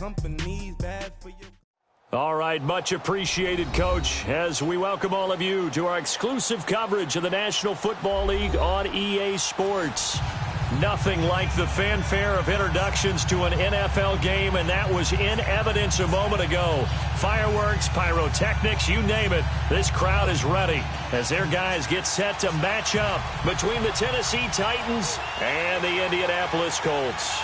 company's bad for you. All right, much appreciated, Coach, as we welcome all of you to our exclusive coverage of the National Football League on EA Sports. Nothing like the fanfare of introductions to an NFL game, and that was in evidence a moment ago. Fireworks, pyrotechnics, you name it. This crowd is ready as their guys get set to match up between the Tennessee Titans and the Indianapolis Colts.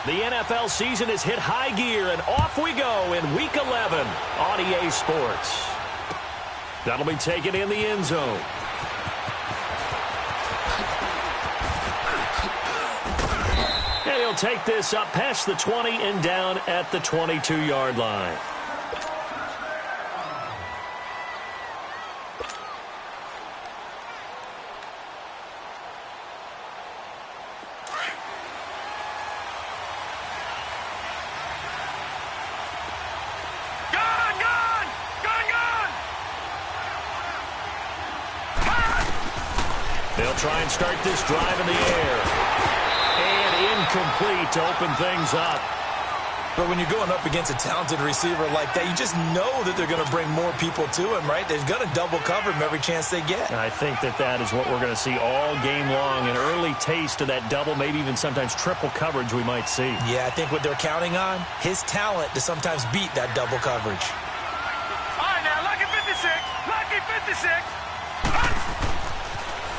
The NFL season has hit high gear, and off we go in Week 11 on EA Sports. That'll be taken in the end zone. And he'll take this up past the 20 and down at the 22-yard line. They'll try and start this drive in the air. And incomplete to open things up. But when you're going up against a talented receiver like that, you just know that they're going to bring more people to him, right? They're going to double cover him every chance they get. I think that is what we're going to see all game long. An early taste of that double, maybe even sometimes triple coverage we might see. Yeah, I think what they're counting on, his talent to sometimes beat that double coverage. All right, now, lucky 56. Lucky 56.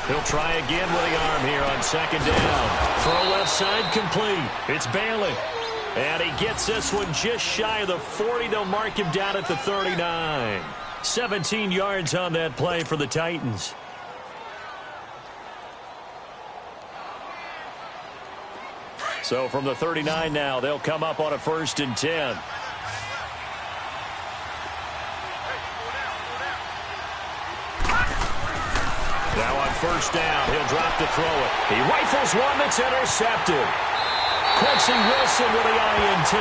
He'll try again with the arm here on second down. Throw left side complete. It's Bailey. And he gets this one just shy of the 40. They'll mark him down at the 39. 17 yards on that play for the Titans. So from the 39 now, they'll come up on a 1st and 10. Now on 1st down, he'll drop to throw it. He rifles one that's intercepted. Quincy Wilson with the INT.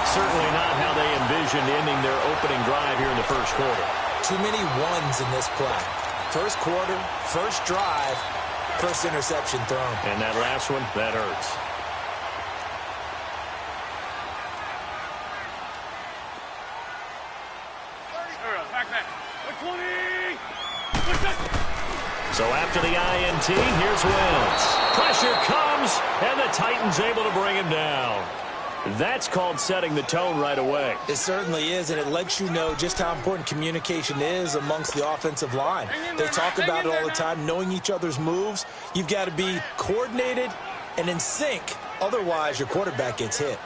Certainly not how they envisioned ending their opening drive here in the first quarter. Too many ones in this play. First quarter, first drive, first interception thrown. And that last one, that hurts. So after the INT, here's Wentz. Pressure comes, and the Titans able to bring him down. That's called setting the tone right away. It certainly is, and it lets you know just how important communication is amongst the offensive line. They talk about it all the time, knowing each other's moves. You've got to be coordinated and in sync. Otherwise, your quarterback gets hit.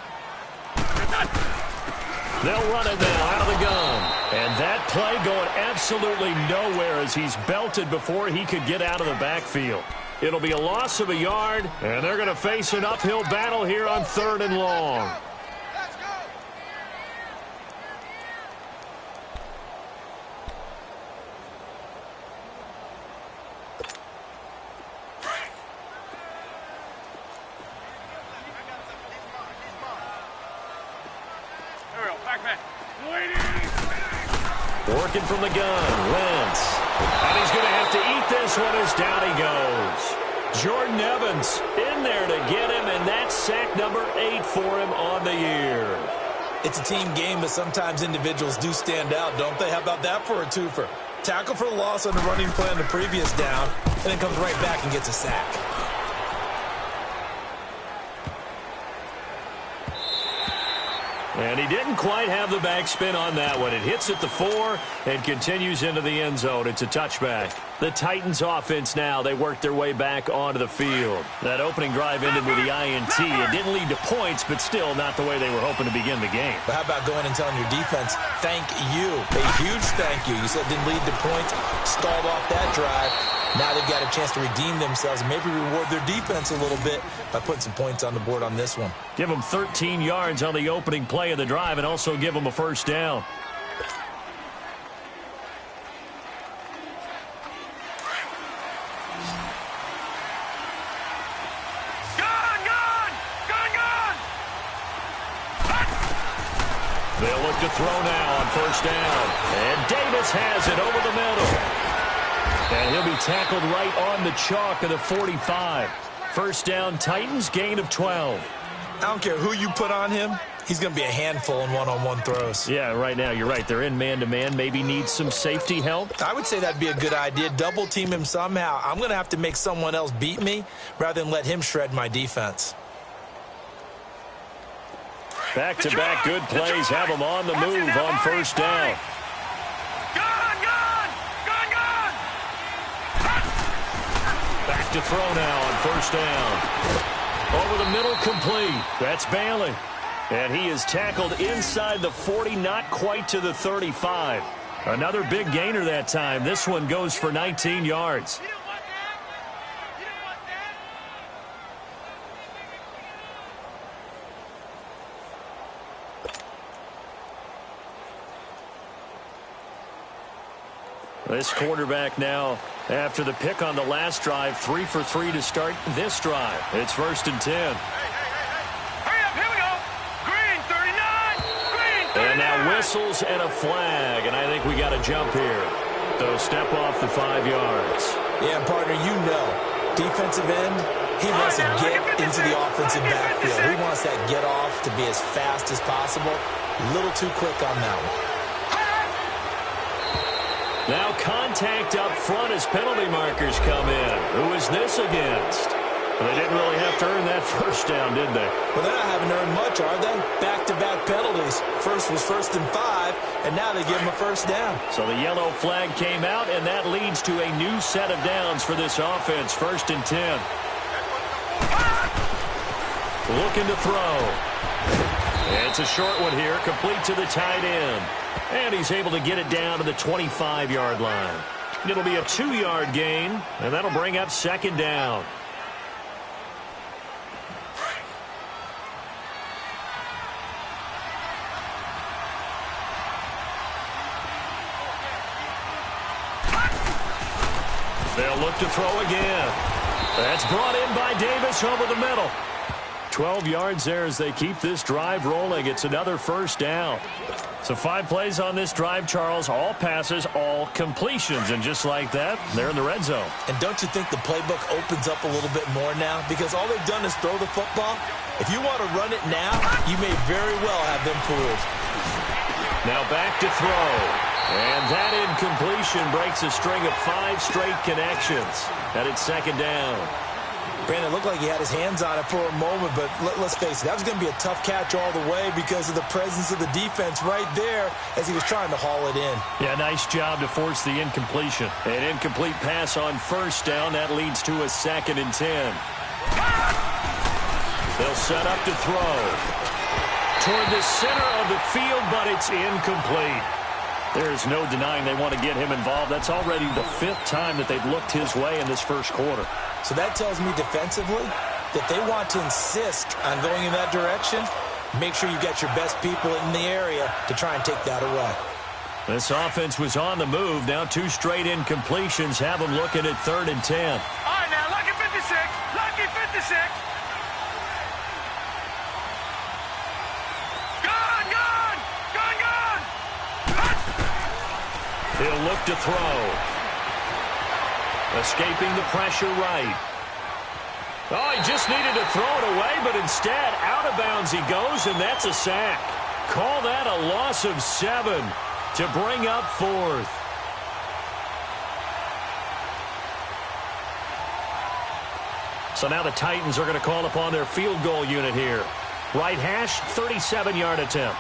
They'll run it now out of the gun. And that play going absolutely nowhere as he's belted before he could get out of the backfield. It'll be a loss of a yard, and they're going to face an uphill battle here on 3rd and long. Working from the gun, Wentz. And he's going to have to eat this one as down he goes. Jordan Evans in there to get him, and that's sack number 8 for him on the year. It's a team game, but sometimes individuals do stand out, don't they? How about that for a twofer? Tackle for the loss on the running play on the previous down, and then comes right back and gets a sack. And he didn't quite have the backspin on that one. It hits at the 4 and continues into the end zone. It's a touchback. The Titans offense now, they work their way back onto the field. That opening drive ended with the INT. It didn't lead to points, but still not the way they were hoping to begin the game. But how about going and telling your defense, thank you, a huge thank you. You said it didn't lead to points, stalled off that drive. Now they've got a chance to redeem themselves and maybe reward their defense a little bit by putting some points on the board on this one. Give them 13 yards on the opening play of the drive and also give them a 1st down. They'll look to throw now on 1st down. And Davis has it over the middle. And he'll be tackled right on the chalk of the 45. First down, Titans, gain of 12. I don't care who you put on him. He's going to be a handful in one-on-one throws. Yeah, right now, you're right. They're in man-to-man. Maybe need some safety help. I would say that'd be a good idea. Double team him somehow. I'm going to have to make someone else beat me rather than let him shred my defense. Back-to-back good plays have them on the move on first down. Back to throw now on first down. Over the middle, complete. That's Bailey. And he is tackled inside the 40, not quite to the 35. Another big gainer that time. This one goes for 19 yards. This quarterback now, after the pick on the last drive, 3 for 3 to start this drive. It's first and 10. Hurry up, here we go. Green 39. Green 39. And now whistles and a flag, and I think we got a jump here. So step off the 5 yards. Yeah, partner, you know, defensive end, he wants to get into the offensive backfield. He wants that get off to be as fast as possible. A little too quick on that one. Now contact up front as penalty markers come in. Who is this against? Well, they didn't really have to earn that first down, did they? Well, they're not having earned much, are they? Back-to-back penalties. First was 1st and 5, and now they give them a first down. So the yellow flag came out, and that leads to a new set of downs for this offense. First and 10. Looking to throw. It's a short one here, complete to the tight end. And he's able to get it down to the 25-yard line. It'll be a 2-yard gain, and that'll bring up second down. They'll look to throw again. That's brought in by Davis over the middle. 12 yards there as they keep this drive rolling. It's another first down. So 5 plays on this drive, Charles. All passes, all completions. And just like that, they're in the red zone. And don't you think the playbook opens up a little bit more now? Because all they've done is throw the football. If you want to run it now, you may very well have them fooled. Now back to throw. And that incompletion breaks a string of 5 straight connections. And it's second down. Brandon, it looked like he had his hands on it for a moment, but let's face it, that was going to be a tough catch all the way because of the presence of the defense right there as he was trying to haul it in. Yeah, nice job to force the incompletion. An incomplete pass on first down. That leads to a 2nd and 10. They'll set up to throw. Toward the center of the field, but it's incomplete. There's no denying they want to get him involved. That's already the 5th time that they've looked his way in this first quarter. So that tells me defensively that they want to insist on going in that direction. Make sure you got your best people in the area to try and take that away. This offense was on the move. Now 2 straight incompletions have them looking at 3rd and 10. All right, now, lucky 56. Lucky 56. Gone, gone. Gone, gone. He'll look to throw. Escaping the pressure right. Oh, he just needed to throw it away, but instead, out of bounds he goes, and that's a sack. Call that a loss of 7 to bring up 4th. So now the Titans are going to call upon their field goal unit here. Right hash, 37-yard attempt.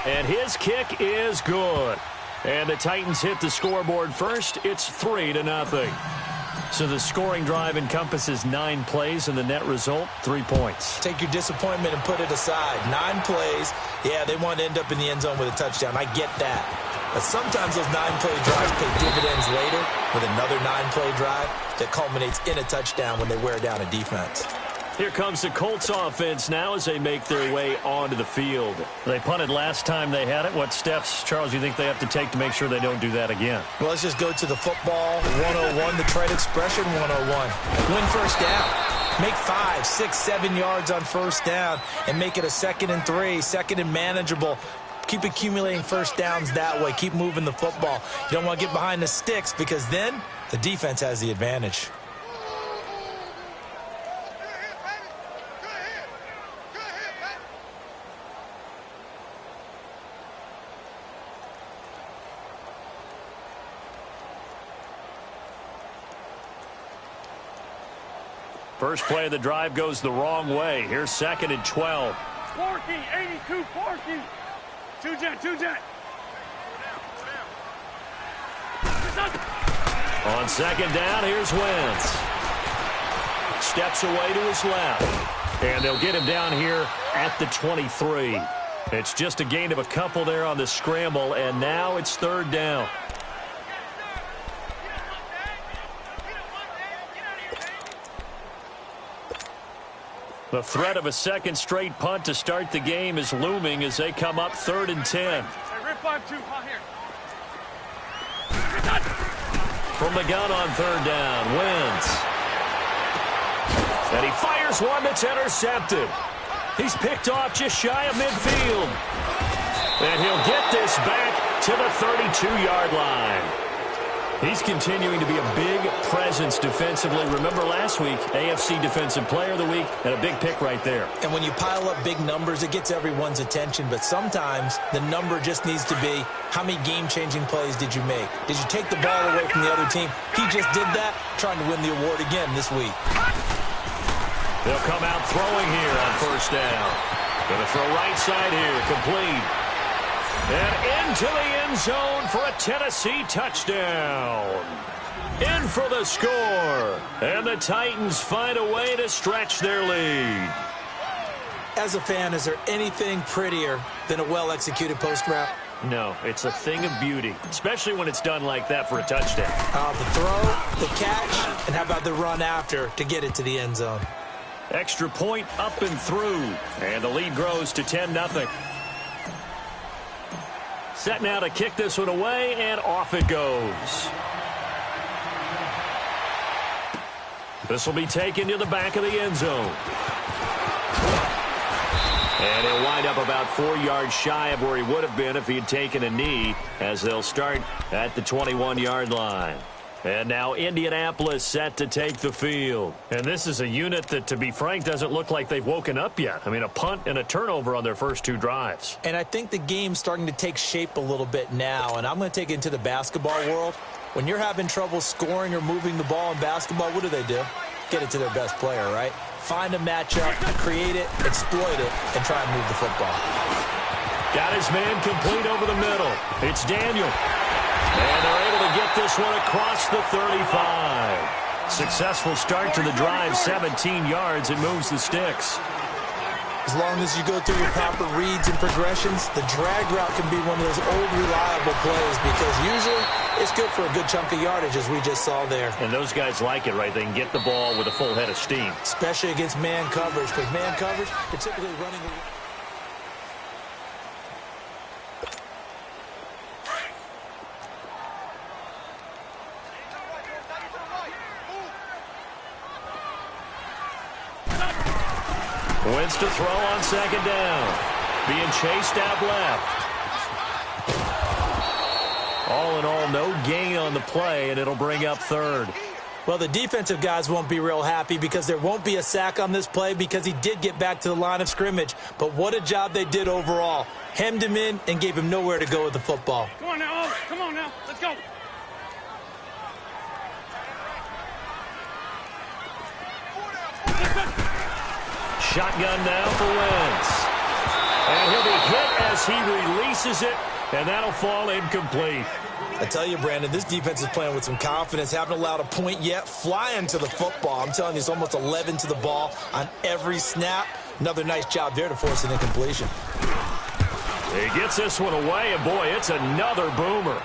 And his kick is good. And the Titans hit the scoreboard first. It's 3-0. So the scoring drive encompasses 9 plays, and the net result, 3 points. Take your disappointment and put it aside. 9 plays. Yeah, they want to end up in the end zone with a touchdown. I get that. But sometimes those 9-play drives pay dividends later with another 9-play drive that culminates in a touchdown when they wear down a defense. Here comes the Colts offense now as they make their way onto the field. They punted last time they had it. What steps, Charles, do you think they have to take to make sure they don't do that again? Well, let's just go to the football 101, the trade expression 101. Win first down. Make 5, 6, 7 yards on first down and make it a 2nd and 3, 2nd and manageable. Keep accumulating first downs that way. Keep moving the football. You don't want to get behind the sticks because then the defense has the advantage. First play of the drive goes the wrong way. Here's 2nd and 12. Forky, 82, Forky. Two-jet. On 2nd down, here's Wentz. Steps away to his left. And they'll get him down here at the 23. It's just a gain of a couple there on the scramble, and now it's 3rd down. The threat of a 2nd straight punt to start the game is looming as they come up 3rd and 10. From the gun on 3rd down, Wentz. And he fires one that's intercepted. He's picked off just shy of midfield. And he'll get this back to the 32-yard line. He's continuing to be a big presence defensively. Remember last week, AFC Defensive Player of the Week, and a big pick right there. And when you pile up big numbers, it gets everyone's attention. But sometimes the number just needs to be, how many game-changing plays did you make? Did you take the ball away from the other team? He just did that, trying to win the award again this week. They'll come out throwing here on 1st down. Going to throw right side here, complete. And into the end zone for a Tennessee touchdown. In for the score. And the Titans find a way to stretch their lead. As a fan, is there anything prettier than a well-executed post route? No, it's a thing of beauty, especially when it's done like that for a touchdown. The throw, the catch, and how about the run after to get it to the end zone? Extra point up and through. And the lead grows to 10-0. Set now to kick this one away, and off it goes. This will be taken to the back of the end zone. And he'll wind up about 4 yards shy of where he would have been if he had taken a knee, as they'll start at the 21-yard line. And now Indianapolis set to take the field. And this is a unit that, to be frank, doesn't look like they've woken up yet. I mean, a punt and a turnover on their first 2 drives. And I think the game's starting to take shape a little bit now. And I'm going to take it into the basketball world. When you're having trouble scoring or moving the ball in basketball, what do? Get it to their best player, right? Find a matchup, create it, exploit it, and try and move the football. Got his man complete over the middle. It's Daniel. And they're able to get this one across the 35. Successful start to the drive, 17 yards, and moves the sticks. As long as you go through your proper reads and progressions, the drag route can be one of those old reliable plays because usually it's good for a good chunk of yardage, as we just saw there. And those guys like it, right? They can get the ball with a full head of steam. Especially against man coverage, because man coverage, they're typically running the... Wentz to throw on 2nd down. Being chased out left. All in all, no gain on the play, and it'll bring up 3rd. Well, the defensive guys won't be real happy because there won't be a sack on this play because he did get back to the line of scrimmage. But what a job they did overall. Hemmed him in and gave him nowhere to go with the football. Come on now, come on now. Let's go. Shotgun now for Wentz. And he'll be hit as he releases it, and that'll fall incomplete. I tell you, Brandon, this defense is playing with some confidence. Haven't allowed a point yet. Flying to the football. I'm telling you, it's almost 11 to the ball on every snap. Another nice job there to force an incompletion. He gets this one away, and boy, it's another boomer.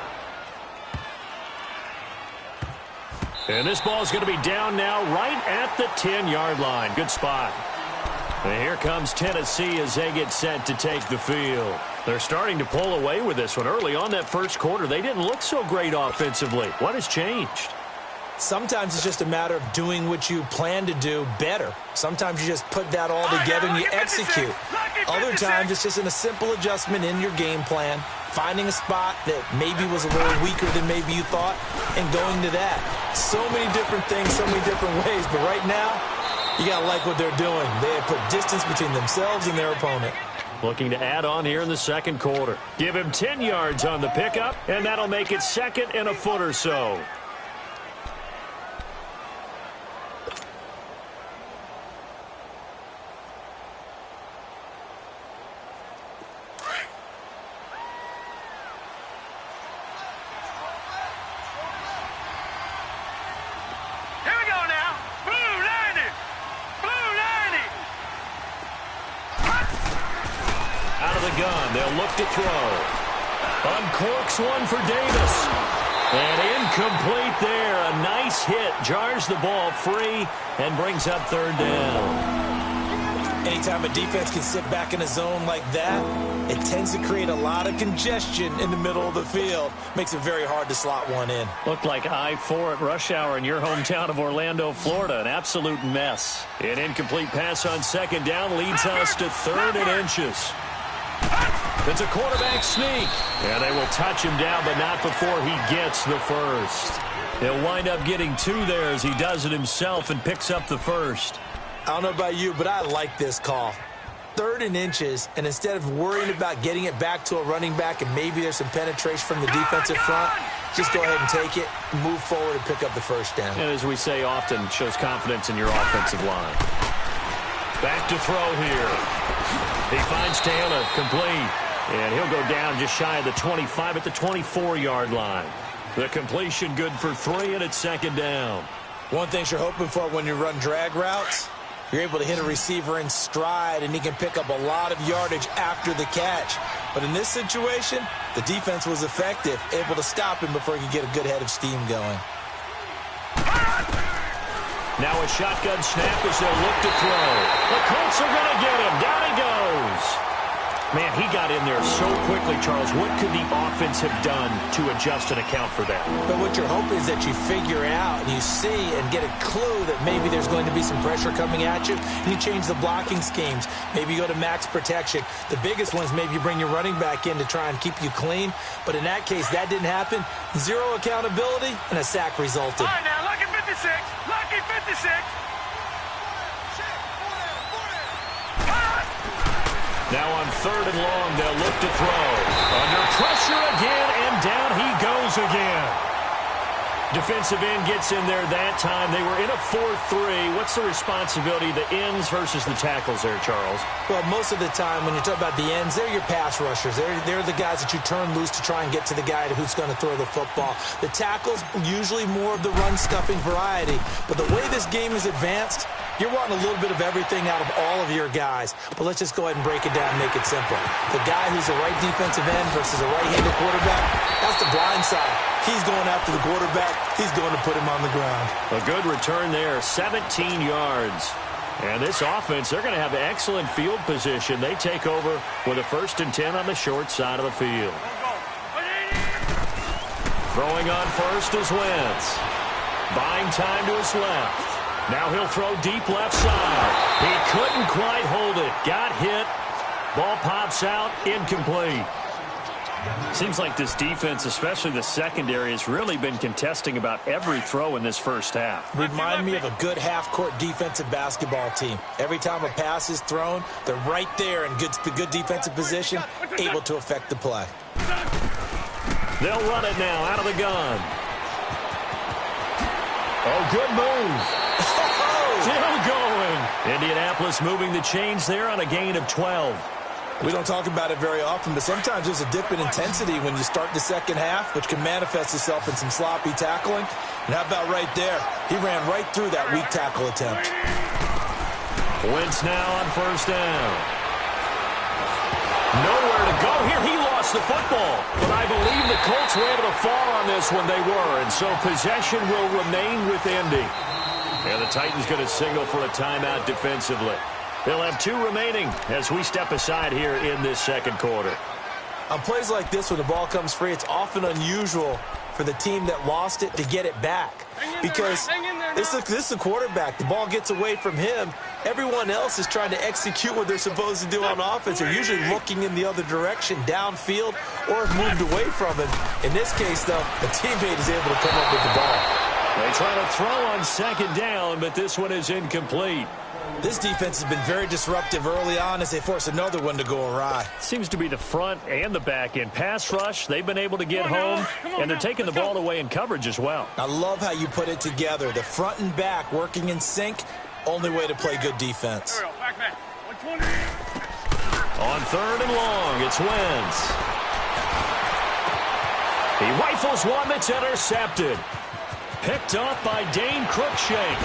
And this ball is going to be down now right at the 10-yard line. Good spot. And here comes Tennessee as they get set to take the field. They're starting to pull away with this one. Early on that first quarter, they didn't look so great offensively. What has changed? Sometimes it's just a matter of doing what you plan to do better. Sometimes you just put that all together and you execute. Other times it's just a simple adjustment in your game plan, finding a spot that maybe was a little weaker than maybe you thought, and going to that. So many different things, so many different ways, but right now, you got to like what they're doing. They have put distance between themselves and their opponent. Looking to add on here in the second quarter. Give him 10 yards on the pickup, and that'll make it second and a foot or so. They'll look to throw. Uncorks one for Davis. And incomplete there. A nice hit. Jars the ball free and brings up third down. Anytime a defense can sit back in a zone like that, it tends to create a lot of congestion in the middle of the field. Makes it very hard to slot one in. Looked like I-4 at rush hour in your hometown of Orlando, Florida. An absolute mess. An incomplete pass on second down leads us to third and inches. It's a quarterback sneak. And they will touch him down, but not before he gets the first. He'll wind up getting two there as he does it himself and picks up the first. I don't know about you, but I like this call. Third and inches, and instead of worrying about getting it back to a running back and maybe there's some penetration from the defensive front, just go ahead and take it, move forward, and pick up the first down. And as we say often, shows confidence in your offensive line. Back to throw here. He finds Taylor, complete. And he'll go down just shy of the 25 at the 24-yard line. The completion good for 3, and it's second down. One thing you're hoping for when you run drag routes, you're able to hit a receiver in stride, and he can pick up a lot of yardage after the catch. But in this situation, the defense was effective, able to stop him before he could get a good head of steam going. Now a shotgun snap as they'll look to throw. The Colts are going to get him. Down he goes. Man, he got in there so quickly, Charles. What could the offense have done to adjust and account for that? But what you're hoping is that you figure out and you see and get a clue that maybe there's going to be some pressure coming at you, and you change the blocking schemes. Maybe you go to max protection. The biggest one is maybe you bring your running back in to try and keep you clean. But in that case, that didn't happen. Zero accountability, and a sack resulted. All right, now, lucky 56. Lucky 56. Now on third and long, they'll look to throw. Under pressure again, and down he goes again. Defensive end gets in there that time. They were in a 4-3. What's the responsibility of the ends versus the tackles there, Charles? Well, most of the time when you talk about the ends, they're your pass rushers. They're the guys that you turn loose to try and get to the guy who's going to throw the football. The tackles, usually more of the run-stuffing variety. But the way this game is advanced, you're wanting a little bit of everything out of all of your guys. But let's just go ahead and break it down and make it simple. The guy who's a right defensive end versus a right-handed quarterback, that's the blind side. He's going after the quarterback. He's going to put him on the ground. A good return there, 17 yards. And this offense, they're going to have excellent field position. They take over with a 1st and 10 on the short side of the field. Throwing on first is Wentz. Buying time to his left. Now he'll throw deep left side. He couldn't quite hold it. Got hit. Ball pops out. Incomplete. Seems like this defense, especially the secondary, has really been contesting about every throw in this first half. Remind me of a good half-court defensive basketball team. Every time a pass is thrown, they're right there in good defensive position, able to affect the play. They'll run it now out of the gun. Oh, good move. Still going. Indianapolis moving the chains there on a gain of 12. We don't talk about it very often, but sometimes there's a dip in intensity when you start the second half, which can manifest itself in some sloppy tackling. And how about right there? He ran right through that weak tackle attempt. Wentz now on first down. Nowhere to go here. He lost the football. But I believe the Colts were able to fall on this when they were. And so possession will remain with Indy. And the Titans going to signal for a timeout defensively. They'll have 2 remaining as we step aside here in this second quarter. On plays like this, when the ball comes free, it's often unusual for the team that lost it to get it back. Because this is a quarterback. The ball gets away from him. Everyone else is trying to execute what they're supposed to do on offense. They're usually looking in the other direction, downfield, or have moved away from him. In this case, though, the teammate is able to come up with the ball. They try to throw on second down, but this one is incomplete. This defense has been very disruptive early on as they force another one to go awry. Seems to be the front and the back end. Pass rush, they've been able to get home, and they're taking the ball away in coverage as well. I love how you put it together. The front and back working in sync, only way to play good defense. On third and long, it's Wentz. He rifles one that's intercepted. Picked off by Dane Cruikshank.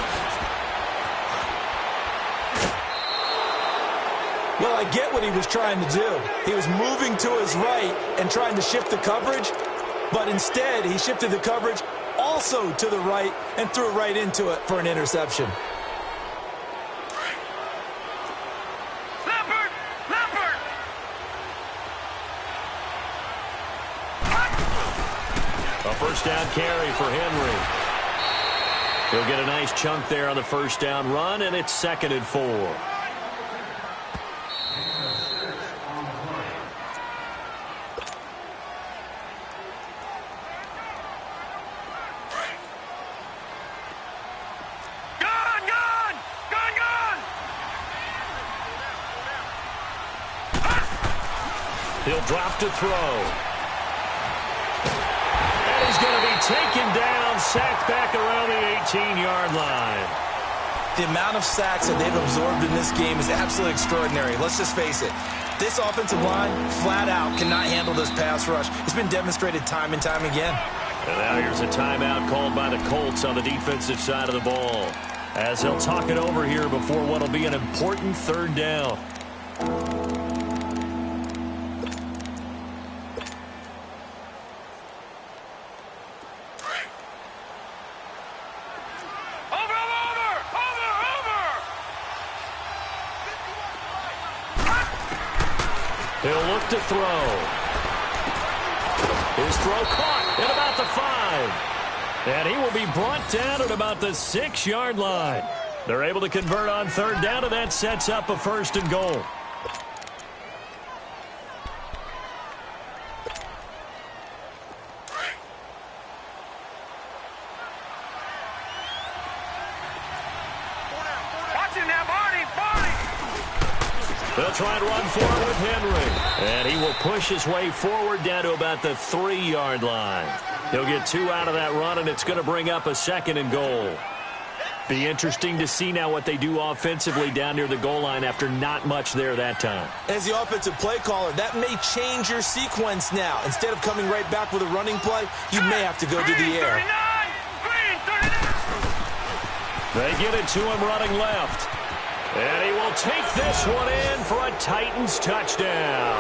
Well, I get what he was trying to do. He was moving to his right and trying to shift the coverage, but instead he shifted the coverage also to the right and threw it right into it for an interception. A first down carry for Henry. He'll get a nice chunk there on the first down run, and it's 2nd and 4. He'll drop to throw. And he's going to be taken down, sacked back around the 18-yard line. The amount of sacks that they've absorbed in this game is absolutely extraordinary. Let's just face it. This offensive line, flat out, cannot handle this pass rush. It's been demonstrated time and time again. And now here's a timeout called by the Colts on the defensive side of the ball, as they'll talk it over here before what will be an important third down. He'll look to throw. His throw caught at about the 5. And he will be brought down at about the 6-yard line. They're able to convert on third down, and that sets up a 1st and goal. They'll try and run forward with Henry. And he will push his way forward down to about the 3-yard line. He'll get 2 out of that run, and it's going to bring up a 2nd and goal. Be interesting to see now what they do offensively down near the goal line after not much there that time. As the offensive play caller, that may change your sequence now. Instead of coming right back with a running play, you may have to go to the air. They get it to him running left. And he will take this one in for a Titans touchdown.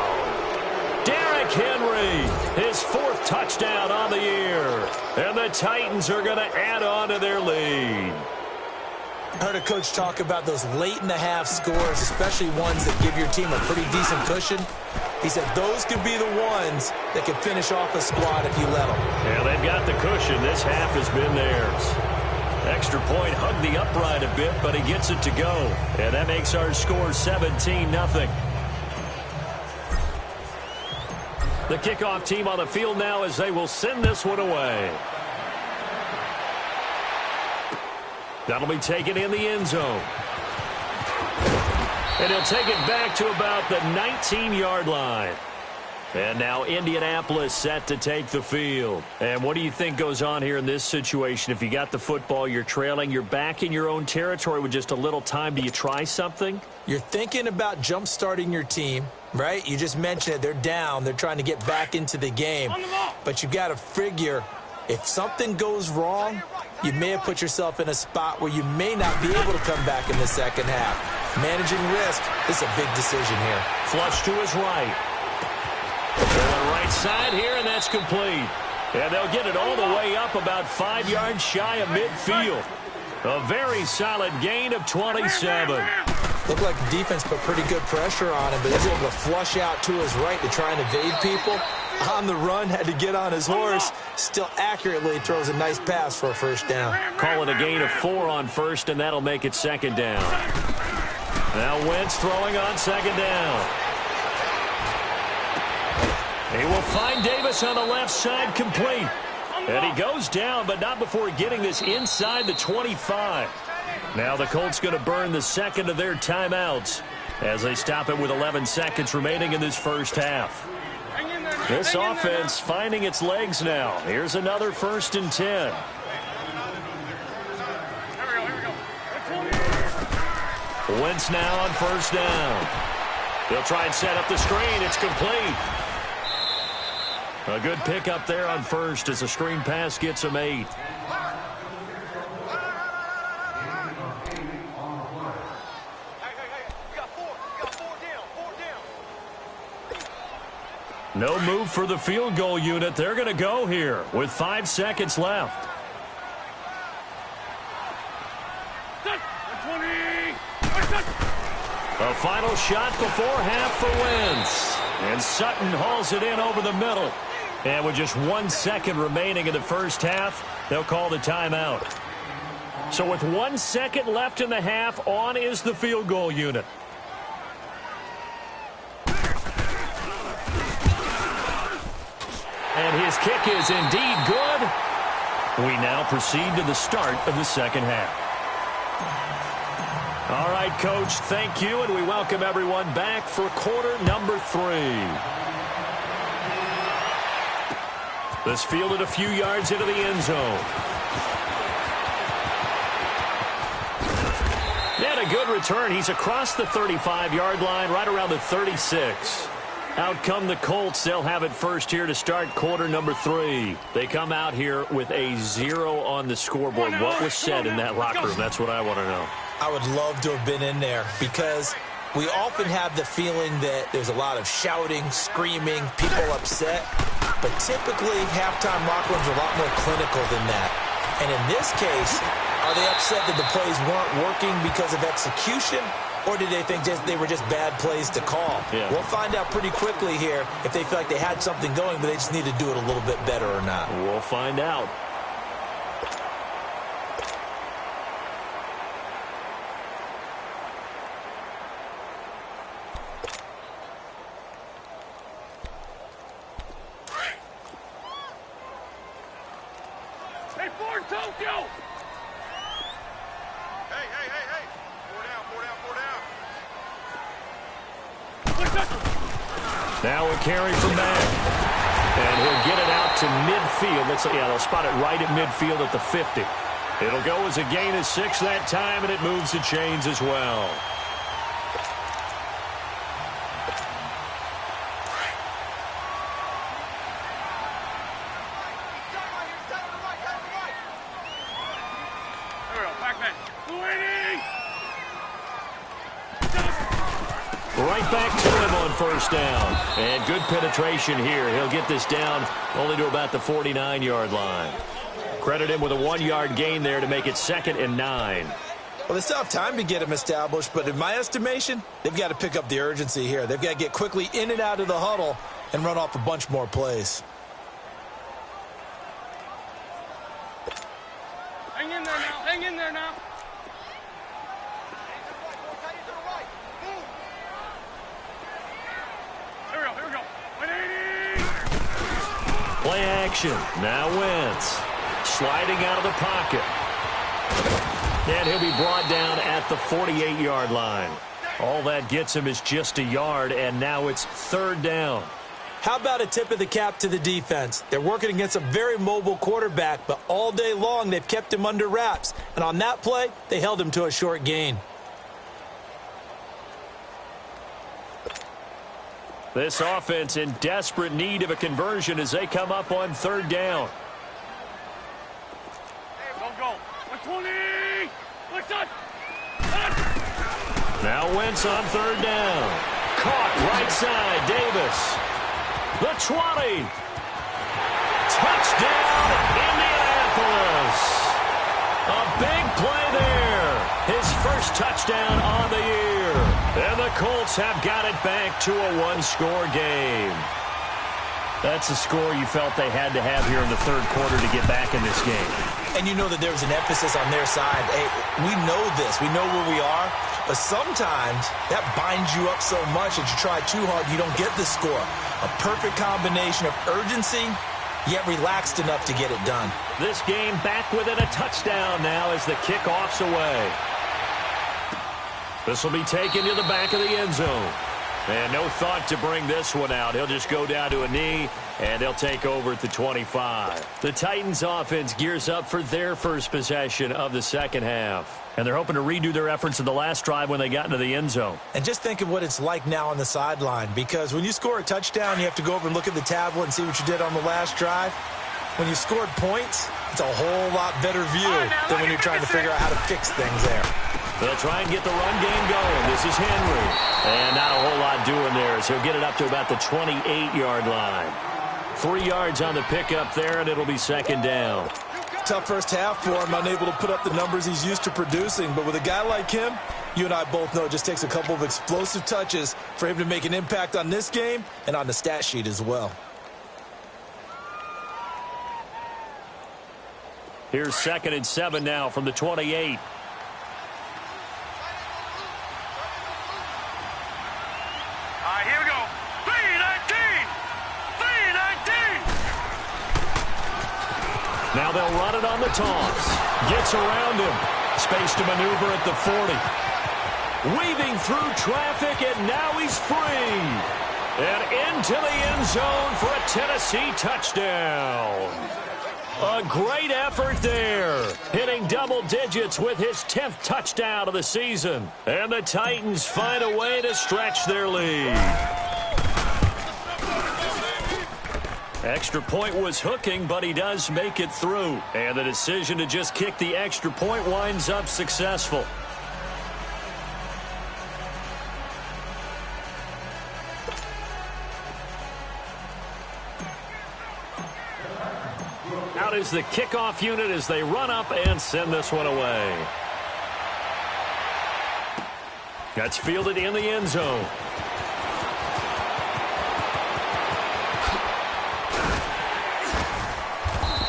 Derrick Henry, his 4th touchdown on the year. And the Titans are going to add on to their lead. I heard a coach talk about those late-in-the-half scores, especially ones that give your team a pretty decent cushion. He said those could be the ones that can finish off a squad if you let them. Yeah, they've got the cushion. This half has been theirs. Extra point hugged the upright a bit, but he gets it to go. And that makes our score 17-0. The kickoff team on the field now as they will send this one away. That'll be taken in the end zone. And he'll take it back to about the 19-yard line. And now Indianapolis set to take the field. And what do you think goes on here in this situation? If you got the football, you're trailing, you're back in your own territory with just a little time. Do you try something? You're thinking about jump-starting your team, right? You just mentioned it. They're down. They're trying to get back into the game. But you got to figure if something goes wrong, you may have put yourself in a spot where you may not be able to come back in the second half. Managing risk is a big decision here. Flush to his right. To the right side here, and that's complete. And they'll get it all the way up about 5 yards shy of midfield. A very solid gain of 27. Looked like the defense put pretty good pressure on him, but he's able to flush out to his right to try and evade people. On the run, had to get on his horse. Still accurately throws a nice pass for a first down. Call it a gain of 4 on first, and that'll make it second down. Now Wentz throwing on second down. He will find Davis on the left side, complete. And he goes down, but not before getting this inside the 25. Now the Colts going to burn the second of their timeouts as they stop it with 11 seconds remaining in this first half. This offense finding its legs now. Here's another 1st and 10. Wentz now on first down. They'll try and set up the screen. It's complete. A good pickup there on first as the screen pass gets him 8. No move for the field goal unit. They're going to go here with 5 seconds left. A final shot before half for Wentz. And Sutton hauls it in over the middle. And with just 1 second remaining in the first half, they'll call the timeout. So with 1 second left in the half, on is the field goal unit. And his kick is indeed good. We now proceed to the start of the second half. All right, Coach, thank you, and we welcome everyone back for quarter number 3. This fielded a few yards into the end zone. And a good return. He's across the 35-yard line, right around the 36. Out come the Colts. They'll have it first here to start quarter number 3. They come out here with a 0 on the scoreboard. What was said in that locker room? That's what I want to know. I would love to have been in there because we often have the feeling that there's a lot of shouting, screaming, people upset. But typically, halftime locker rooms are a lot more clinical than that. And in this case, are they upset that the plays weren't working because of execution? Or did they think they were just bad plays to call? Yeah. We'll find out pretty quickly here if they feel like they had something going, but they just need to do it a little bit better or not. We'll find out. Hey, Ford, Tokyo! Hey. 4 down. Now a carry from Madden. And he'll get it out to midfield. They'll spot it right at midfield at the 50. It'll go as a gain of 6 that time, and it moves the chains as well. Right back to him on first down. And good penetration here. He'll get this down only to about the 49-yard line. Credit him with a 1-yard gain there to make it 2nd and 9. Well, they still have time to get him established, but in my estimation, they've got to pick up the urgency here. They've got to get quickly in and out of the huddle and run off a bunch more plays. Hang in there now. Here we go. 180. Play action. Now Wentz. Sliding out of the pocket. And he'll be brought down at the 48-yard line. All that gets him is just a yard, and now it's 3rd down. How about a tip of the cap to the defense? They're working against a very mobile quarterback, but all day long they've kept him under wraps. And on that play, they held him to a short gain. This offense in desperate need of a conversion as they come up on 3rd down. Don't go. 120. What's up? Now Wentz on 3rd down. Caught right side, Davis. The 20. Touchdown, Indianapolis. A big play there. His first touchdown on the year. And the Colts have got it back to a 1-score game. That's a score you felt they had to have here in the third quarter to get back in this game. And you know that there was an emphasis on their side. Hey, we know this. We know where we are. But sometimes that binds you up so much that you try too hard, you don't get the score. A perfect combination of urgency, yet relaxed enough to get it done. This game back within a touchdown now as the kickoff's away. This will be taken to the back of the end zone. And no thought to bring this one out. He'll just go down to a knee, and they'll take over at the 25. The Titans offense gears up for their first possession of the second half. And they're hoping to redo their efforts in the last drive when they got into the end zone. And just think of what it's like now on the sideline, because when you score a touchdown, you have to go over and look at the tablet and see what you did on the last drive. When you scored points, it's a whole lot better view than when you're trying to figure out how to fix things there. They'll try and get the run game going. This is Henry. And not a whole lot doing there, so he'll get it up to about the 28-yard line. 3 yards on the pickup there, and it'll be second down. Tough first half for him, unable to put up the numbers he's used to producing. But with a guy like him, you and I both know it just takes a couple of explosive touches for him to make an impact on this game and on the stat sheet as well. Here's 2nd and 7 now from the 28. Here we go. 3-19. 3-19. Now they'll run it on the toss. Gets around him. Space to maneuver at the 40. Weaving through traffic, and now he's free. And into the end zone for a Tennessee touchdown. A great effort there. Hitting double digits with his 10th touchdown of the season. And the Titans find a way to stretch their lead. Extra point was hooking, but he does make it through. And the decision to just kick the extra point winds up successful. Out is the kickoff unit as they run up and send this one away. That's fielded in the end zone.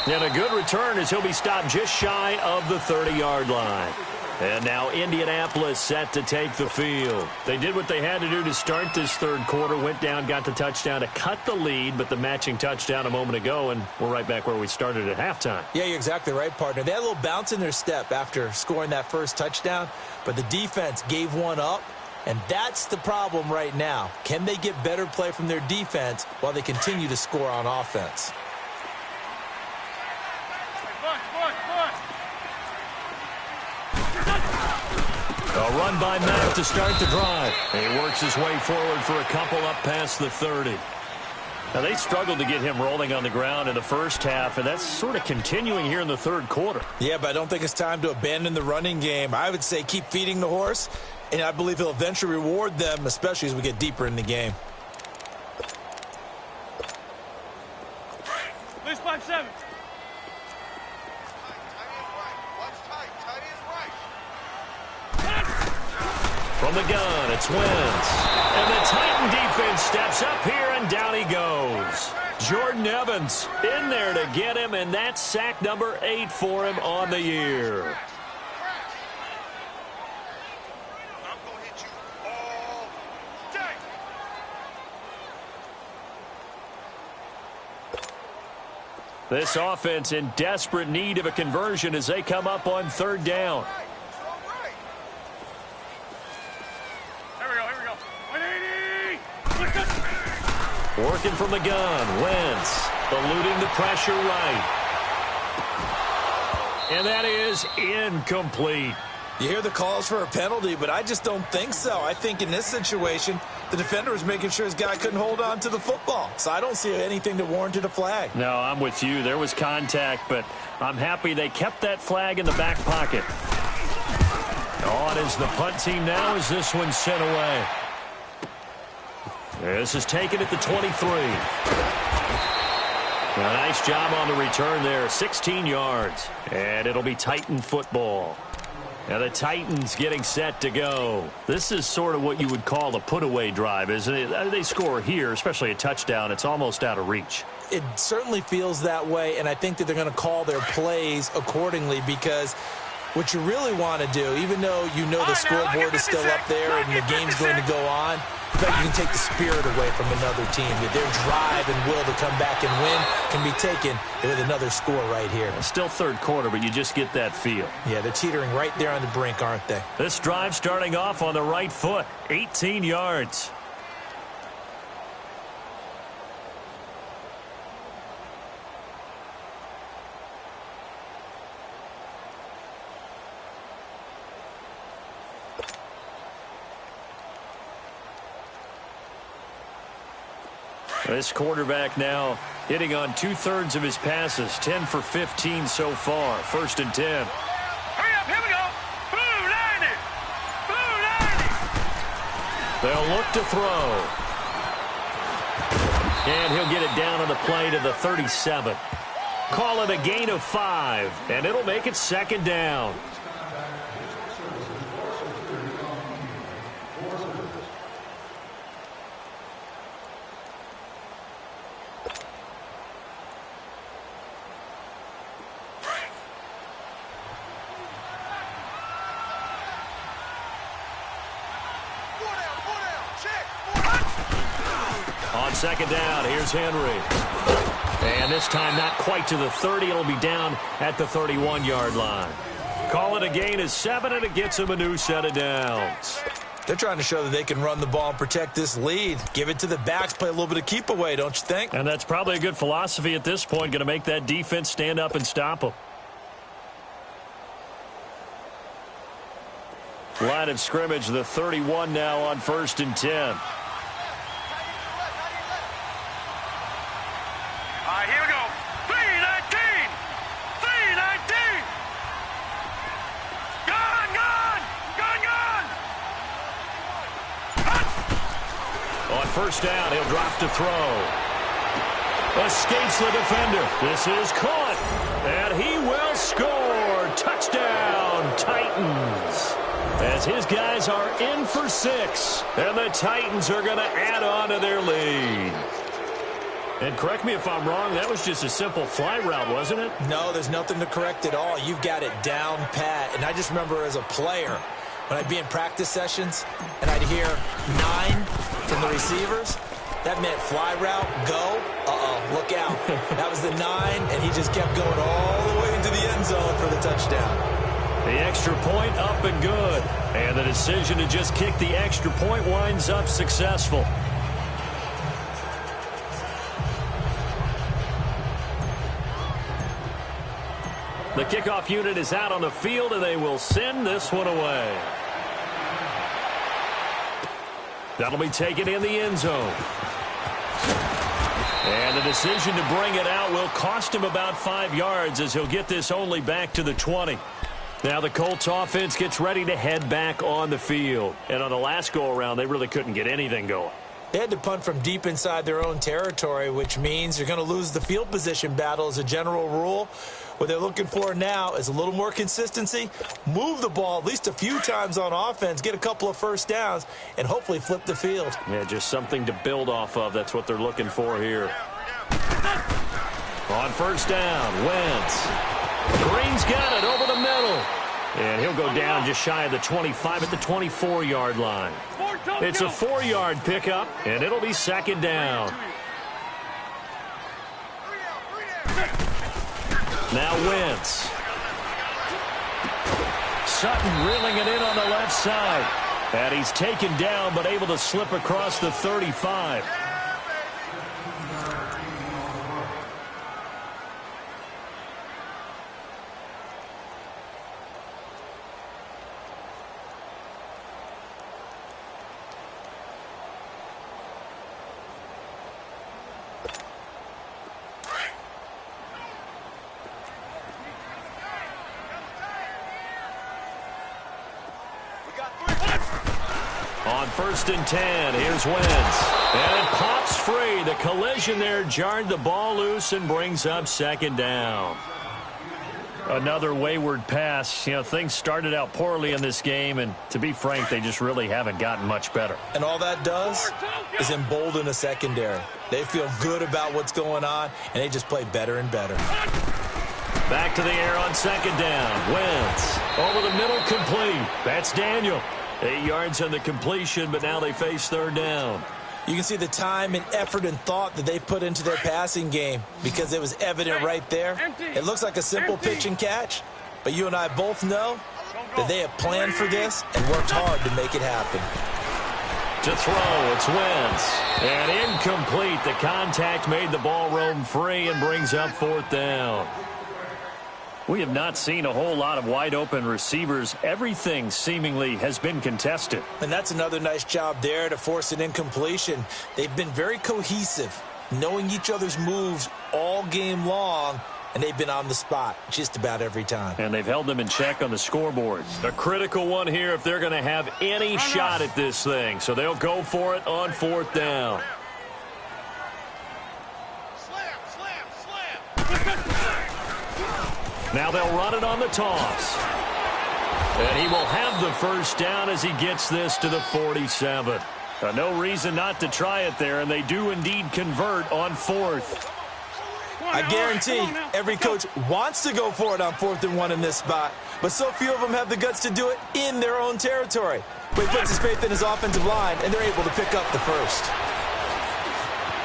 And a good return as he'll be stopped just shy of the 30-yard line. And now Indianapolis set to take the field. They did what they had to do to start this third quarter. Went down, got the touchdown to cut the lead, but the matching touchdown a moment ago, and we're right back where we started at halftime. Yeah, you're exactly right, partner. They had a little bounce in their step after scoring that first touchdown, but the defense gave one up, and that's the problem right now. Can they get better play from their defense while they continue to score on offense? A run by Mack to start the drive. And he works his way forward for a couple up past the 30. Now, they struggled to get him rolling on the ground in the first half, and that's sort of continuing here in the third quarter. Yeah, but I don't think it's time to abandon the running game. I would say keep feeding the horse, and I believe he'll eventually reward them, especially as we get deeper in the game. Loose 5-7. From the gun, it's Wentz. And the Titan defense steps up here, and down he goes. Jordan Evans in there to get him, and that's sack number 8 for him on the year. I'm going to hit you all day. This offense in desperate need of a conversion as they come up on third down. Working from the gun, Wentz eluding the pressure right. And that is incomplete. You hear the calls for a penalty, but I just don't think so. I think in this situation, the defender was making sure his guy couldn't hold on to the football. So I don't see anything that warranted a flag. No, I'm with you. There was contact, but I'm happy they kept that flag in the back pocket. On is the punt team now as this one's sent away. This is taken at the 23. A nice job on the return there, 16 yards. And it'll be Titan football. Now the Titans getting set to go. This is sort of what you would call a put-away drive, isn't it? They score here, especially a touchdown. It's almost out of reach. It certainly feels that way, and I think that they're going to call their plays accordingly, because what you really want to do, even though you know the scoreboard is still up there and the game's going to go on, you can take the spirit away from another team. Their drive and will to come back and win can be taken with another score right here. Still third quarter, but you just get that feel. Yeah, they're teetering right there on the brink, aren't they? This drive starting off on the right foot, 18 yards. This quarterback now hitting on 2/3 of his passes, 10 for 15 so far. 1st and 10. Hurry up, here we go. Blue 90. Blue 90. They'll look to throw. And he'll get it down on the play to the 37. Call it a gain of 5, and it'll make it 2nd down. On 2nd down, here's Henry. And this time not quite to the 30. It'll be down at the 31-yard line. Call it a gain of 7, and it gets him a new set of downs. They're trying to show that they can run the ball and protect this lead. Give it to the backs, play a little bit of keep away, don't you think? And that's probably a good philosophy at this point, going to make that defense stand up and stop them. Line of scrimmage, the 31 now on 1st and 10. All right, here we go. 319. 319. Gone, gone. Gone, gone. On 1st down, he'll drop to throw. Escapes the defender. This is caught. And he will score. Touchdown, Titans. As his guys are in for 6. And the Titans are going to add on to their lead. And correct me if I'm wrong, that was just a simple fly route, wasn't it? No, there's nothing to correct at all. You've got it down pat. And I just remember as a player, when I'd be in practice sessions and I'd hear 9 from the receivers, that meant fly route, go, look out. That was the 9, and he just kept going all the way into the end zone for the touchdown. The extra point up and good. And the decision to just kick the extra point winds up successful. The kickoff unit is out on the field, and they will send this one away. That'll be taken in the end zone. And the decision to bring it out will cost him about 5 yards, as he'll get this only back to the 20. Now the Colts offense gets ready to head back on the field. And on the last go-around, they really couldn't get anything going. They had to punt from deep inside their own territory, which means you're going to lose the field position battle as a general rule. What they're looking for now is a little more consistency, move the ball at least a few times on offense, get a couple of 1st downs, and hopefully flip the field. Yeah, just something to build off of. That's what they're looking for here. On 1st down, Wentz. Green's got it over the middle. And he'll go down just shy of the 25 at the 24-yard line. It's a 4-yard pickup, and it'll be 2nd down. Now Wentz. Sutton reeling it in on the left side. And he's taken down, but able to slip across the 35. On 1st and 10, here's Wentz. And it pops free. The collision there jarred the ball loose and brings up 2nd down. Another wayward pass. You know, things started out poorly in this game, and to be frank, they just really haven't gotten much better. And all that does is embolden the secondary. They feel good about what's going on, and they just play better and better. Back to the air on second down. Wentz over the middle, complete. That's Daniel. 8 yards on the completion, but now they face third down. You can see the time and effort and thought that they put into their passing game because it was evident right there. It looks like a simple pitch and catch, but you and I both know that they have planned for this and worked hard to make it happen. To throw, it's Wentz. And incomplete. The contact made the ball roam free and brings up fourth down. We have not seen a whole lot of wide-open receivers. Everything seemingly has been contested. And that's another nice job there to force an incompletion. They've been very cohesive, knowing each other's moves all game long, and they've been on the spot just about every time. And they've held them in check on the scoreboard. A critical one here if they're going to have any shot at this thing. So they'll go for it on fourth down. Now they'll run it on the toss. And he will have the first down as he gets this to the 47. No reason not to try it there, and they do indeed convert on fourth. I guarantee every coach wants to go for it on 4th and 1 in this spot, but so few of them have the guts to do it in their own territory. But he puts his faith in his offensive line, and they're able to pick up the first.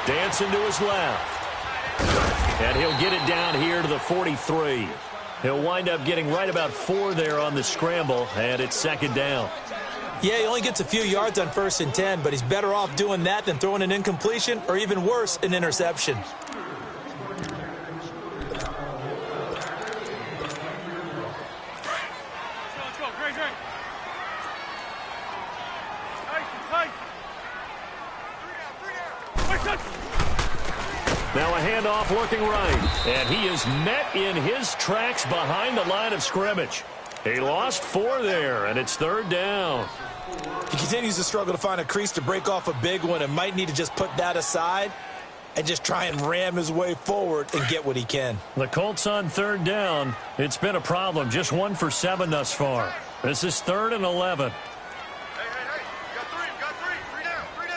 Dancing to his left. And he'll get it down here to the 43. He'll wind up getting right about 4 there on the scramble, and it's second down. Yeah, he only gets a few yards on 1st and 10, but he's better off doing that than throwing an incompletion or even worse, an interception. Let's go, great. Now a handoff looking right, and he is met in his tracks behind the line of scrimmage. He lost 4 there, and it's third down. He continues to struggle to find a crease to break off a big one and might need to just put that aside and just try and ram his way forward and get what he can. The Colts on third down. It's been a problem. Just 1 for 7 thus far. This is 3rd and 11. Hey, you got three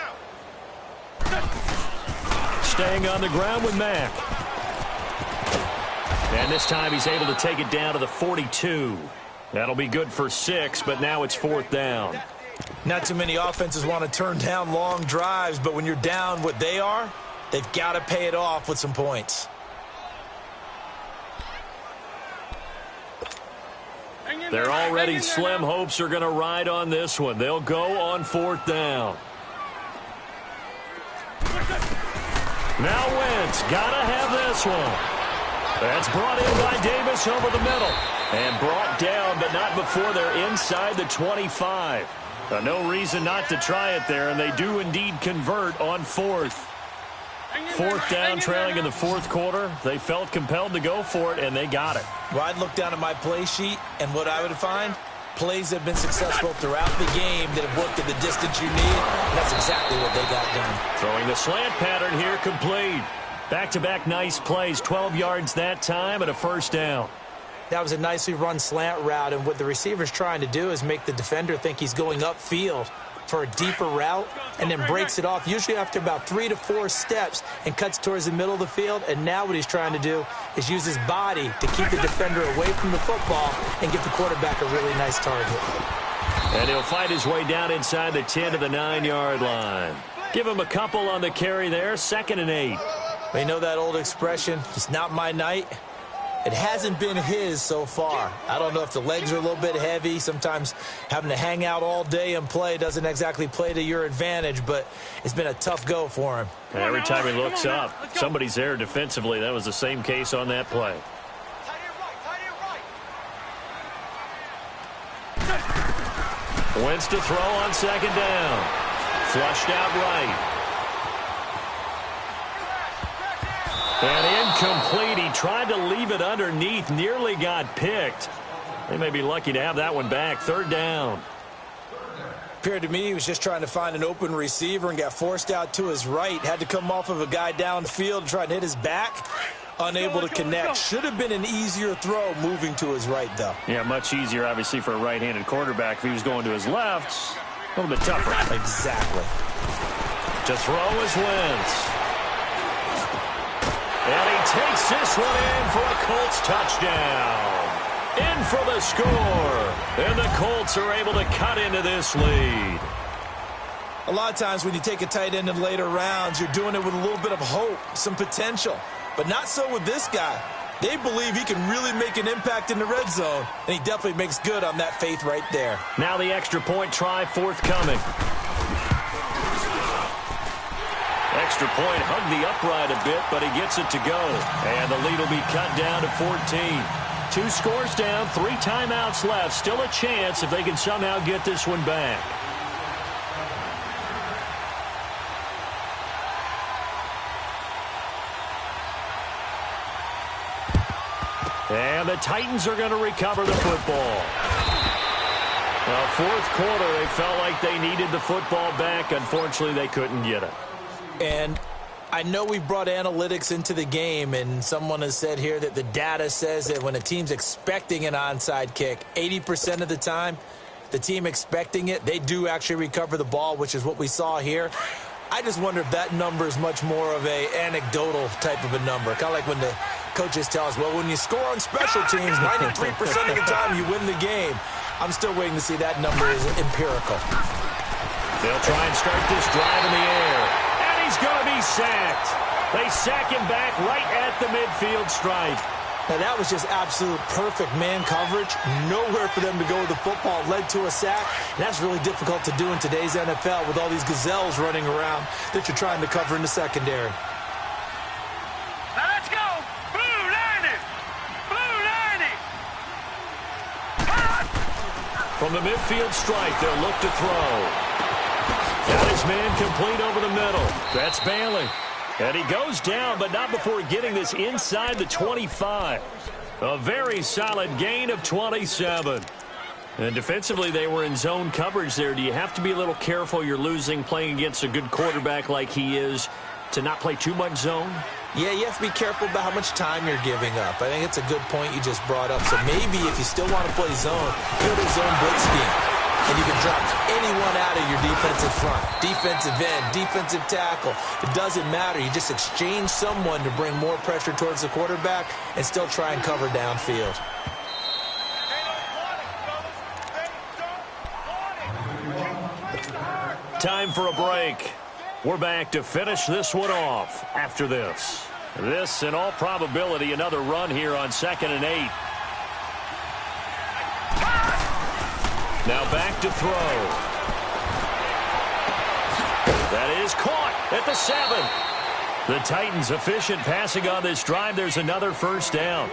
down. Staying on the ground with Mack. And this time he's able to take it down to the 42. That'll be good for 6, but now it's 4th down. Not too many offenses want to turn down long drives, but when you're down what they are, they've got to pay it off with some points. They're already slim hopes are going to ride on this one. They'll go on 4th down. Now Wentz, gotta have this one. That's brought in by Davis over the middle. And brought down, but not before they're inside the 25. No reason not to try it there, and they do indeed convert on 4th. 4th down, trailing in the 4th quarter. They felt compelled to go for it, and they got it. Well, I'd look down at my play sheet, and what I would find, plays have been successful throughout the game that have worked at the distance you need, and that's exactly what they got done. Throwing the slant pattern here, complete. Back-to-back nice plays, 12 yards that time, and a first down. That was a nicely run slant route, and what the receiver's trying to do is make the defender think he's going upfield for a deeper route and then breaks it off, usually after about 3 to 4 steps, and cuts towards the middle of the field. And now what he's trying to do is use his body to keep the defender away from the football and give the quarterback a really nice target. And he'll fight his way down inside the 10 to the 9-yard line. Give him a couple on the carry there, 2nd and 8. Well, you know that old expression, it's not my night. It hasn't been his so far. I don't know if the legs are a little bit heavy. Sometimes having to hang out all day and play doesn't exactly play to your advantage, but it's been a tough go for him. And every time he looks up, somebody's there defensively. That was the same case on that play. Wentz to throw on 2nd down. Flushed out right. And incomplete. He tried to leave it underneath. Nearly got picked. They may be lucky to have that one back. 3rd down. Appeared to me he was just trying to find an open receiver and got forced out to his right. Had to come off of a guy downfield and try and hit his back. Unable to connect. Should have been an easier throw moving to his right, though. Yeah, much easier, obviously, for a right-handed quarterback. If he was going to his left, a little bit tougher. Exactly. To throw is Wentz. And he takes this one in for a Colts touchdown. In for the score. And the Colts are able to cut into this lead. A lot of times when you take a tight end in later rounds, you're doing it with a little bit of hope, some potential. But not so with this guy. They believe he can really make an impact in the red zone, and he definitely makes good on that faith right there. Now the extra point try forthcoming. Extra point hugged the upright a bit, but he gets it to go. And the lead will be cut down to 14. 2 scores down, 3 timeouts left. Still a chance if they can somehow get this one back. And the Titans are going to recover the football. Well, fourth quarter, they felt like they needed the football back. Unfortunately, they couldn't get it. And I know we brought analytics into the game, and someone has said here that the data says that when a team's expecting an onside kick, 80% of the time, the team expecting it, they do actually recover the ball, which is what we saw here. I just wonder if that number is much more of a anecdotal type of a number. Kind of like when the coaches tell us, well, when you score on special teams, 93% of the time you win the game. I'm still waiting to see that number is empirical. They'll try and start this drive in the air. And he's going to be sacked. They sack him back right at the midfield stripe. Now, that was just absolute perfect man coverage. Nowhere for them to go with the football. Led to a sack. And that's really difficult to do in today's NFL with all these gazelles running around that you're trying to cover in the secondary. Now let's go. Blue 90. Blue 90. From the midfield stripe, they'll look to throw. Got his man complete over the middle. That's Bailey. And he goes down, but not before getting this inside the 25. A very solid gain of 27. And defensively, they were in zone coverage there. Do you have to be a little careful? You're losing playing against a good quarterback like he is to not play too much zone? Yeah, you have to be careful about how much time you're giving up. I think it's a good point you just brought up. So maybe if you still want to play zone, go to zone blitz scheme. And you can drop anyone out of your defensive front, defensive end, defensive tackle. It doesn't matter. You just exchange someone to bring more pressure towards the quarterback and still try and cover downfield. Time for a break. We're back to finish this one off after this. This, in all probability, another run here on 2nd and 8. Now back to throw. That is caught at the 7. The Titans efficient passing on this drive. There's another first down.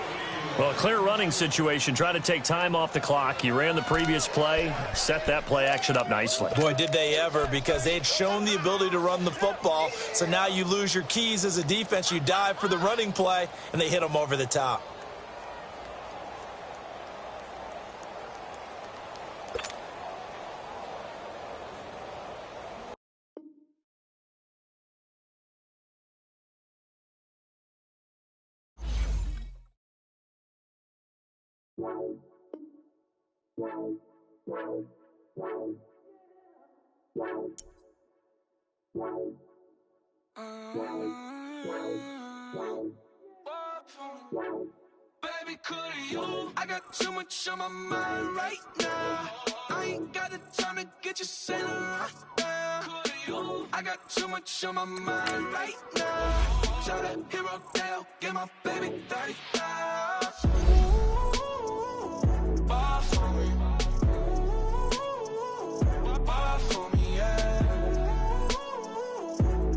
Well, a clear running situation. Try to take time off the clock. You ran the previous play, set that play action up nicely. Boy, did they ever, because they had shown the ability to run the football. So now you lose your keys as a defense. You dive for the running play, and they hit them over the top. Baby, could you? I got too much on my mind right now. I ain't got the time to get you sailing right now. Could you? I got too much on my mind right now. Tell that hero Dale, get my baby 30 now. Ball for me. Ball for me, yeah.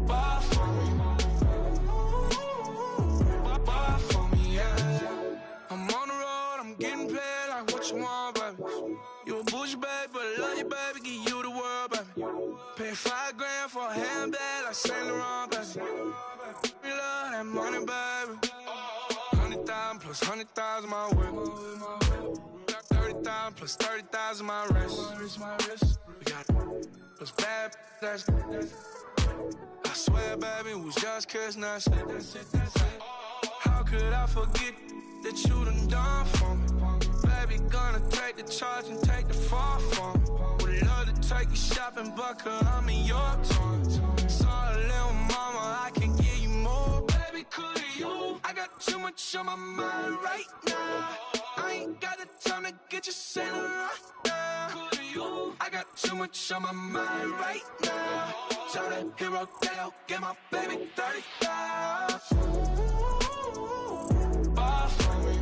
Ball for me. Ball for me, yeah. I'm on the road, I'm getting paid like what you want, baby. You a bougie, baby, but I love you, baby. Give you the world, baby. Pay $5 grand for a handbag like Saint Laurent, baby. We love that money, baby. 100,000 plus 100,000 my whip. 30,000 plus 30,000 my wrist. We got those bad, that's I swear, baby, we was just kissing. That's it. How could I forget that you done for me. Baby, gonna take the charge and take the fall from me. Would love to take you shopping, but I'm in your town. Sorry, little mama, I can give you more. Baby, could you? I got too much on my mind right now. I ain't got the time to get you centered right now. Could you? I got too much on my mind right now. Tell the hero that I'll get my baby 30,000. Buy for me.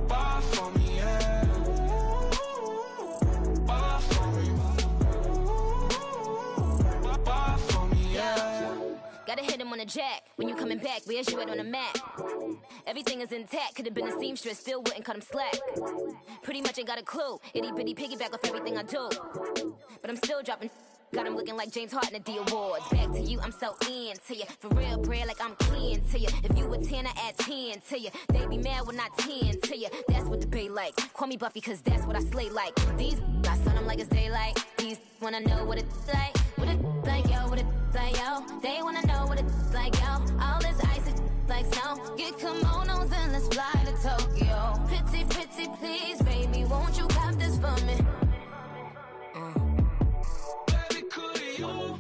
Buy for me, yeah. Buy for me. Buy for me, yeah. Gotta hit him on the jack. When you coming back, where's you at on the map? Everything is intact. Could've been a seamstress, still wouldn't cut him slack. Pretty much ain't got a clue. Itty bitty piggyback off everything I do. But I'm still dropping. Got him looking like James Harden at the awards. Back to you, I'm so into you. For real, bread, like I'm keen to you. If you a 10, I add 10 to you. They be mad when I 10 to you. That's what the bay like. Call me Buffy, cause that's what I slay like. These, I sun them like it's daylight. These wanna know what it's like. What it like, yo, what it like, yo. They wanna know what it's like, yo. All this ice is like snow. Get kimonos and let's fly to Tokyo. Pretty, pretty, please, baby, won't you cop this for me?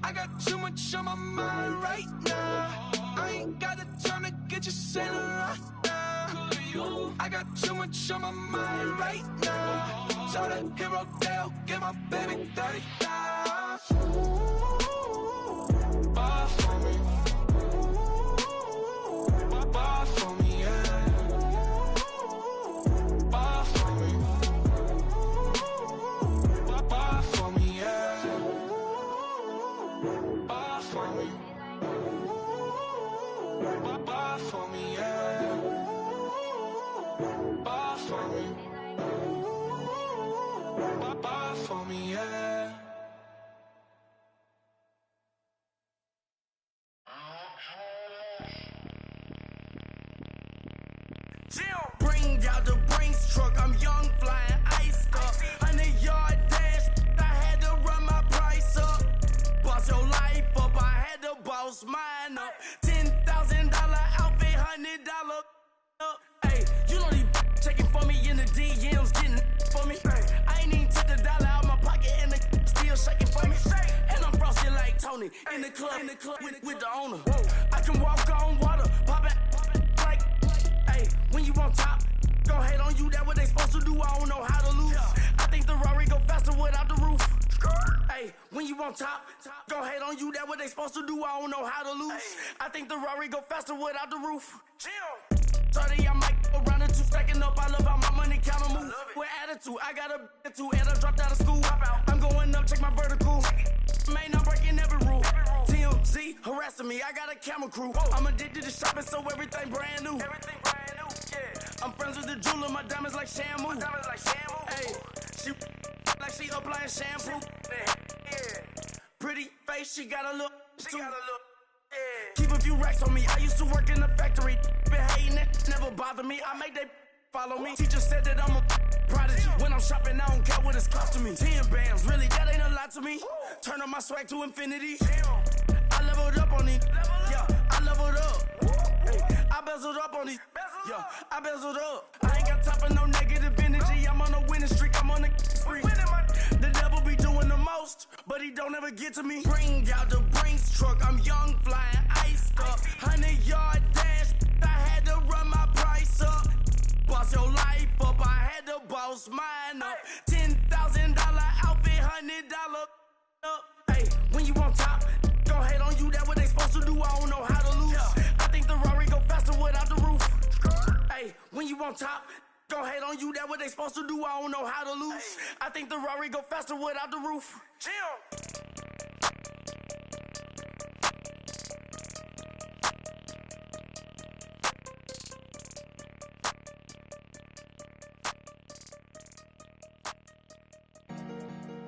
I got too much on my mind right now. I ain't got the time to get you centered right now. I got too much on my mind right now. Tell the hero that I'll get my baby 30,000. Buy for me. Buy for me, yeah. Buy for me. Buy for me, yeah. Buy for me. Buy for me, yeah. Buy for me. Buy for me, yeah. Bring out the Brinks truck, I'm young, flying iced up. 100-yard dash, I had to run my price up. Boss your life up, I had to boss mine up. $10,000 outfit, $100 up. Hey, you know these checking for me in the DMs, getting for me. I ain't even took the dollar out my pocket and the still shaking for me. And I'm frosted like Tony in the club with the owner. I can walk on water, pop it like, hey, when you on top, go hate on you, that what they supposed to do, I don't know how to lose. I think the Rari go faster without the roof. Hey, when you on top, go hate on you, that what they supposed to do, I don't know how to lose. I think the Rari go faster without the roof. 30, I'm like around the two, stacking up, I love how my money count on move. With attitude, I got a attitude, and I dropped out of school. I'm going up, check my vertical. Man, I'm breaking every rule. TMZ harassing me, I got a camera crew. I'm addicted to shopping, so everything brand new. I'm friends with the jeweler, my diamonds like Shamu. Hey, she like she applying shampoo. Pretty face, she got a look. Keep a few racks on me. I used to work in the factory. Been hating it, never bother me. I make they follow me. Teacher said that I'm a prodigy. When I'm shopping, I don't care what it's costing me. 10 bands, really, that ain't a lot to me. Turn up my swag to infinity. I leveled up on these. Yeah, I leveled up. Hey, I bezeled up on these. Yeah, I bezeled up. I ain't got time for no negative energy. I'm on a winning streak. I'm on a spree. The devil be doing the most, but he don't ever get to me. Bring out the Brinks truck. I'm young, flying iced up. 100-yard dash. I had to run my price up. Boss your life up. I had to boss mine up. $10,000 outfit, $100 up. Hey, when you on top, go hate on you. That what they supposed to do. I don't know how to lose. I think the Rari go faster without the roof. Hey, when you on top, go hate on you. That what they supposed to do. I don't know how to lose. I think the Rari go faster without the roof.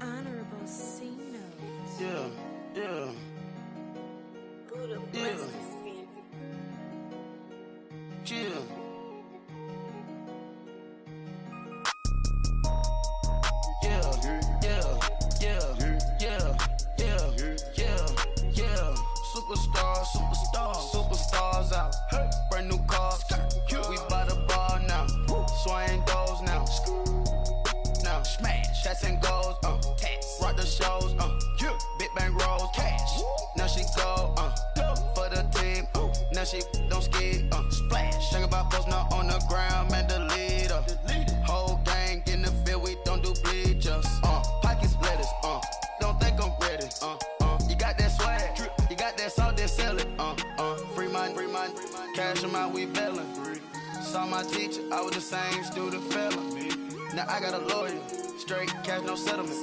Honorable C notes. Yeah. Buddha Yeah. blesses me. Chill. Yeah. don't skid, splash. Think about posting up on the ground, man, delete her. Whole gang in the field, we don't do bleachers. Pocket splitters, don't think I'm ready. You got that swag, you got that salt, then sell it. Free mind, cash them out, we bailin'. Saw my teacher, I was the same student felon. Now I got a lawyer, straight cash, no settlement.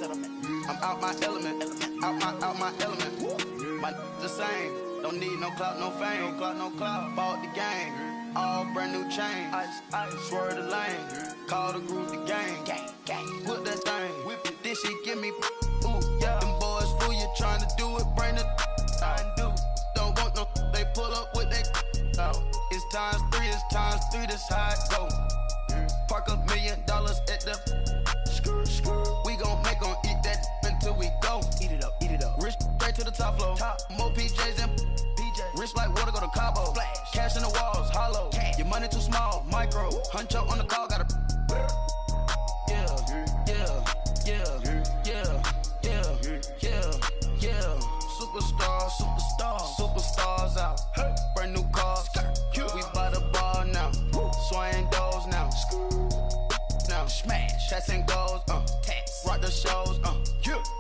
I'm out my element, out my element. My the same, don't need no clout, no fame. No clout, bought the game, all brand new chain. Ice, swerve the lane, call the group the gang. Whip that thing, whip it, this shit give me, ooh, yeah. Them boys fool you trying to do it, bring the don't want no, they pull up with they It's times three, this how it go. Park $1 million at the we gon' make 'em eat that until we go. Eat it up. Rich straight to the top floor. More PJs and rich like water, go to Cabo. Splash. Cash in the walls, hollow. Cash. Your money too small, micro. Hunch up on the call, gotta. Superstars out. Hey. Brand new cars. We by the ball now. Swaying doors now. Now smash. Shots and goals. Tax. Rock the shows.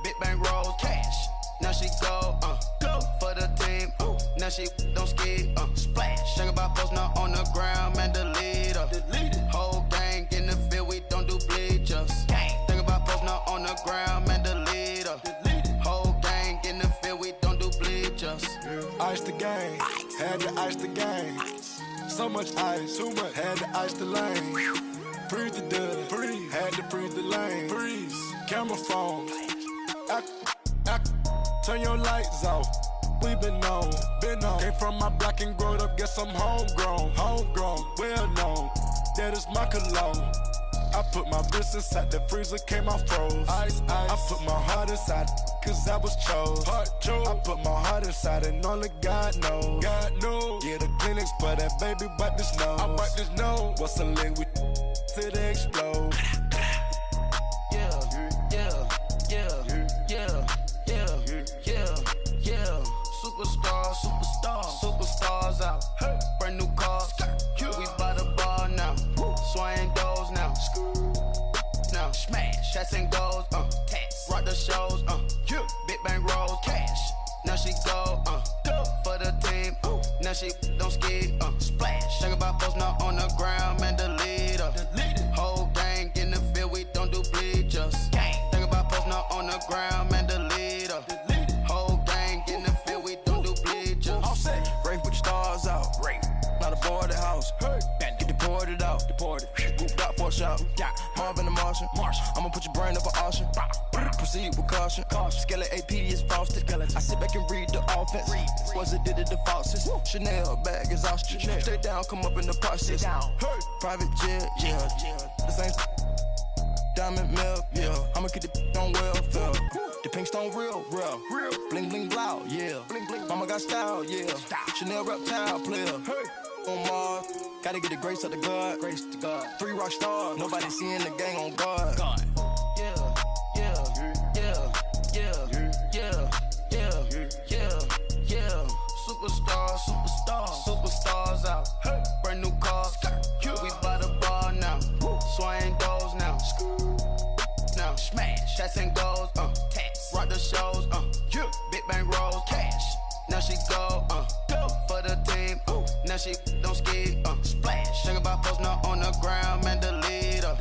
Big bang rolls. Cash. Now she go. Go for the team. Now she don't skid. Splash. Think about posting up on the ground, man. Delete her. Whole gang in the field. We don't do bleachers. Think about posting up on the ground, man. Delete her. Whole gang in the field. We don't do bleachers. Ice the game. Had to ice the game. So much ice. Too much. Had to ice the lane. Freeze the dud. Freeze. Had to freeze the lane. Freeze. Camera phone. Turn your lights off. We been on. Came from my block and growed up. Guess I'm homegrown. Well known. That is my cologne. I put my wrist inside the freezer, came out froze. Ice. I put my heart inside, cause I was chose. I put my heart inside and only God knows. Yeah, the clinics, but that baby wipe this nose. I wipe this nose. What's a link with till they explode? Superstars out. Hey. Brand new cars. We by the bar now. Swaying doors now. Now smash. Shots and goals. Tax. Rock the shows. Big bang rolls. Cash. Now she go. Go for the team. Now she don't skid. Splash. Think about posting up on the ground, man. Delete her. Whole gang in the field. We don't do bleachers. Think about posting up on the ground, man. Delete her. Whole gang in the field. We don't do bleachers. All set. Rafe with the stars out. Not a boarded house. Get deported out. Gooped out for a shot. Marvin the Martian. I'ma put your brain up for auction. Proceed with caution. Skeleton AP is frosted. I sit back and read the offense. Was it did it the faucets? Chanel bag is ostrich. Stay down, come up in the process. Private jet, yeah. The same diamond milk, yeah. I'ma keep the on welfare. The pink stone real. Bling bling blow, yeah. Mama got style, yeah. Chanel reptile player. On Mars, gotta get the grace of the God. 3 rock stars, nobody seeing the gang on guard. Superstars out. Brand new cars. We by the bar now. Swaying doors now. Now smash. Shots and goals. Tax. Rock the shows. Big bang rolls. Cash. Now she go. Go for the team. Now she don't skid. Splash. Think about posting up on the ground, man. Delete her.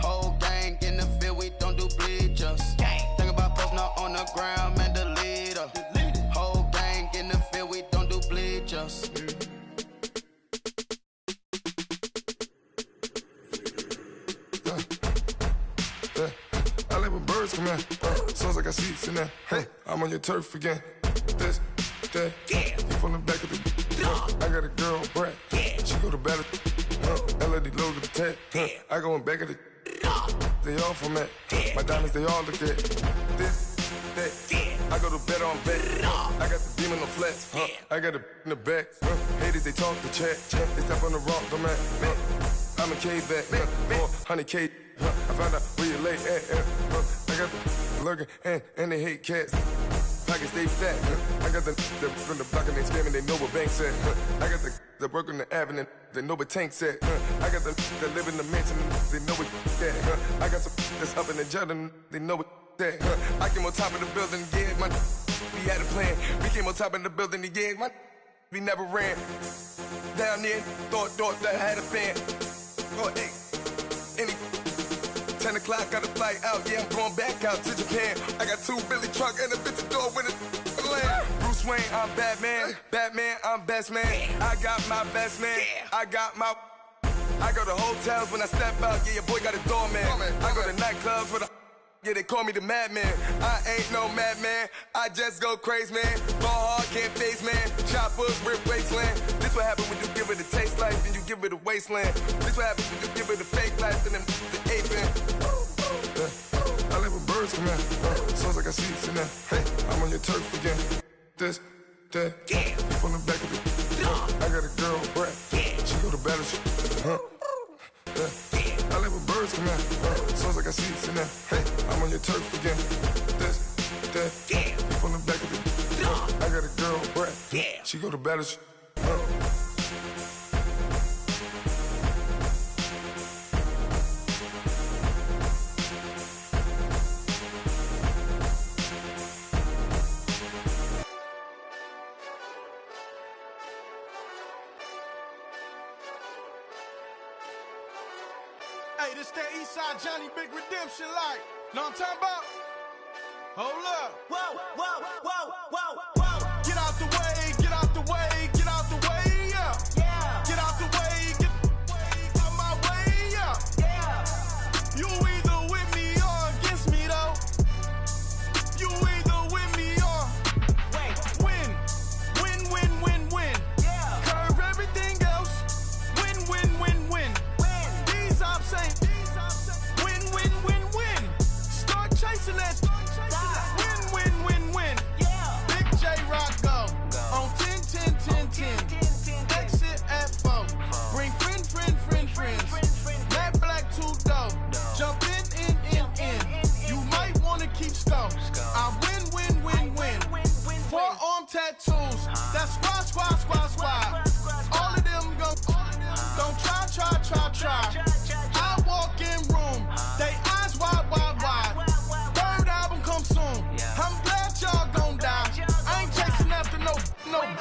Whole gang in the field. We don't do bleachers. Think about posting up on the ground, man. Delete her. Whole gang in the field. We don't do bleachers. I live with birds come in. Sounds like I got seats in there. Hey, I'm on your turf again. This, that, you from the back of the. I got a girl, Brad. She go to battle. LED logo the tag. I go in back of the. They all from that. My diamonds, they all look at. This, that. I go to bed on back. I got the beam in the flat. I got it in the back. Haters, they talk the chat. They step on the rock, the man. I'm a K-back. 400K. I found out where you lay at. I got the lurking and they hate cats. Pockets stay fat. I got the from the block and they scamming, they know what banks at. I got the that work on the avenue, they know what Tank said. I got the that live in the mansion, they know what that. I got some that's up in the jungle, they know what that. I came on top of the building, yeah, my we had a plan. We came on top of the building, yeah, my we never ran. Down there, thought that I had a fan. Oh, hey, any 10 o'clock, got a flight out, yeah, I'm going back out to Japan. I got 2 Billy truck and a bitch at door with a land. Bruce Wayne, I'm Batman. Batman, I'm best man. I got my best man. I got my... I go to hotels when I step out, yeah, your boy got a doorman. I go to nightclubs with a... Yeah, they call me the madman. I ain't no madman. I just go crazy, man. Ball hard, can't face, man. Choppers, rip wasteland. This what happen when you give it a taste life and you give it a wasteland. This what happen when you give it a fake life and then the ape in. I live with birds come in. Sounds like I see it in there. Hey, I'm on your turf again. This, that, yeah. From the back of the I got a girl, Brad. Yeah. She go to battle shit. I live with birds come in. Sounds like I see it in there. Hey, I'm on your turf again. This, that, yeah. From the back of the I got a girl, Brad. Yeah. She go to battle shit. Hey, this that Eastside Johnny Big Redemption like. Know what I'm talking about? Hold up. Whoa, whoa, whoa, whoa, whoa. Get out the way, get out the way, get out the way, yeah. Yeah. Get out the way, get out my way, yeah. Yeah. You either with me or against me, though. You either with me or win. Win, win, win, win. Yeah. Curve everything else. Win, win, win, win. These I'm saying. Win, win, win, win. Start chasing that. Win, win, win, win. Yeah. Big J Rock go. On 10, 10, 10, 10. Exit at 4. Bring friends. Matt Black 2 dough. Jump in. You might wanna keep score. I win. Forearm tattoos. That's squad. All of them go. Don't try. I walk in room. They eyes wide. Third album come soon. I'm glad y'all gon' die. I ain't chasing after no.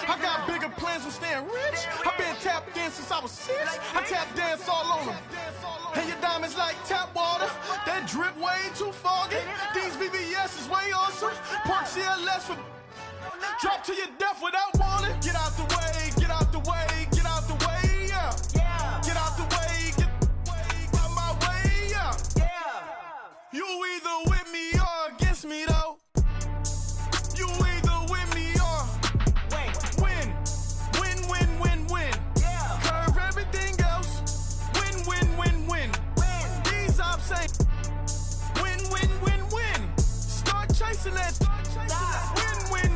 I got bigger plans for staying rich. I been tapped in since I was 6. I tap dance all on them. And your diamonds like tap water. That drip way too foggy. These VVS is way awesome. Park CLS for drop to your death without warning. Get out the way, get out the way, get out the way, yeah. Get out the way, get out my way, yeah. You either with me or against me, though. You either with me or win. Win. Curve everything else. Win. These I'm saying. Win. Start chasing that. Win.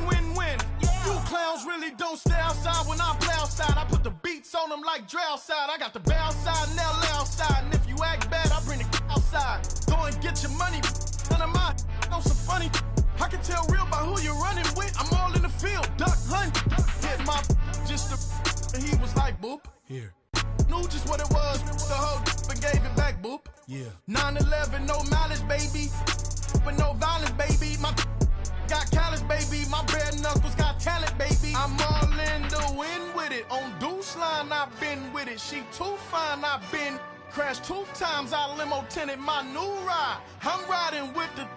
You clowns really don't stay outside when I play outside. I put the beats on them like drow side. I got the bow side and they'll lay outside. And if you act bad, I bring the outside. Go and get your money. None of my know some funny. I can tell real by who you're running with. I'm all in the field, duck hunt. Hit my just and he was like, boop. Here. Knew just what it was. The whole and gave it back, boop. Yeah. 9/11, no malice, baby. But no violence, baby. My got callous, baby. My bare knuckles got talent, baby. I'm all in the win with it. On Deuce line, I've been with it. She too fine, I've been crashed 2 times. I limo tinted my new ride. I'm riding with the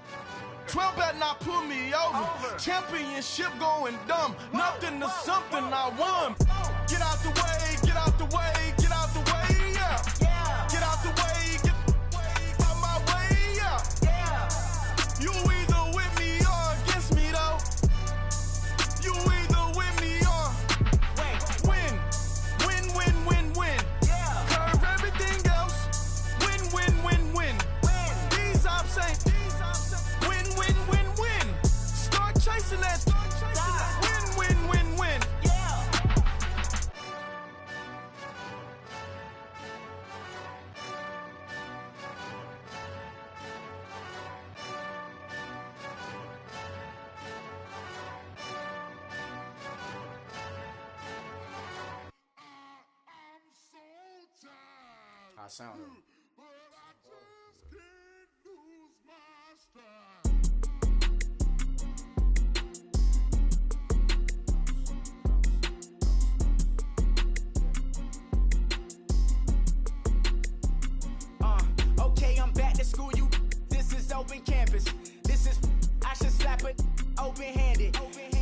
12 better not pull me over. Championship going dumb. Nothing to something I won. Get out the way, get out the way, get out the way, yeah. Get out the way, get out my way, yeah. You either with me or against me, though. You either with me or win. Curve everything else. Win. These I'm saying. Win. Start chasing that. Win. I sound them. Okay, I'm back to school, you. This is open campus. This is, I should slap it open-handed.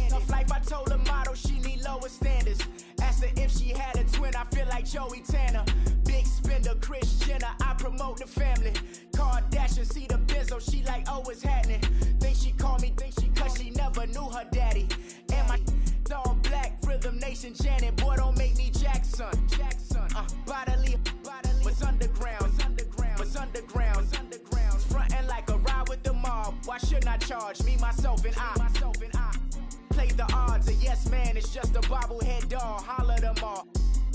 Tough life, I told the model she need lower standards. Asked her if she had a twin, I feel like Joey Tanner. Big spender, Kris Jenner, I promote the family. Kardashian, see the Benzo, she like, oh, it's happening. Think she called me, cause she never knew her daddy. And my all black, Rhythm Nation, Janet, boy, don't make me Jackson. Bodily, what's underground? What's underground? Frontin' like a ride with the mob. Why shouldn't I charge me, myself, and I? Play the odds, a yes man, it's just a bobblehead doll. Holler them all.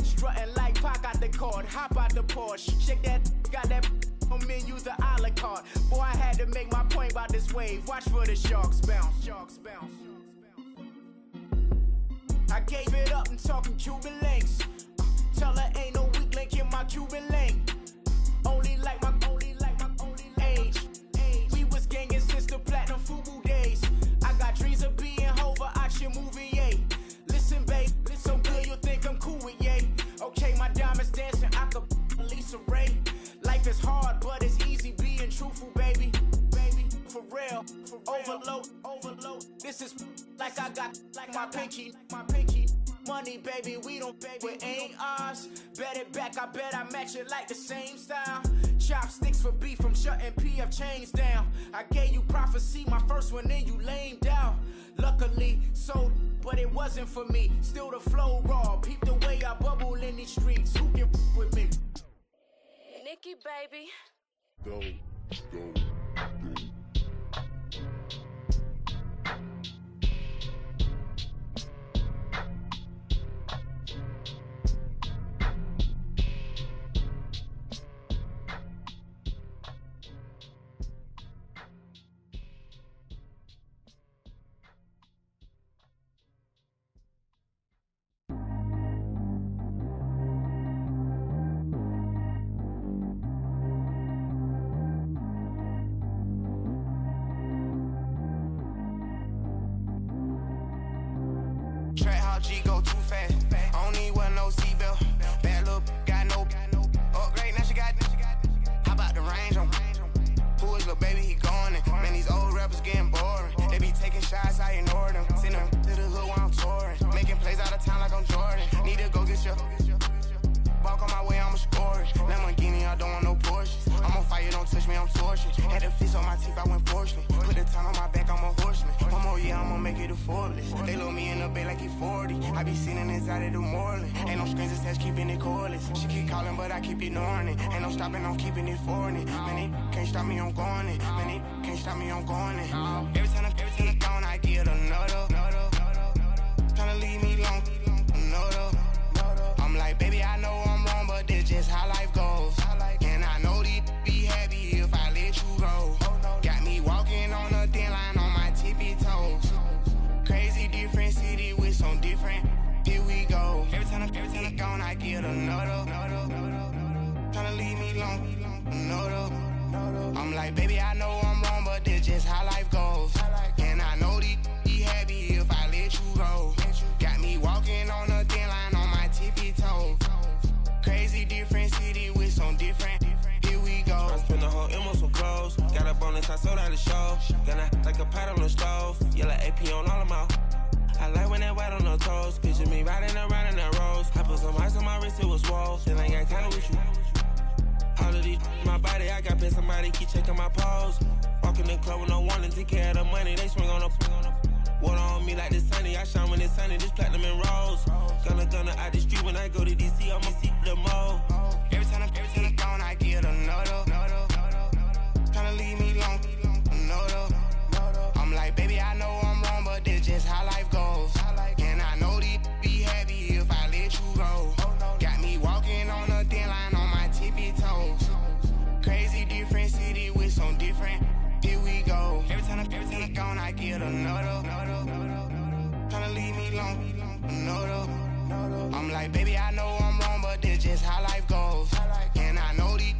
Strutting like Pac out the court, hop out the Porsche. Shake that, got that on menu, the a la carte. Boy, I had to make my point about this wave. Watch for the sharks bounce. I gave it up, I'm talking Cuban links. Tell her ain't no weak link in my Cuban link. Only like my age. We was gangin' since the platinum FUBU days. I got dreams of being Hova out your movie, yay. Listen, babe, so good you'll think I'm cool with yay. Okay, my diamonds dancing, I could Lisa Ray. Life is hard, but it's easy being truthful, baby. For real, overload. This is like I got like my pinky. Money, baby, we don't pay, it ain't ours. Bet it back, I bet I match it like the same style. Chopsticks for beef, I'm shutting PF chains down. I gave you prophecy, my first one, then you lamed out. Luckily, sold, but it wasn't for me. Still the flow raw, peep the way I bubble in these streets. Who can with me? Nikki, baby. Go. Track how G go too fast. I don't need one no seatbelt. Bad little got no upgrade. Now she got. How about the range on? Who is little baby? He going in. Man, these old rappers getting boring. They be taking shots, I ignore them. Send them to the hood while I'm touring. Making plays out of town like I'm Jordan. Need to go get your. Walk on my way, I'ma score it. Lamborghini, I don't want no Porsches. I'm on fire, don't touch me, I'm tortured. Had the fist on my teeth, I went fortunate. Put the time on my back, I'm a horseman. One more year, I'ma make it a Forbes. They load me in the bed like he 40. I be sitting inside of the Moreland. Ain't no strings attached, keeping it cordless. She keep calling, but I keep ignoring it. Ain't no stopping, I'm keeping it for it. Man, they can't stop me, I'm going it. Man, they can't stop me, I'm going it. Every time I'm gone, I get another. Tryna leave me alone, another. I'm like, baby, I know I'm wrong, but this just how life goes. And I know these be happy if I let you go. Got me walking on a thin line on my tippy toes. Crazy different city with some different. Here we go. Every time I'm gone, I get another. Tryna leave me alone, another. I'm like, baby, I know I'm wrong, but this just how life goes. And I know these be happy if I let you go. Got me walking on a thin line on my tippy toes. Crazy different city with some different. Here we go. I spent the whole M on some clothes. Got up on this, I sold out the show. Gonna like a pot on the stove. Yellow AP on all of my. I like when that white on the toes. Picture me riding around in that rose. I put some ice on my wrist, it was swole. Then I got kinda with you. All of these my body, I got paid somebody keep checking my pose. Walking in the club with no warning, take care of the money. They swing on the. Water on me like the sunny, I shine when it's sunny, this platinum and rose. Gonna out the street when I go to DC, I'ma see the mall. Every time I'm gone, I get another. Tryna leave me alone, another. I'm like, baby, I know I'm wrong, but this just how life goes. And I know these be happy if I let you go. Got me walking on a thin line on my tippy toes. Crazy different city with some different. Here we go. Every time I'm gone, I get another. Tryna leave me alone, another. I'm like, baby, I know I'm wrong, but this just how life goes. And I know these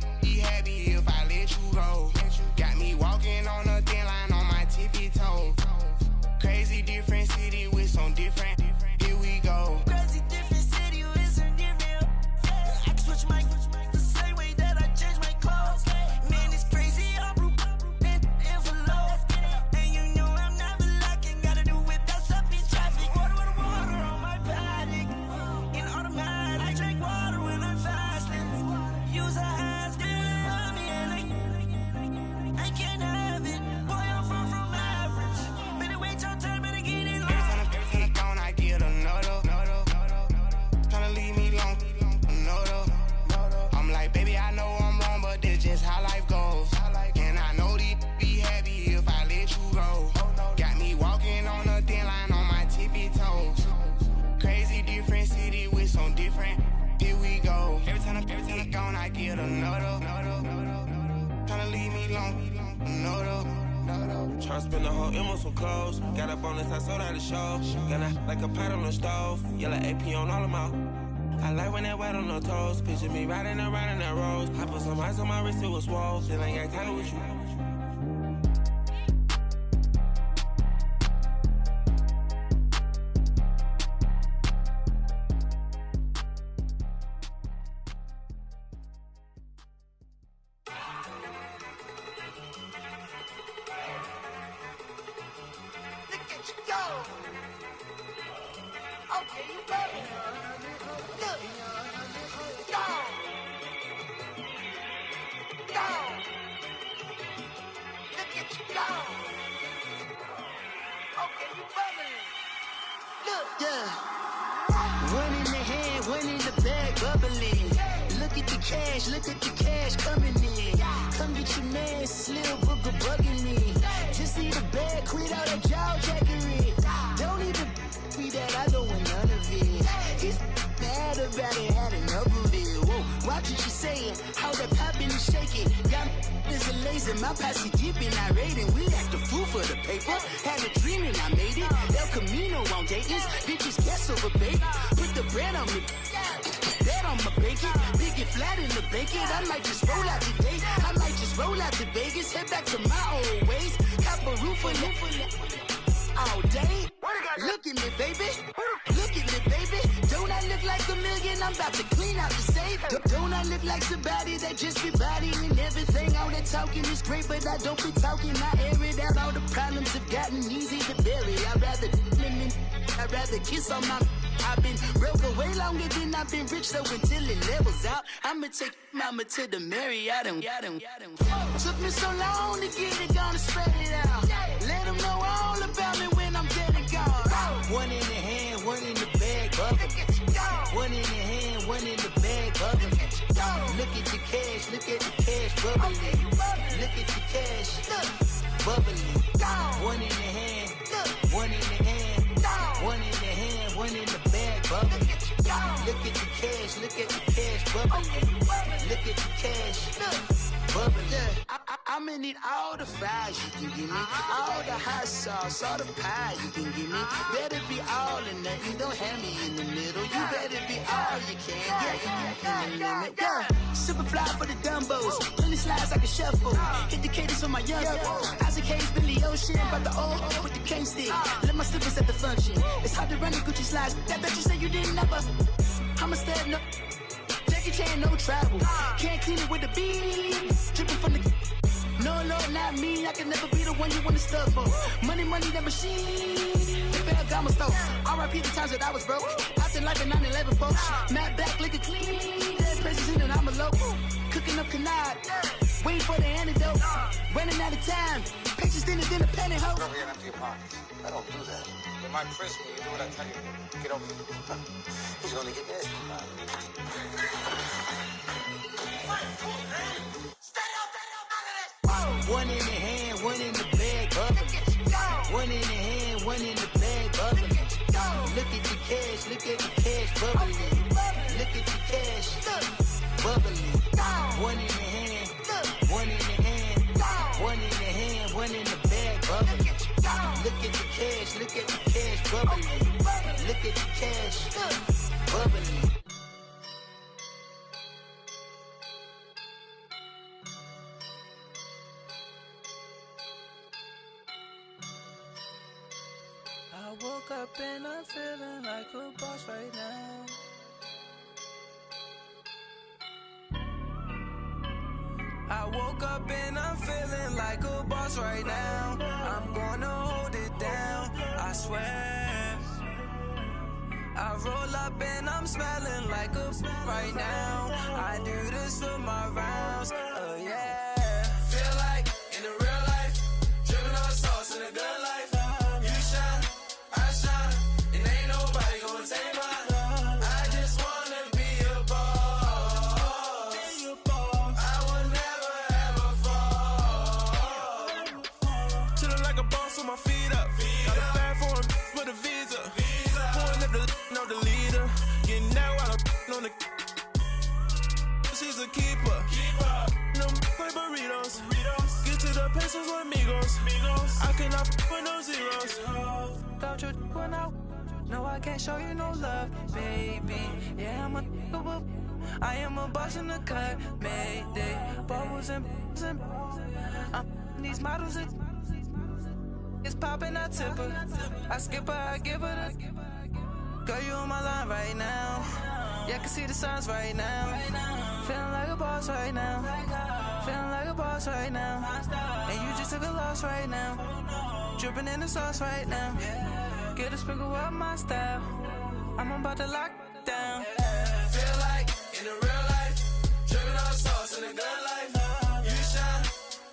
Try to spend the whole M on some clothes. Got up on this, I sold out the show. Gonna like a pot on the stove. Yellow AP on all of them. I like when that wet on the toes. Picture me riding around in that rose. I put some ice on my wrist, it was swole. Still ain't got time with you. Look at the cash coming in. Come get your man, Slim Booker bugging me. Just see the bag, quit all that jaw jackery. Don't even be that, I don't want none of it. He's mad about it, had enough of it. Whoa, watch what you saying, how that poppin' and shaking. Y'all is a lazy, my posse deep and I raiding. We act a fool for the paper, had a dream and I made it. El Camino on Dayton's, bitches guess over bait. Put the bread on me. Bet on my bacon, big and flat in the bacon. I might just roll out today. I might just roll out to Vegas, head back to my old ways. Cop a roof all day. Look at me, baby. Look at me, baby. Don't I look like a million? I'm about to clean out the safe. Don't I look like somebody that just be bodying everything? All that talking is great, but I don't be talking. I air it out. All the problems have gotten easy to bury. I'd rather kiss on my. I've been broke way longer than I've been rich, so until it levels out, I'ma take mama to the Marriott and took me so long to get it, gonna spread it out. Let them know all about me when I'm dead and gone. One in the hand, one in the bag, bubble. One in the hand, one in the bag, bubble. Look at the cash, look at the cash, bubbling. Look at the cash, bubbling. One in the hand, one in the hand, one in the hand, one in the bag, bubbling. Look at the cash, look at the cash, bubbling. Look at the cash, bubbling. I'ma need all the fries you can give me, all the hot sauce, all the pie you can give me. Better be all or nothing, don't have me in the middle. You better be all you can, yeah. Super fly for the dumbos, plenty slides like a shuffle. Hit the cadence on my young Isaac Hayes, Billy Ocean, but the old with the cane stick. Let my slippers at the function. It's hard to run the Gucci slides. That bet you say you didn't never. I'ma step no. Jackie Chan, no travel. Can't clean it with the beat. Dripping from the. No, not me. I can never be the one you want to stuff for. Money, the machine. Ferragamo stove. R.I.P. the times that I was broke. Out in life in 9/11, folks. Matte back, liquor clean. Dead presses in and I'm a local. Cooking up canard. Waiting for the antidote. Running out of time. Pictures thinner than a penny hoe. Don't forget empty your pockets. I don't do that. You might frisk me. You do what I tell you. Get over here. He's gonna get nasty. One in the hand, one in the bag, bubbling. One in the hand, one in the bag, bubbling. Look at the cash, look at the cash, bubbling. Look at the cash, bubbling. One in the hand, one in the hand, one in the hand, one in the bag, bubbling. Look at the cash, look at the cash, bubbling. Look at the cash, bubbling. I woke up and I'm feeling like a boss right now. I woke up and I'm feeling like a boss right now. I'm gonna hold it down, I swear. I roll up and I'm smelling like a right now. I do this for my rounds, yeah. Feel like in the real life, dripping on sauce in a good life. She's a keeper. when I no, I can't show you no love, baby. Yeah, I am a boss in the cut, Mayday. Bubbles and these models it's popping, I tip her. I skip her, I give her the. Girl, you on my line right now. Yeah, I can see the signs right now. Feeling like a boss right now. Feeling like a boss right now. And you just took a loss right now. Dripping in the sauce right now. Get a sprinkle up my style. I'm about to lock down. Feel like in the real life, dripping on sauce in the good life. You shine,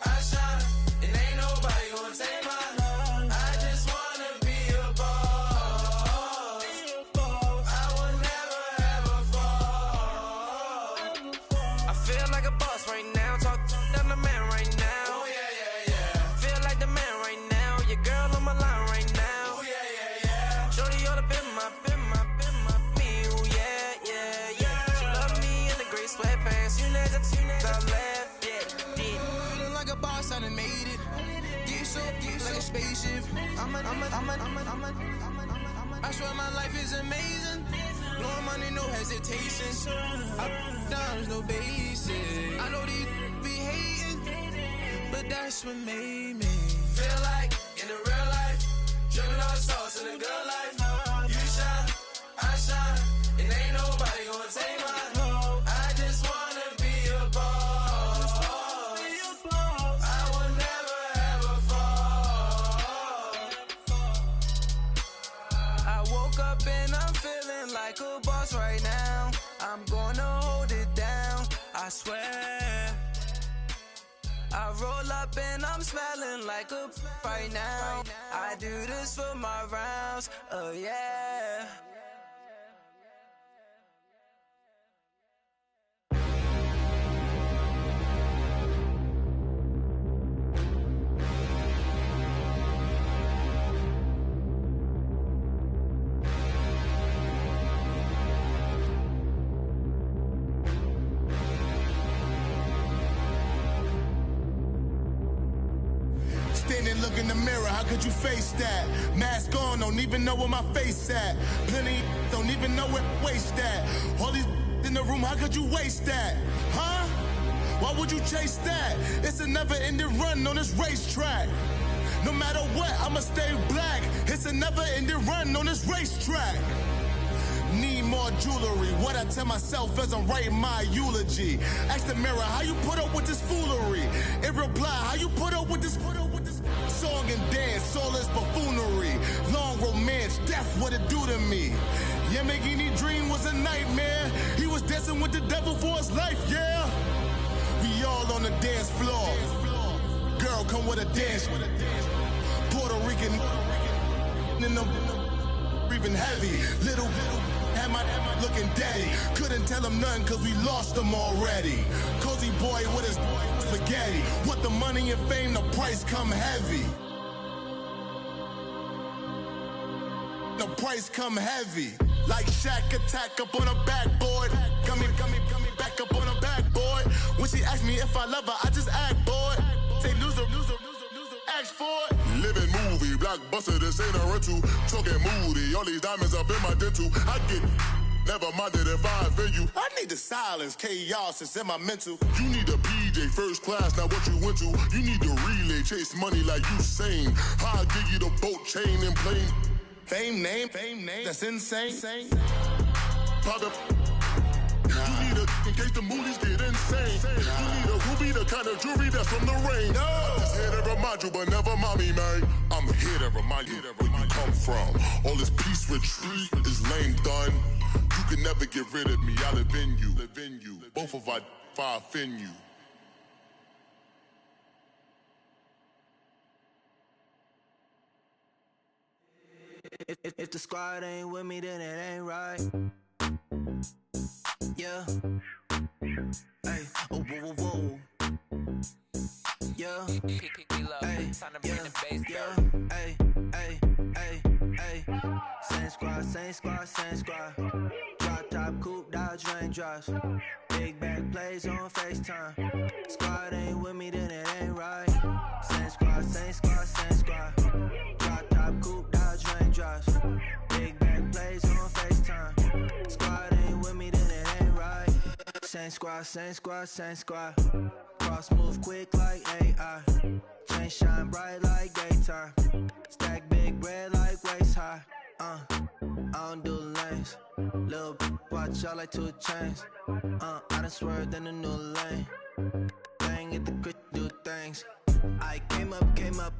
I shine, and ain't nobody gonna take mine. I just wanna be a boss. I will never ever fall. I feel like a boss right now. Talk down the man right now. Oh yeah, yeah, yeah. Feel like the man right now. Your girl on my line right now. Oh yeah, yeah, yeah. Shorty oughta been my me. Ooh yeah, yeah, yeah. She love me in the gray sweatpants. You never I left, yeah. Feeling like a boss, I done made it. Get so like a spaceship. I swear my life is amazing. Blowing money, no hesitation. Up, downs, no basic. I know these be hating, but that's what made me feel like in the real life, dripping on sauce in the good life. You shine, I shine, and ain't nobody gonna take mine. I just wanna be a boss. I will never ever fall. I woke up and I'm feeling like a boss right now. I'm gonna hold it down, I swear. I roll up and I'm smelling like a right now. I do this for my rounds, oh yeah. Standing, look in the mirror, how could you face that? Mask on, don't even know where my face at. Plenty, don't even know where waste at. All these in the room, how could you waste that? Huh? Why would you chase that? It's a never-ending run on this racetrack. No matter what, I'ma stay black. It's a never-ending run on this racetrack. Need more jewelry. What I tell myself as I'm writing my eulogy. Ask the mirror, how you put up with this foolery? It reply, how you put up with this song and dance, soulless buffoonery. Long romance, death, what it do to me? Yeah, making me dream was a nightmare. He was dancing with the devil for his life, yeah. We all on the dance floor. Girl, come with a dance. Puerto Rican in the breathing heavy. Little had my looking daddy. Couldn't tell him nothing cause we lost him already. Cozy boy with his spaghetti. With the money and fame, the price come heavy. The price come heavy. Like Shaq attack up on a backboard. Come back up on a backboard. When she asked me if I love her, I just act bored. Say loser, ask for it. Living movie, blockbuster, this ain't a rental. Talking moody, all these diamonds up in my dental. I get never minded if I offend you. I need the silence, chaos is in my mental. You need a PJ, first class, not what you went to. You need the relay, chase money like you sane. I'll give you the boat, chain, and plane. Fame name, that's insane. Private. You need a in case the movies get insane. You need a ruby, the kind of jewelry that's from the rain. I'm just here to remind you, but never mind me, man. I'm here to remind you where you come from. All this peace retreat is lame done. You can never get rid of me. I live in you. Both of our offend you. If the squad ain't with me, then it ain't right. Yeah. Hey. Oh, whoa, whoa, whoa. Yeah. Hey. Yeah. Hey. Hey. Hey. Hey. Same squad. Drop top, coupe, Dodge raindrops. Big back plays on FaceTime. Squad ain't with me, then it ain't right. Same squad. Drop top, coupe, Dodge raindrops. same squad, same squad, same squad. Cross move quick like AI. Chain shine bright like daytime. Stack big bread like waist high. I don't do lanes. Little watch out like 2 chains. I done swerved in a new lane. Bang at the crit, do things. I came up,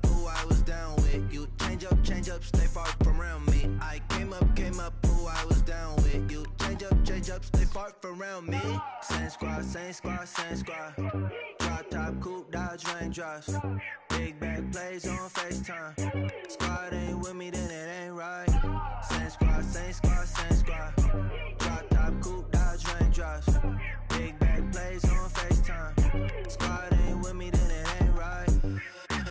who I was down with. You change up, stay far from around me. I came up, who I was down with. You change up, stay far from around me. Same squad, same squad, same squad. Drop top, coupe, Dodge raindrops. Big back plays on FaceTime. Squad ain't with me, then it ain't right. Same squad, same squad, same squad. Drop top, coupe, Dodge raindrops. Big back plays on FaceTime. Squad ain't with me, then it ain't right.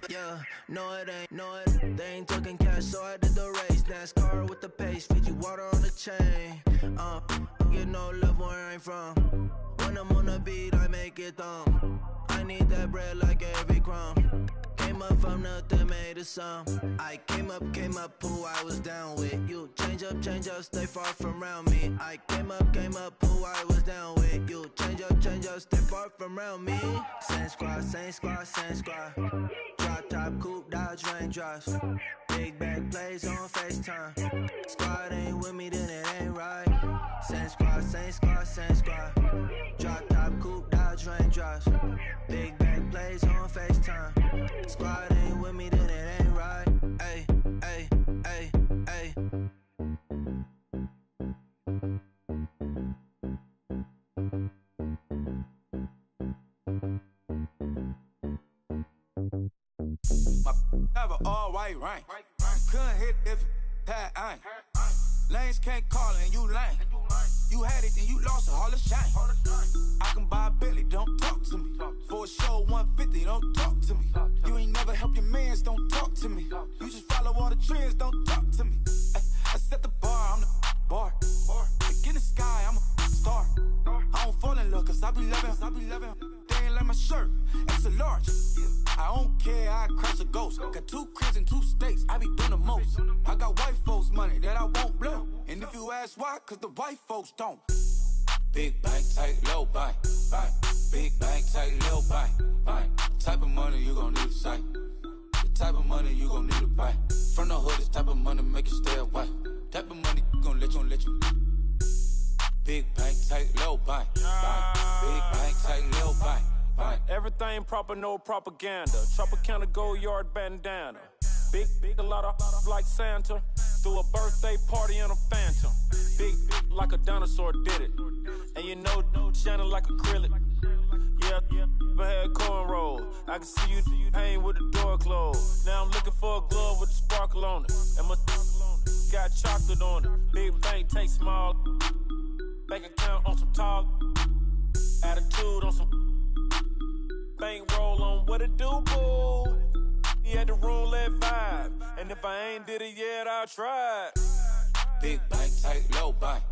Yeah, no it ain't, they ain't talking cash, so I did the race. NASCAR with the pace, feed you water on the chain. Get no love where I ain't from. When I'm on the beat, I make it thumb. I need that bread like every crumb. Came up from nothing, made a sum. I came up, who I was down with. You change up, stay far from around me. I came up, who I was down with. You change up, stay far from around me. Same squad, same squad, same squad. Drop top, coupe, Dodge raindrops. Big back plays on FaceTime. Squad ain't with me, then it ain't right. Same squad, same squad, same squad. Drop top, coupe, Dodge raindrops. Big back plays on FaceTime. Squad ain't with me, then it ain't right. Ay, ay, ay, ay. My have an all white rank. Couldn't hit if it had ain't. Lanes can't call it and you lame. You had it and you lost it, all the shame. I can buy a Billy, don't talk to me. For a show 150, don't talk to me. You ain't never help your mans, don't talk to me. You just follow all the trends, don't talk to me. I set the bar, I'm the bar. Like in the sky, I'm a star. I don't fall in love, cause I be loving. They ain't like my shirt, it's a large. I don't care, I crash a ghost. Got 2 cribs in 2 states, I be doing the most. I got white folks' money that I won't blow. And if you ask why, cause the white folks don't. Big bank, tight, low bank. Big bank, tight, low bank. Type of money you gon' need a sight. The type of money you gon' need to buy. From the hood, this type of money make you stay away. Type of money gon' let you. Big bank, tight, low bank. Big bank, tight, low bank. Everything proper, no propaganda. Tropicana gold yard bandana. Big, a lot of like Santa. Threw a birthday party in a phantom. Big like a dinosaur did it. And you know, shining like acrylic. Yeah, I had cornrows. I can see you hang with the door closed. Now I'm looking for a glove with a sparkle on it. And my got chocolate on it. Big bank, take small. Bank account on some talk. Attitude on some. Bank roll on what it do, boo. He had the roulette vibe. And if I ain't did it yet, I'll try. Big bank, tight, low bank.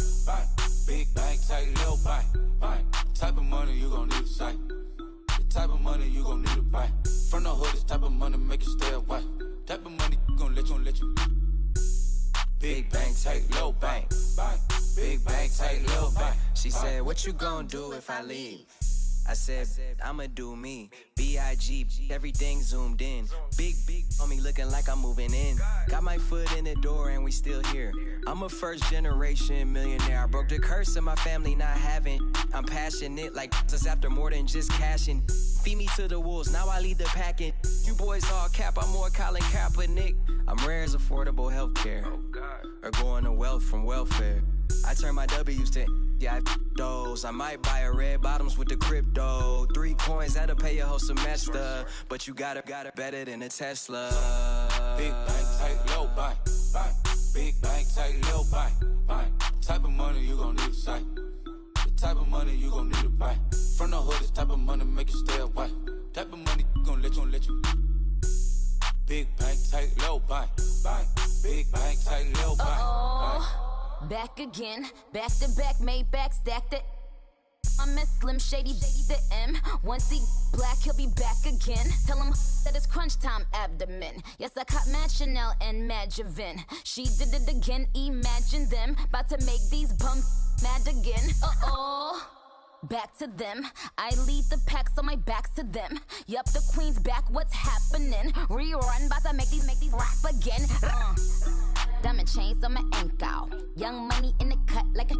Big bank, tight, low bank. Type of money you gon' need to sight. The type of money you gon' need to buy. From the hood, this type of money make you stay away. Type of money gon' let you. Big bank, tight, low bank. Big bank, tight, low bank. She said, what you gon' do if I leave? I said, I'ma do me. B.I.G. Everything zoomed in. Big on me looking like I'm moving in. Got my foot in the door and we still here. I'm a first generation millionaire. I broke the curse of my family not having. I'm passionate like just after more than just cashing. Feed me to the wolves, now I lead the packing. You boys all cap, I'm more Colin Kaepernick. I'm rare as affordable healthcare. Or going to wealth from welfare. I turn my W's to those. I might buy a red bottoms with the crypto. 3 coins, that'll pay your whole semester. But you got it better than a Tesla. Big bank, tight, low bank. Big bank, tight, low bank. Type of money you gon' need to sight. The type of money you gon' need to buy. From the hood, this type of money make you stay away. Type of money gon' let you. Big bank, tight, low bank. Big bank, tight, low bank. Back again, back to back, made back, stacked it. I'm a Slim Shady, the M. Once he black, he'll be back again. Tell him that it's crunch time abdomen. Yes, I caught Mad Chanel and Mad Javin. She did it again, imagine them. About to make these bums mad again. back to them. I lead the pack, so my back's to them. Yup, the queen's back, what's happening? Rerun, bout to make these rap again. Diamond chains on my ankle. Young money in the cut like a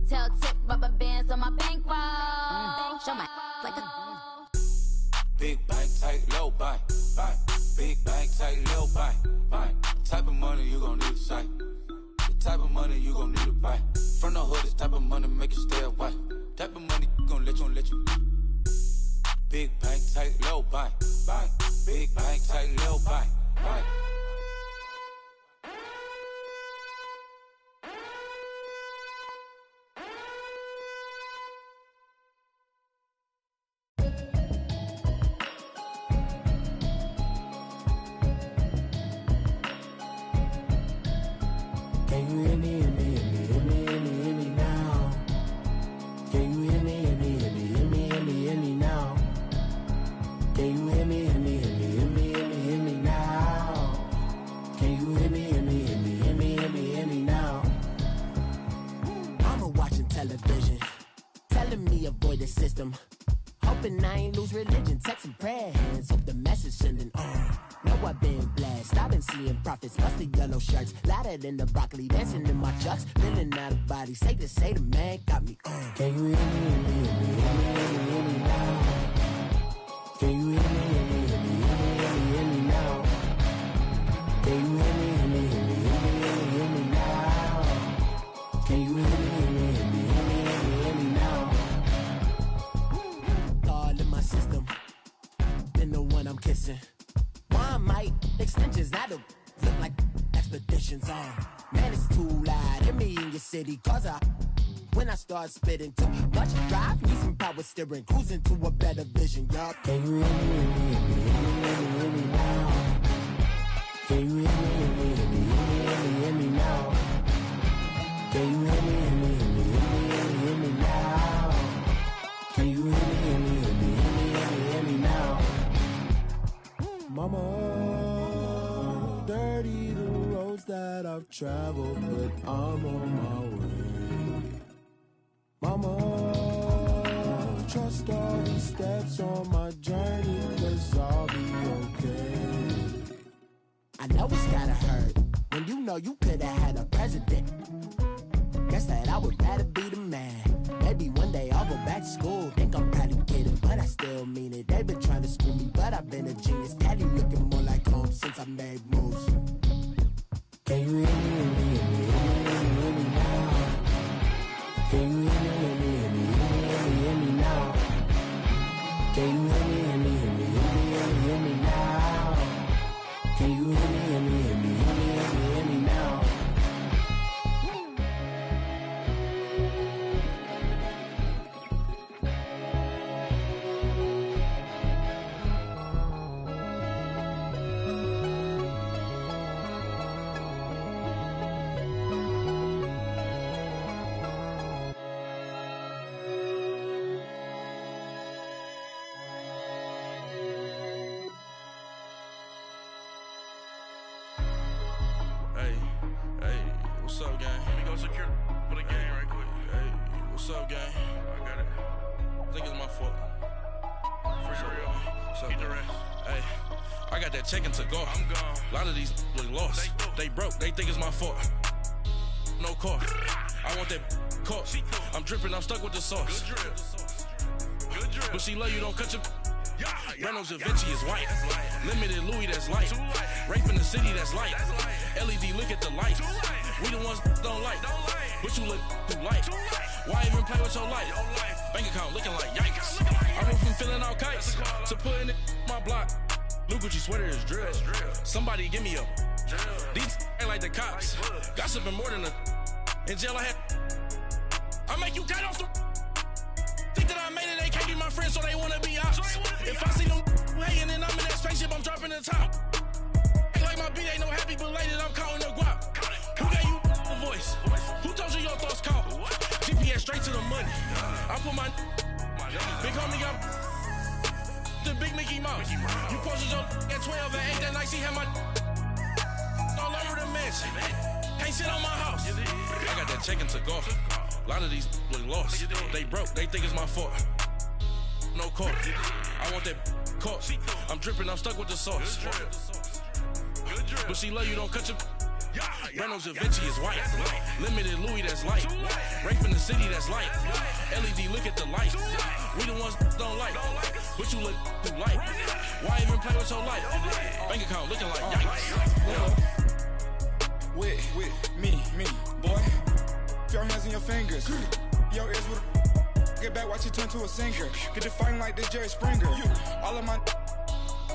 tail tip, rubber bands on my bankroll. Show my like a big bank, tight, low bank, bank. Big bank, tight, low bank, bank. Type of money you gon' need to sight. The type of money you gon' need to buy. From the hood, this type of money make you stay away. Type of money gon' let you. Big bank, tight, low bank, bank. Big bank, tight, low bank, bank. Hoping I ain't lose religion, texting prayer hands, hope the message sending on. Know I've been blessed, I've been seeing prophets, mustard yellow shirts, louder than the broccoli, dancing in my chucks, feeling out of body, say the man got me on. Can you hear me, hear me now? Can you hear me, hear me now? Can you hear me, hear me now? Can you hear me, hear me now? All in my system, then the one I'm kissing. Why might extensions that'll look like expeditions on? Man, it's too loud. Hear me in your city, cause when I start spitting too much drive, need some power steering, cruising to a better vision, y'all. Can you hear me now? Can you hear me now? Can you hear me now? Can you hear me now? Mama, dirty the roads that I've traveled, but I'm on my way. Mama, trust all these steps on my journey, 'cause I'll be okay. I know it's gotta hurt when you know you could've had a president. Guess that I would rather be the man. Maybe one day I'll go back to school. Think I'm probably kidding, but I still mean it. They've been trying to school me, but I've been a genius. Daddy looking more like home since I made moves. Can you hear me now? Can you hear me now? Can you hear me now? Can you hear me now? What's up, gang? Let me go secure for the game right quick. Hey, what's up, gang? I got it. I think it's my fault. For real. Keep the rest. Hey, I got that check to go. I'm gone. A lot of these look lost. They broke. They think it's my fault. No car. I want that car. I'm dripping. I'm stuck with the sauce. Good drip. Good drip. But she love you. Don't cut your. Reynolds Da Vinci is white. Limited Louis, that's light. Rape in the city, that's light. LED, look at the lights. We the ones don't like. But you look too light. Why even play with your life? Bank account looking like yikes. I went from filling out kites to putting it in my block. Blue Gucci sweater is drill. Somebody give me a. These ain't like the cops. Gossiping more than a. In jail I had. I make you cut off the. Think that I made it, they can't be my friends, so they wanna be ops. If I see them hanging and I'm in that spaceship, I'm dropping the top. Ain't like my beat ain't no happy, belated, I'm counting the guap. Who gave you the voice? Who told you your thoughts count? GPS straight to the money. I put my big homie got the big Mickey Mouse. You posted your at 12 and 8 that night, she had my all over the mansion. Can't sit on my house. I got that check to go. A lot of these look lost. They broke, they think it's my fault. No court. I want that caught. I'm dripping, I'm stuck with the sauce. But she love you, don't cut your. Reynolds Da Vinci is white. Limited Louis, that's light. Rape in the city, that's light. LED, look at the light. We the ones don't like. But you look too light. Why even play with your life? Bank account looking like yikes. With me, boy. Your hands and your fingers. Your ears with a get back, watch you turn to a singer. Get it fighting like this Jerry Springer. All of my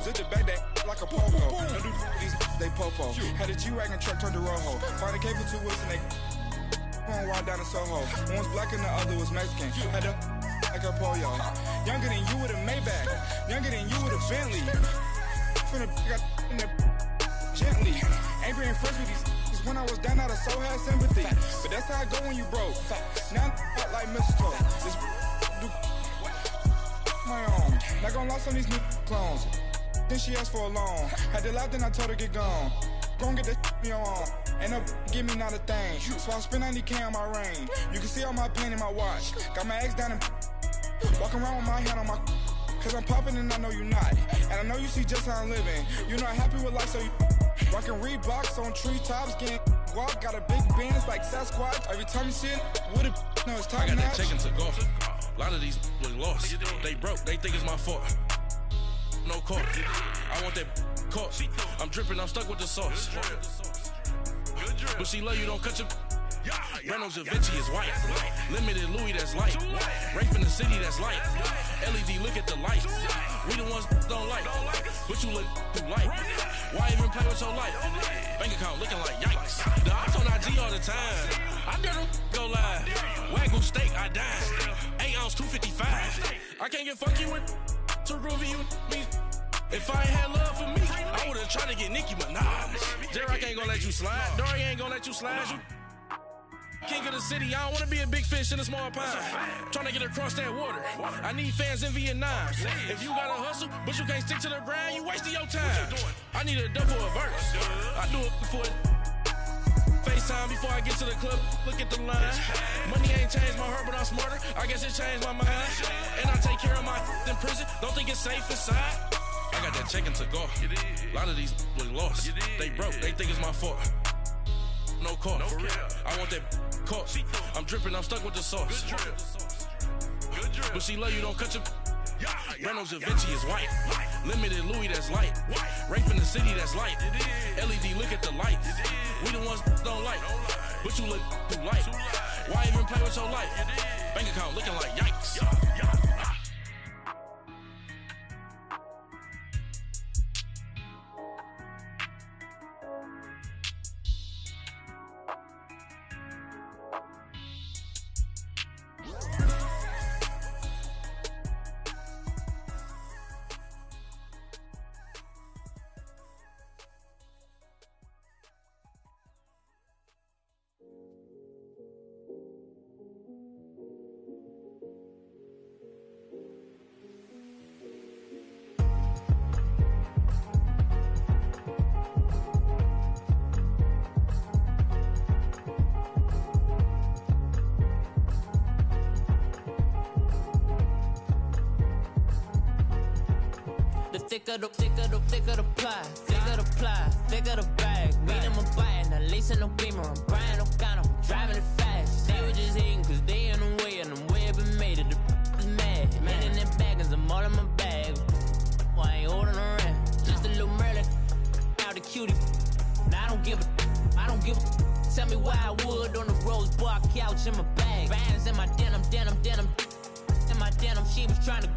zip the back that like a popo. Don't do these they popo. Had a G-Wagon truck turned to Rojo. Find a cable 2 wheels and they going wild down in Soho. One was black and the other was Mexican. Had a like a pollo. Younger than you with a Maybach. Younger than you with a Bentley. Finna got in there gently. Angry and friends with these when I was down out of so had sympathy. But that's how it go when you broke. Now I'm like mistletoe. This do my own. Not gonna lost on these new clones. Then she asked for a loan. Had to laugh, then I told her get gone. Gon' get that me on. Ain't no give me not a thing. So I spend 90K on my ring. You can see all my pain in my watch. Got my ex down and walking around with my hand on my. Cause I'm popping and I know you not. And I know you see just how I'm living. You're not happy with life, so you rockin' Reeboks on treetops, getting guap. Got a big Benz like Sasquatch. Every time you see it, with it, no, it's time. I got that chicken to go. A lot of these look lost. They broke, they think it's my fault. No court. I want that caught. I'm dripping, I'm stuck with the sauce. But she love you, don't cut your. Reynolds Da Vinci is white. Limited Louis, that's light. Rape in the city, that's light. LED, look at the light. We the ones don't like. But you look too light. Why even play with your life? Bank account looking like yikes. The ops on IG all the time. I dare them go live. Wagyu steak, I dine. 8 ounce, 255. I can't get funky with to groovy you me. If I ain't had love for me, I would've tried to get Nicki Minaj. J-Rock ain't gonna let you slide. Dory ain't gonna let you slide. You king of the city, I don't wanna be a big fish in a small pond. Trying to get across that water. I need fans in Vietnam. If you gotta hustle, but you can't stick to the grind, you wasting your time. I need a double a verse. I do it for FaceTime before I get to the club. Look at the line. Money ain't changed my heart, but I'm smarter. I guess it changed my mind. And I take care of my in prison. Don't think it's safe inside. I got that chicken to go. A lot of these look lost. They broke, they think it's my fault. No court. I want that caught. I'm dripping, I'm stuck with the sauce. But she love you, don't cut your. Reynolds Da Vinci is white. Limited Louis, that's light. Rape in the city, that's light. LED, look at the light. We the ones don't like. But you look too light. Why even play with your life? Bank account looking like yikes. Thicker the pie, thicker the bag. Meet them a buying, the lace in the beamer. I'm Brian O'Connor, driving it fast. They were just hating cause they in the way, and the way it been made it, the is mad. Man in them baggins, I'm all in my bag. I ain't holding around, just a little Merlin. Now the cutie, now I don't give a. Tell me why I would on the rose bar couch in my bag. Bands in my denim. In my denim, she was trying to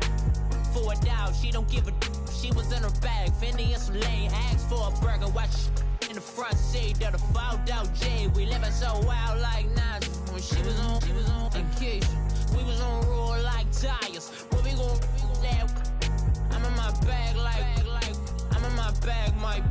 for a doubt, she don't give a. She was in her bag, Fendi and some lane hags for a burger. Watch in the front seat of the fouled out J. We living so wild like Nas. When she was on vacation, we was on roll like tires. What we gon' let? I'm in my bag like I'm in my bag, Mike.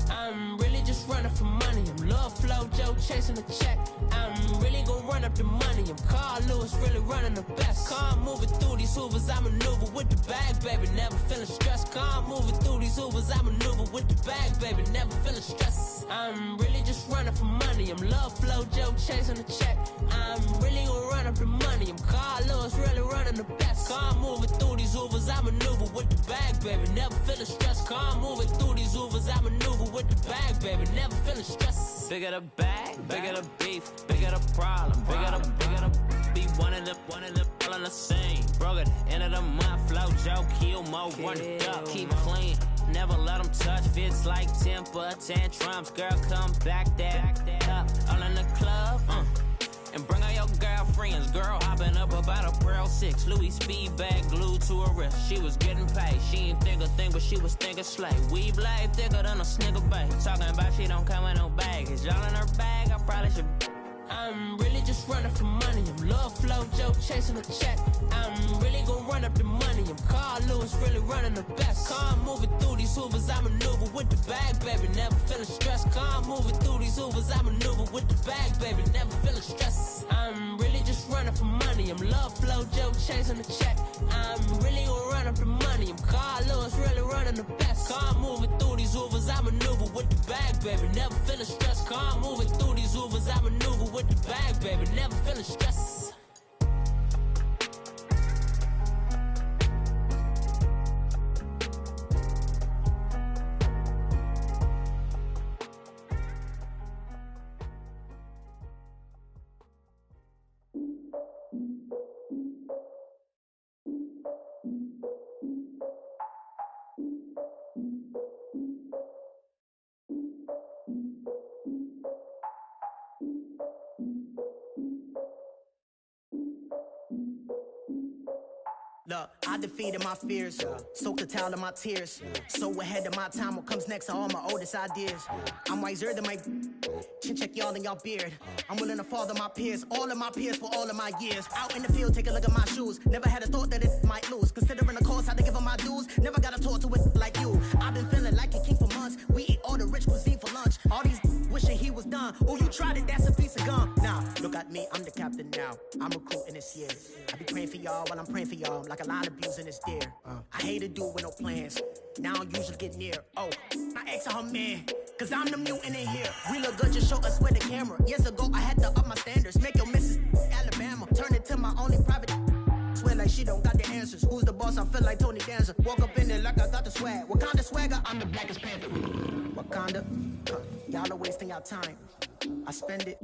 I'm really just running for money. I'm love flow, Joe chasing the check. I'm really gon' run run up the money. I'm Carl Lewis, really running the best. Calm moving through these hoovers, I maneuver with the bag, baby. Never feeling stressed. Calm moving through these hoovers, I maneuver with the bag, baby. Never feeling stressed. I'm really just running for money. I'm love flow, Joe chasing the check. I'm really gonna run up the money. I'm Carl Lewis, really running the best. Calm moving through these hoovers, I maneuver with the bag, baby. Never feeling stressed. Calm moving through these hoovers, I maneuver with the bag, baby. Never feeling stressed. Bigger the bag, bigger the beef, bigger the problem, bigger the be one of the all in the same. Broke at the end of the month, flow, Joe, kill, mo, run it up, keep clean. Never let them touch, fits like temper tantrums. Girl, come back that up, all in the club, and bring all your girlfriends. Girl hopping up about a Pearl 6. Louis speed bag glued to her wrist. She was getting paid. She ain't think a thing, but she was thinking slay. Weave blade thicker than a snigger bag. Talking about she don't come with no baggage. All in her bag, I probably should. I'm really just running for money. I'm love flow, Joe chasing a check. I'm really gonna run up the money. I'm Carl Lewis, really running the best. Calm moving through these hoovers, I maneuver with the bag, baby. Never feeling stressed. Calm moving through these hoovers, I maneuver with the bag, baby. Never feeling stressed. I'm really just running for money. I'm love flow, Joe chasing the check. I'm really gonna run up the money. I'm Carl Lewis, really running the best. Calm moving through these hoovers, I maneuver with the bag, baby. Never feeling stressed. Calm moving through these hoovers, I maneuver with the bag, baby. Never feeling stressed. Look, I defeated my fears, soaked a towel in my tears. So ahead of my time, what comes next are all my oldest ideas. I'm wiser than my chin check y'all in y'all beard. I'm willing to father my peers, all of my peers for all of my years. Out in the field, take a look at my shoes. Never had a thought that it might lose. Considering the cost, I had to give up my dues. Never got a talk to it like you. I've been feeling like a king for months. We eat all the rich cuisine for lunch. All these wishing he was done. Oh, you tried it, that's a piece of gum. Nah, look at me, I'm the captain now. I'm recruiting this year. I be praying for y'all while I'm praying for y'all. Like a line of abusing this deer. I hate to do it with no plans. Now I usually get near. Oh, I ask her man, cause I'm the mutant in here. We look good, just show us where the camera. Years ago, I had to up my standards. Make your Mrs. Alabama. Turn it to my only private. Swear like she don't got the answers. Who's the boss? I feel like Tony Danza. Walk up in there like I got the swag. Wakanda swagger, I'm the blackest panther. Wakanda, y'all are wasting your time. I spend it,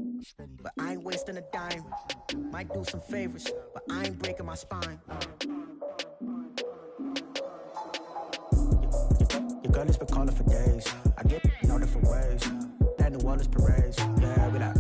but I ain't wasting a dime. Might do some favors, but I ain't breaking my spine. Your girl has been calling for days. I get in all different ways. That New Orleans parades. Yeah, we like,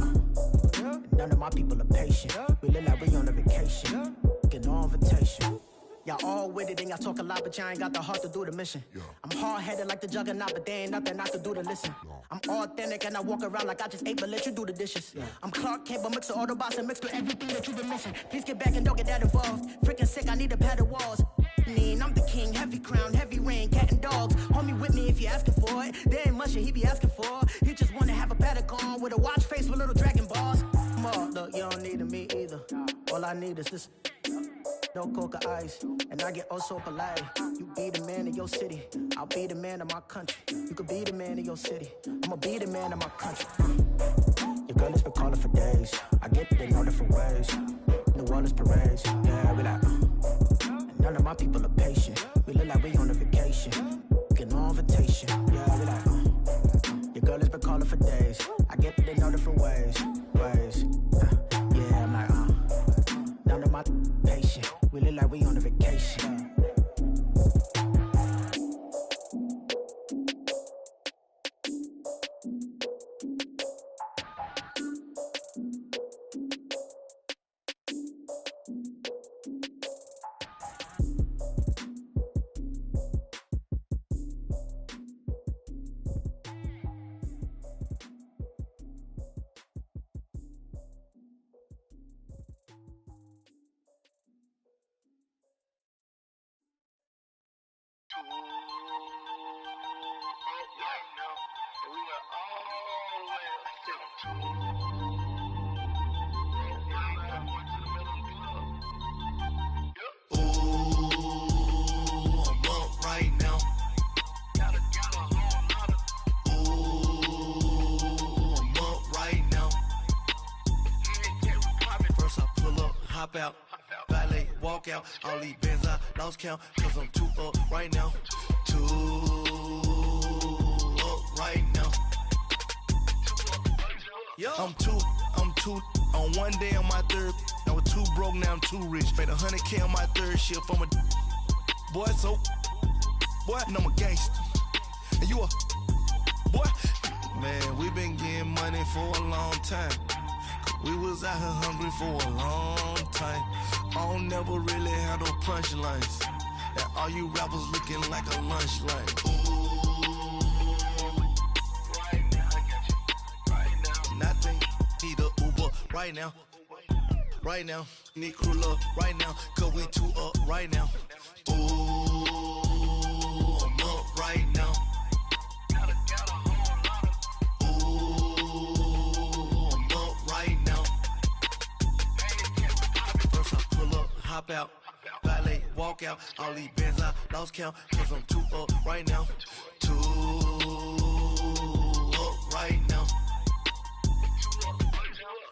none of my people are patient. We look like we on a vacation. Get no invitation. Y'all all with it and y'all talk a lot, but y'all ain't got the heart to do the mission. I'm hard-headed like the juggernaut, but there ain't nothing I can do to listen. I'm authentic and I walk around like I just ate, but let you do the dishes. I'm Clark Kent, but mix the Autobots and mix with everything that you've been missing. Please get back and don't get that involved. Freaking sick, I need a padded walls. I'm the king, heavy crown, heavy rain, cat and dogs. Homie with me if you're asking for it. There ain't much that he be asking for. He just wanna have a paddock on with a watch face with little dragon balls. Look, you don't need me either. All I need is this. No coca ice, and I get oh so polite. You be the man of your city, I'll be the man of my country. You could be the man of your city, I'ma be the man of my country. Your girl has been calling for days. I get it in all different ways. New Orleans parades, yeah, we like. And none of my people are patient. We look like we on a vacation. Get no invitation, yeah, we like. Your girl has been calling for days. I get it in all different ways. Yeah, I'm like, none of my patient. We look like we on a vacation. hop out. Valet, walk out. All these bands I lost count, cause I'm too up right now. Too up right now. I'm too on one day on my third. I was too broke, now I'm too rich. Made 100K on my third shift. I'm a boy, so boy, and I'm a gangster. And you a boy. Man, we been getting money for a long time. We was out here hungry for a long time. I don't never really have no punchlines. And all you rappers looking like a lunch line. Right now, I got you. Right now. Nothing. Need a Uber right now. Right now. Need crew love right now. Cause we too up right now. Ooh, I'm up right now. Hop out, valet, walk out. All these bands I lost count, cause I'm too up right now. Too up right now.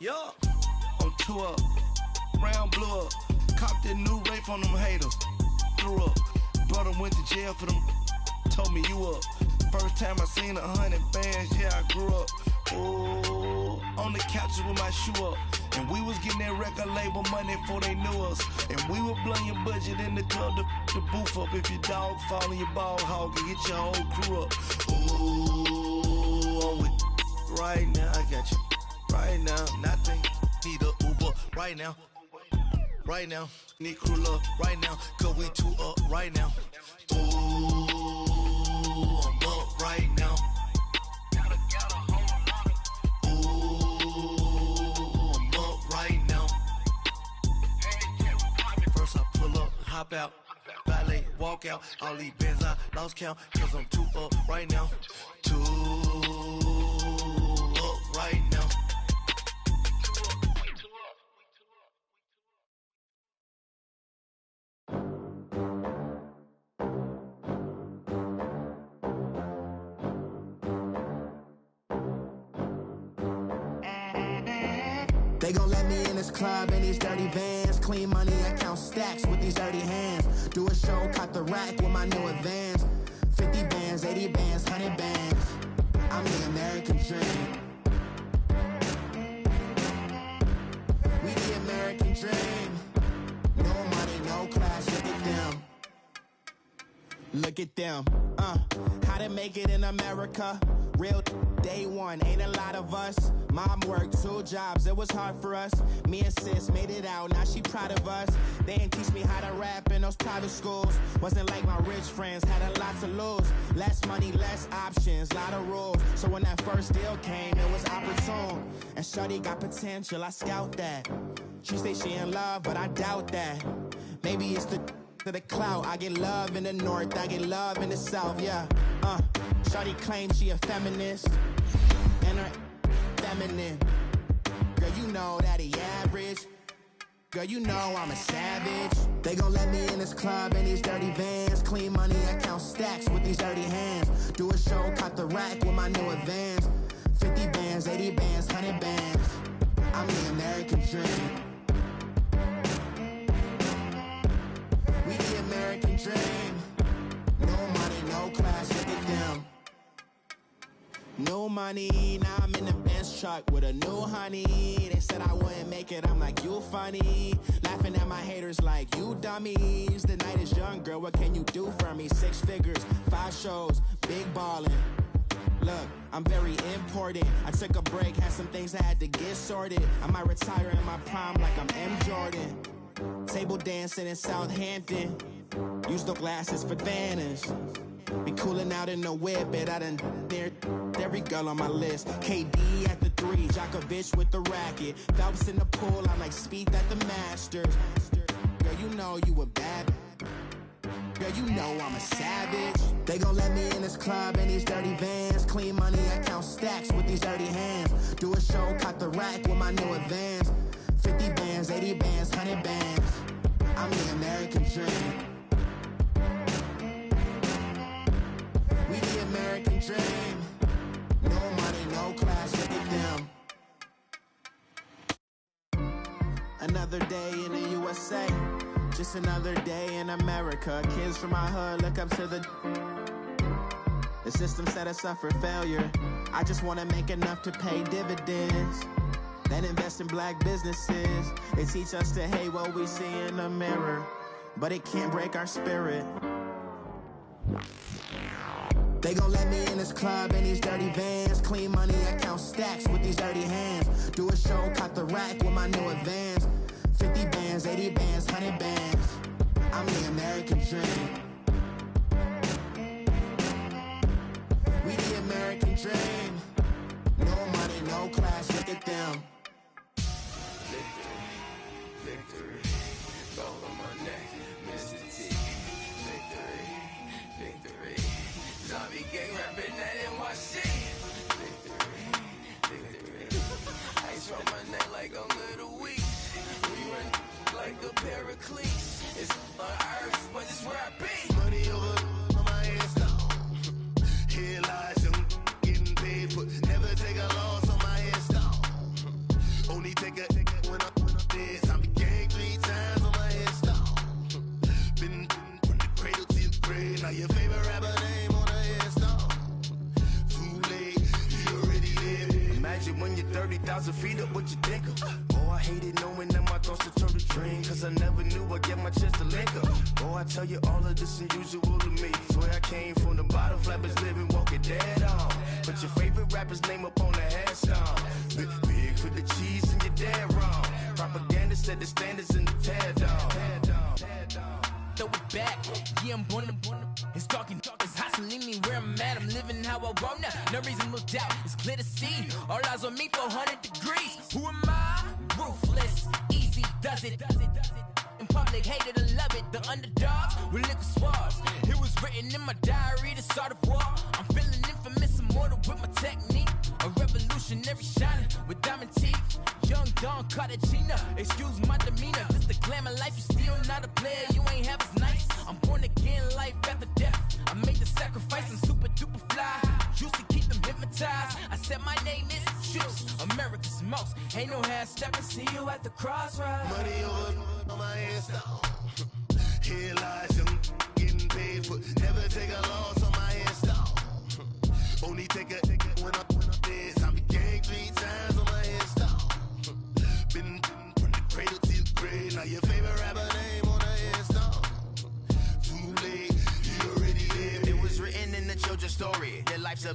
Yeah, I'm too up. Round blew up. Copped that new rape on them haters. Threw up. Brother went to jail for them. Told me you up. First time I seen 100 bands, yeah, I grew up. Ooh, on the couches with my shoe up. And we was getting that record label money before they knew us. And we were blowing your budget in the club to boof up. If your dog fall in your ball hog and get your whole crew up. Ooh, I'm with right now, I got you. Right now, nothing. Need a Uber right now. Right now, need crew love right now. Cause we too up right now. Ooh, I'm up right now. Hop out, valet, walk out. All these bands I lost count, cause I'm too up right now. Too up right now. They gon' let me in this club in these dirty vans. Clean money, I count stacks with these dirty hands. Do a show, cut the rack with my new advance. 50 bands, 80 bands, 100 bands. I'm the American dream. We the American dream. No money, no class, look at them. Look at them, how to make it in America. Real day one, ain't a lot of us. Mom worked 2 jobs, it was hard for us. Me and sis made it out, now she proud of us. They didn't teach me how to rap in those private schools. Wasn't like my rich friends, had a lot to lose. Less money, less options, lot of rules. So when that first deal came, it was opportune. And shorty got potential, I scout that. She say she in love, but I doubt that. Maybe it's to the clout. I get love in the north, I get love in the south, yeah. Shorty claims she a feminist, and her feminine. Girl, you know that he average. Girl, you know I'm a savage. They gon' let me in this club in these dirty vans. Clean money, I count stacks with these dirty hands. Do a show, cut the rack with my new advance. 50 bands, 80 bands, 100 bands. I'm the American dream. We the American dream. No money, no class, look at them. No money, now I'm in the Benz truck with a new honey. They said I wouldn't make it, I'm like, you funny. Laughing at my haters like, you dummies. The night is young, girl, what can you do for me? 6 figures, 5 shows, big ballin'. Look, I'm very important. I took a break, had some things I had to get sorted. I might retire in my prime like I'm M. Jordan. Table dancing in Southampton. Use the glasses for Vannas. Be cooling out in the whip, but I done dared every girl on my list. KD at the 3, Djokovic with the racket. Phelps in the pool, I'm like Speed at the Masters. Girl, you know you a bad. Girl, you know I'm a savage. They gon' let me in this club in these dirty vans. Clean money, I count stacks with these dirty hands. Do a show, cut the rack with my new advance. 50 bands, 80 bands, 100 bands. I'm the American dream. We the American dream. No money, no class, look at them. Another day in the Just another day in America. Kids from my hood look up to the system set us up for failure. I just want to make enough to pay dividends, then invest in black businesses. They teach us to hate what we see in the mirror, but it can't break our spirit. They gon' let me in this club in these dirty vans. Clean money, I count stacks with these dirty hands. Do a show, cut the rack with my new advance. 50 bands, 80 bands, 100 bands. I'm the American dream. We the American dream. No money, no class, look at them. Victory, victory, gold on my neck, Mr. T. Victory, victory, zombie gang rapping that NYC. Victory, victory, ice on my neck like I'm Little Weak. We run like a Pericles. It's on earth, but it's where I be. Money over on my hands down. Here lies young, getting paid, but never take a loss on my hands down. Only take a when I'm dead. I be gang 3 times on my hands down. Been from the cradle to the grave. Now your favorite rapper name on the hands down. Too late, you already live. Imagine when you're 30,000 feet up, what you think of? Oh, I hated knowing that my thoughts would turn to dream, cause I never knew I'd get my chance to link up. Oh, I tell you all of this unusual to me. Swear I came from the bottom, flappers living, walking dead on. Put your favorite rapper's name up on the headstone. Big for the cheese and you're dead wrong. Propaganda set the standards in the tear down. Throw it back, yeah, I'm born to it's talking, it's hustling me where I'm at. I'm living how I want now. No reason to doubt, it's clear to see. All eyes on me for 100 degrees. Who am I? Ruthless, easy does it. In public, hated or love it. The underdogs with liquor swabs. It was written in my diary, the start of war. I'm feeling infamous, immortal with my technique. A revolutionary shining with diamond teeth. Young Don Cartagena, excuse my demeanor. This the glamour life, you still not a player. You ain't half as nice. I'm born again, life after death. I made the sacrifice and super duper fly. Used to keep them hypnotized. I said my name is Juice, America's most. Ain't no half stepping, see you at the crossroads. Money over on my hands down. Here lies young, getting paid, but never take a loss on my hands down. Only take a when I'm dead. I be gang 3 times on my hands down. Been from the cradle to the grave. Now your favorite rapper name on the hands down. Too late, you already live. It was written in the children's story. Their life's a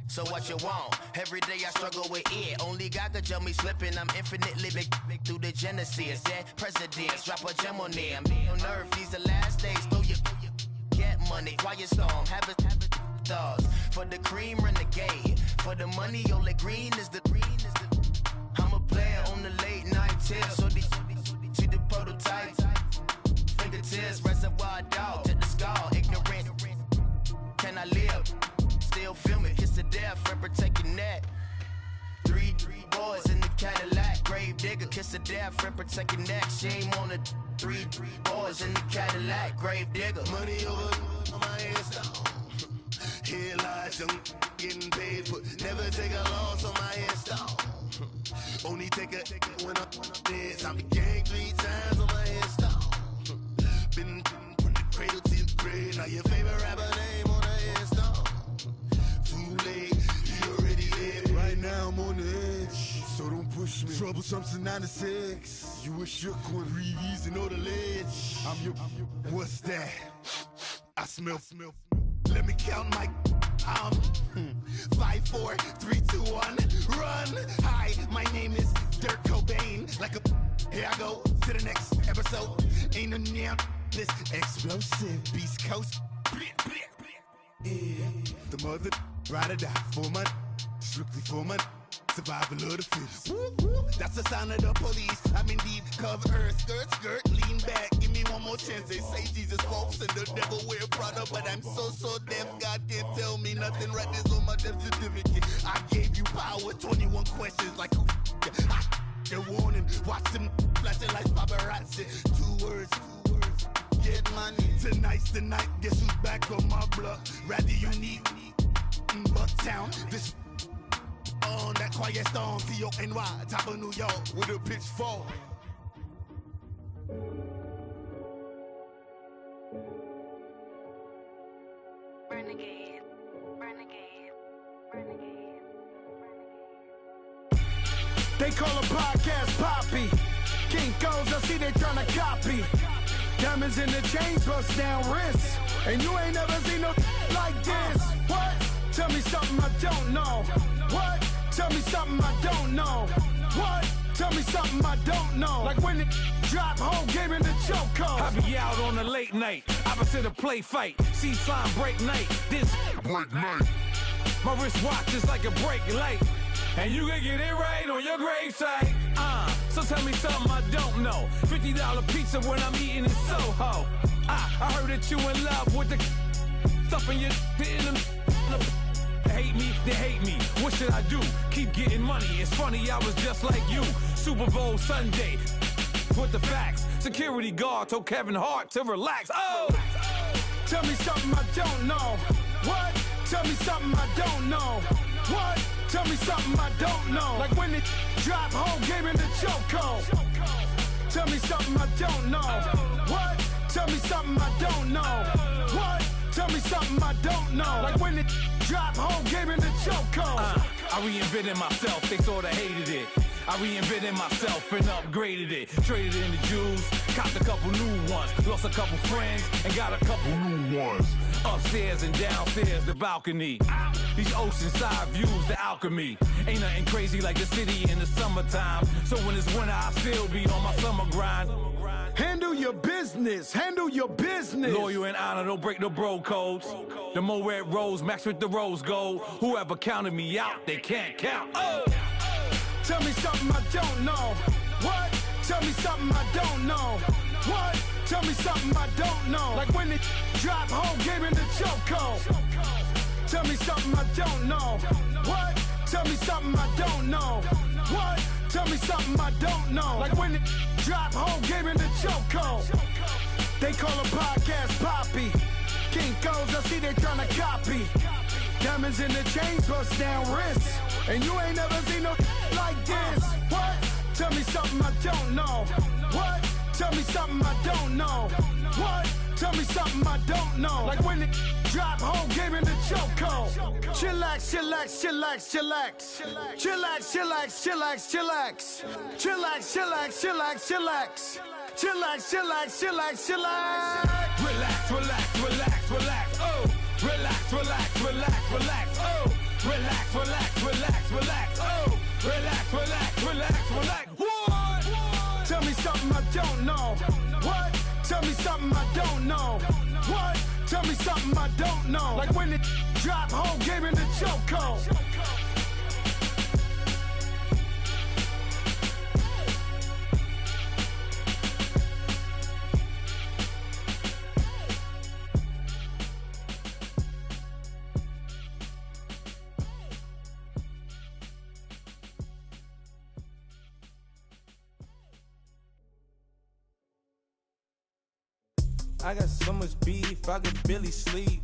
so what you want. Every day I struggle with it. Only God could tell me slipping. I'm infinitely big through the genesis. Dead presidents, drop a gem on them. On earth, these the last days. Throw your get money, quiet storm. Have a thoughts. For the cream, renegade. For the money, Ole Green is the I'm a player on the late night tip. So these see the prototype. Fingertips, reservoir dog to the skull. Ignorant. Can I live? Still film it. Kiss to death, and protect your neck. 3 boys in the Cadillac. Grave digger, kiss to death, and protect your neck. Shame on the 3 boys in the Cadillac. Grave digger. Money over on my hands down. Here lies young, getting paid, but never take a loss on my hands down. Only take a when I'm dead. I be gang 3 times on my hands down. Been from the cradle to the grave. Now your favorite rapper name on the hands down. Too late, you already live. Right now I'm on the edge, so don't push me. Troublesome to 96. You a shook one, breathe easy, know the ledge. I'm your, what's that? I smell. Let me count my 5, 4, 3, 2, 1, run. Hi, my name is Dirk Cobain. Like a here I go to the next episode. Ain't no damn this explosive Beast Coast. Yeah, the mother ride or die for my strictly for my survival of the fittest. That's the sound of the police. I'm indeed cover earth, skirt, lean back. Give me one more chance. They say Jesus walks and the devil wear Prada, but I'm so deaf. God can't tell me nothing. Right this on my death certificate. I gave you power. 21 questions like who? The warning. Watch them flashing like paparazzi. 2 words. Get money. Tonight's the night. Guess who's back on my block? Rather unique. Bucktown. This. On that quiet storm, T-O-N-Y, top of New York, with a pitchfork. Renegade, renegade, renegade. They call a podcast Poppy. Kinkos, I see they tryna copy. Diamonds in the chains, bust down wrists. And you ain't never seen no like this. What? Tell me something I don't know. What? Tell me something I don't know. What? Tell me something I don't know. Like when it drop, whole game in the chokehold. I be out on a late night, opposite a play fight. See sign break night, this break night. My wristwatch is like a brake light. And you can get it right on your gravesite. So tell me something I don't know. $50 pizza when I'm eating in Soho. I heard that you in love with the stuff in your in them. Hate me, they hate me. What should I do? Keep getting money. It's funny, I was just like you. Super Bowl Sunday. With the facts. Security guard told Kevin Hart to relax. Oh! Tell me something I don't know. What? Tell me something I don't know. What? Tell me something I don't know. Like when it drop, whole game in the chokehold. Tell me something I don't know. What? Tell me something I don't know. What? Tell me something I don't know. Like when it drop, whole game in the chokehold. I reinvented myself, they sorta hated it. I reinvented myself and upgraded it. Traded in the Jews, copped a couple new ones. Lost a couple friends and got a couple new ones. Upstairs and downstairs, the balcony. These oceanside views, the alchemy. Ain't nothing crazy like the city in the summertime. So when it's winter, I still be on my summer grind. Handle your business, handle your business. Loyal and honor, don't break no bro codes. The more red rose, match with the rose gold. Whoever counted me out, they can't count. Oh! Tell me something I don't know. What? Tell me something I don't know. What? Tell me something I don't know. Like when it drop, whole game in the chokehold. Tell me something I don't know. What? Tell me something I don't know. What? Tell me something I don't know. Like when it drop, whole game in the chokehold. They call a podcast Poppy. Kinkos, I see they tryna copy. Diamonds in the chains, bust down wrists. And you ain't never seen no like this. What? Tell me something I don't know. What? Tell me something I don't know. What? Tell me something I don't know. Like when it drop, whole game in the chokehold. Chillax, chillax, chillax, chillax. Chillax, chillax, chillax, chillax. Chillax, chillax, chillax, chillax. Chillax, chillax, chillax, chillax. Relax, relax, relax, relax. Oh! Relax, relax, relax, relax. Oh! Relax, relax, relax, relax. Oh! Relax, relax, relax, relax. What? Tell me something I don't know. What? Tell me something I don't know. What? Tell me something I don't know. Like when it drop, whole game in the chokehold. I got so much beef, I could barely sleep.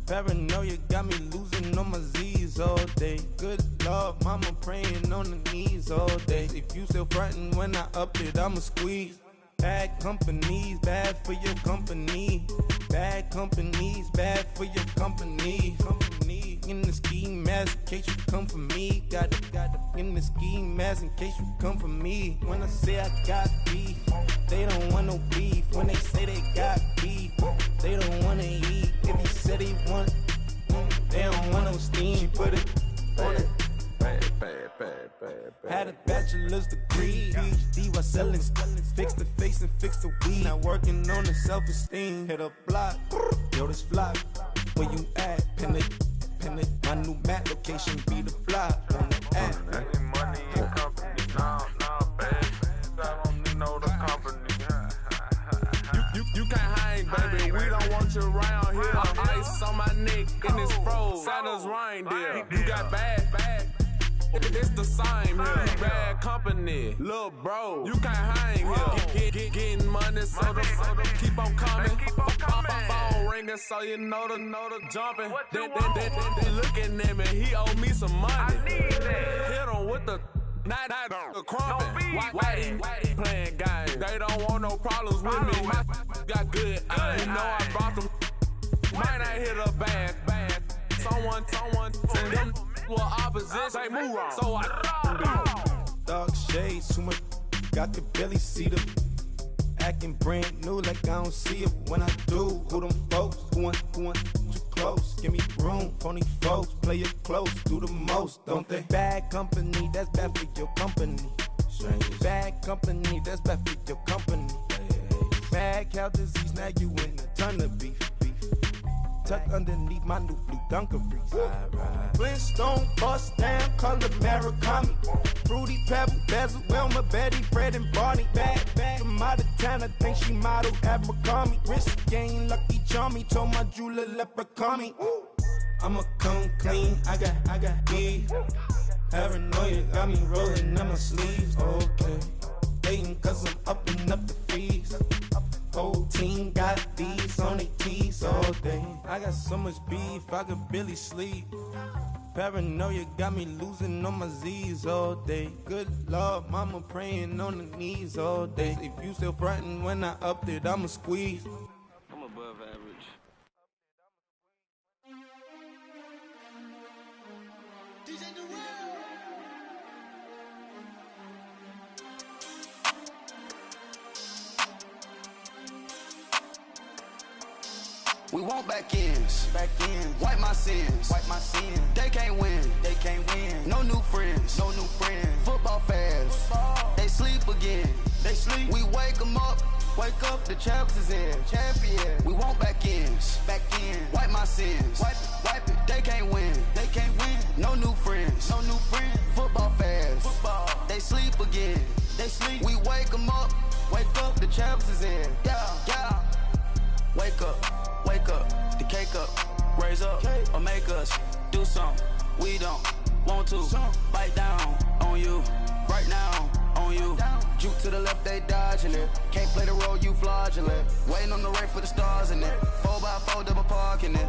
Paranoia got me losing on my Z's all day. Good Lord, mama praying on the knees all day. If you still frontin' when I up it, I'ma squeeze. Bad companies, bad for your company. Bad companies, bad for your company. Company in the ski mask in case you come for me. Got it in the ski mask in case you come for me. When I say I got beef, they don't want no beef. When they say they got beef, they don't wanna eat. If he said he want, they don't want no steam. She put it on it. Had a bachelor's degree, PhD while selling. Fix the face and fix the weed. Now working on the self-esteem. Hit a block, yo this flock. Where you at? Pin it. My new map location be the block on the app. Money and company, nah, baby. I don't need no company. You can't hang, baby. We don't want you around here. Ice on my neck in this froze. Santa's reindeer. You got bad. It's the same here. Bad company, little bro. You can't hang here. Getting money, so the keep on coming. Phone ringing, so you know the jumping. They looking at me. He owe me some money. I need that. Hit him with the night crumping. Why playing games? They don't want no problems with me. My got good. You know I brought them. Mine ain't hit a bad. Someone, and them were opposites. They move wrong. So I Dark shades, too much got the belly seat up. Acting brand new like I don't see it when I do. Who them folks? Who want too close? Give me room, phony folks. Play it close, do the most, don't they? Bad company, that's bad for your company. Strangers. Bad company, that's bad for your company. Bad cow disease, now you in a ton of beef. Tucked underneath my new blue Dunkaroos. Flintstone bust down, color Murakami. Fruity Pebble, Bezel, Wilma, Betty, Fred and Barney. Bad from out of town, I think she modeled Abercrombie. Wrist game, Lucky Charmy, told my jeweler leprechaun. I'ma come clean, I got beef. Paranoia got me rolling in my sleeves. Okay, hating cause I'm upping up the fees. Whole team got these on their tees all day. I got so much beef, I could barely sleep. Paranoia got me losing on my Z's all day. Good Lord, mama praying on the knees all day. If you still frontin' when I upped it, I'ma squeeze. I'm above average. We want back ends, wipe my sins, They can't win, No new friends, Football fans, they sleep again, We wake them up, the champs is in, champion. We want back ends, wipe my sins, wipe it. They can't win, No new friends, Football fans, they sleep again, We wake them up, the champs is in, yeah. Wake up, the cake up, raise up, or make us do something we don't want to. Bite down on you, right now on you. Juke to the left, they dodging it. Can't play the role, you fraudulent. Waiting on the rain for the stars in it. 4x4 double parking it.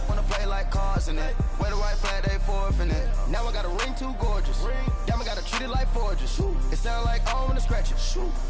Wanna play like cars in it. Wear the white flag, they forfeiting it. Now I got a ring too gorgeous. Damn, I gotta treat it like forges. It sound like I wanna scratch it.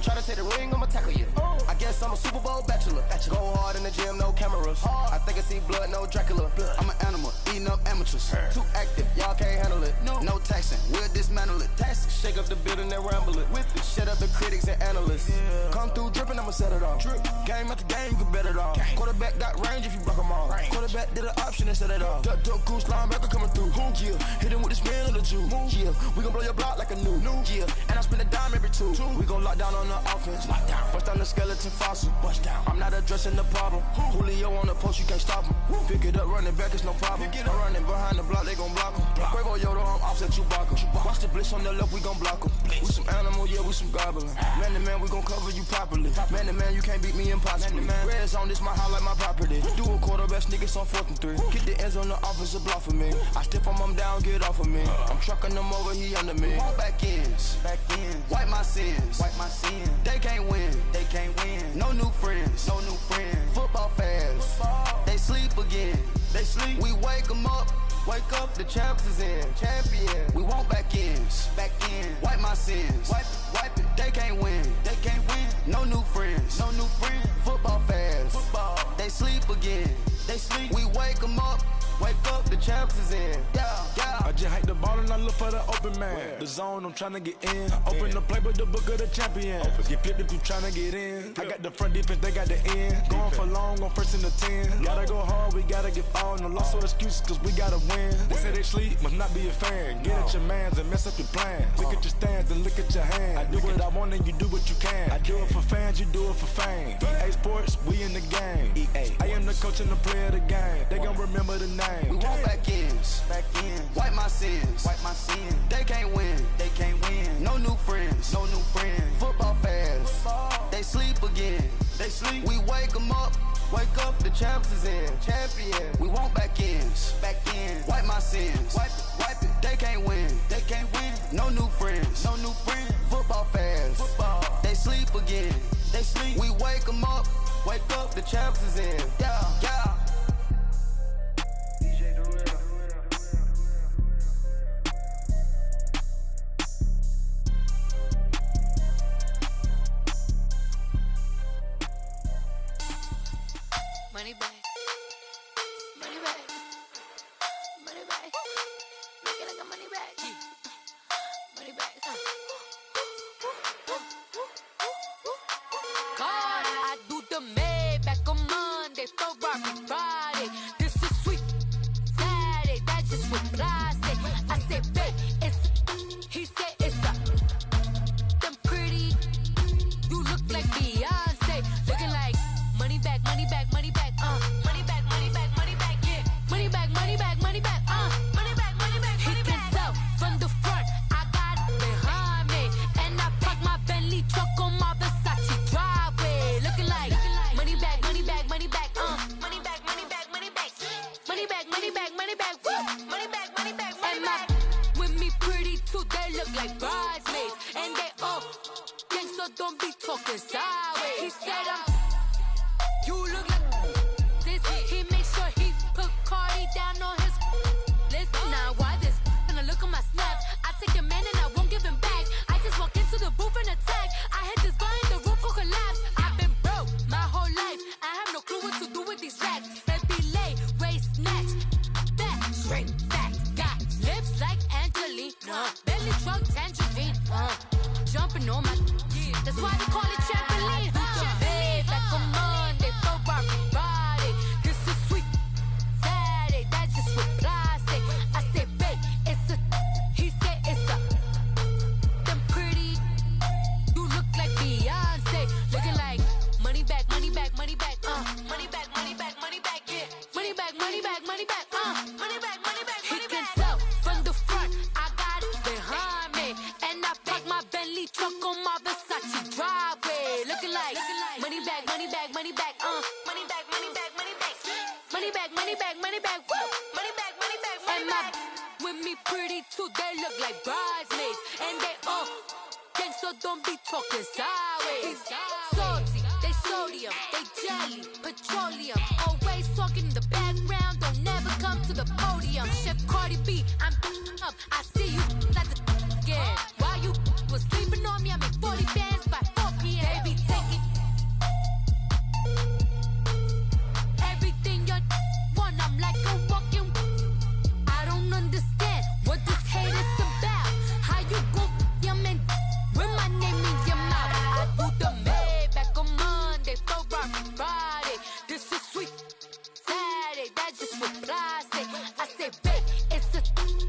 Try to take the ring, I'ma tackle you. I guess I'm a Super Bowl bachelor. Go hard in the gym, no cameras. I think I see blood, no Dracula. I'm an animal, eating up amateurs. Too active, y'all can't handle it. No taxing, we'll dismantle it. Shake up the building and ramble it. Shut up the critics and analysts. Come through dripping, I'ma set it off. Game after game, you can bet it off. Quarterback got range if you block them all. Quarterback did an option and set it off. Duck, goose, linebacker coming through. Yeah, hit him with the spin of the Jew. Yeah, we gon' blow your block like a new. Yeah, and I spend a dime every two. We gon' lock down on the offense. Bust down the skeleton fossil. I'm not addressing the problem. Julio on the post, you can't stop him. Pick it up, running back, it's no problem. I'm running behind the block, they gon' block him. Quavo Yoda, I'm offset Chewbacca. Watch the blitz on the left, we gon' block him. We some animal, yeah, we some goblin. Man to man, we gon' cover you properly. Man to man, you can't beat me impossibly. Red zone, this my house like my property. Do a quarterback, niggas on 4th and 3. Get the ends on the offensive block for me. I step on him down, get off of me. I'm trucking them over, he under me. All back ends, wipe my sins, They can't win, No new friends, Football fans, they sleep again, We wake them up, the champs is in, champion. We want back ends, wipe my sins, wipe it. They can't win, No new friends, Football fans, they sleep again, We wake them up, the champs is in, yeah. I just hike the ball and I look for the open man. The zone, I'm tryna get in. Open the playbook, the book of the champion. Get flipped if you tryna get in. I got the front defense, they got the end. Going for long, on first in the 10. Gotta go hard, we gotta get all. No loss or excuses, cause we gotta win. They say they sleep, must not be a fan. Get at your mans and mess up your plans. Look at your stands and look at your hands. I do what I want and you do what you can. I do it for fans, you do it for fame. EA Sports, we in the game. I am the coach and the player of the game. They gon' remember the name. We want back ends, wipe my sins, They can't win, No new friends, Football fans, they sleep again, We wake them up, the champs is in, champion. We want back ends, wipe my sins, wipe it. They can't win, No new friends, Football fans, they sleep again, We wake them up, the champs is in, yeah. Money back. Money Monday, Ferrari Friday. This is sweet Saturday. That's just what I say. I said, babe, it's. He said it's a. Them pretty. You look like Beyonce. Looking like money back, money back, money back. Money back, money back, money back. Yeah. Money back, money back, money back. Money back, money back. He can tell from the front. I got it behind me, and I park my Bentley truck on my Versace driveway. Looking like money back, money back, money back. Money back, money back, money back. Money back, money back, money back. Woo. Money back, money back, money back. With me pretty too, they look like bridesmaids, and they all gang, so don't be talking sideways. He said you look like this. He make sure he put Cardi down on his list. Now why this? Gonna look at my snap. I take a man and I won't give him back. I just walk into the booth and attack. I hit this guy in the roof will collapse. I've been broke my whole life. I have no clue what to do with these racks. Baby lay, waist snatch, back, shrink back. Got lips like Angelina, belly truck tangerine. Jumping on my, that's why they call it trampoline. Trampoline, back on Monday, Ferrari Friday. This is sweet Saturday, that's just what I say. I say, babe, it's a. He said it's a. Them pretty, you look like Beyonce. Looking like money back, money back, money back. Money back, money back, money back. Yeah. Money back, money back, money back. Money back, money back, money back. He can tell from the front, I got it behind me, and I park my Bentley truck on my Versace driveway. Looking like money back, money back, money back. Money back, money back, money back. Money back, money back, money back. Woo. Money back, money back, money back. With me pretty too, they look like bridesmaids, and they all gang, so don't be talking sideways. Salty, they sodium, they jelly, petroleum. Always talking in the background, don't never come to the podium. Chef Cardi B, I'm up. I see you like the again. While you was sleeping on me, I make 40 bands by 4 p.m. Baby, take it. Everything you want, I'm like a walking. I don't understand what this hate is about. How you go your man with my name in your mouth? I do the Maybach on Monday, Ferrari Friday. This is sweet Saturday, that's just what I say. I say, babe, it's a.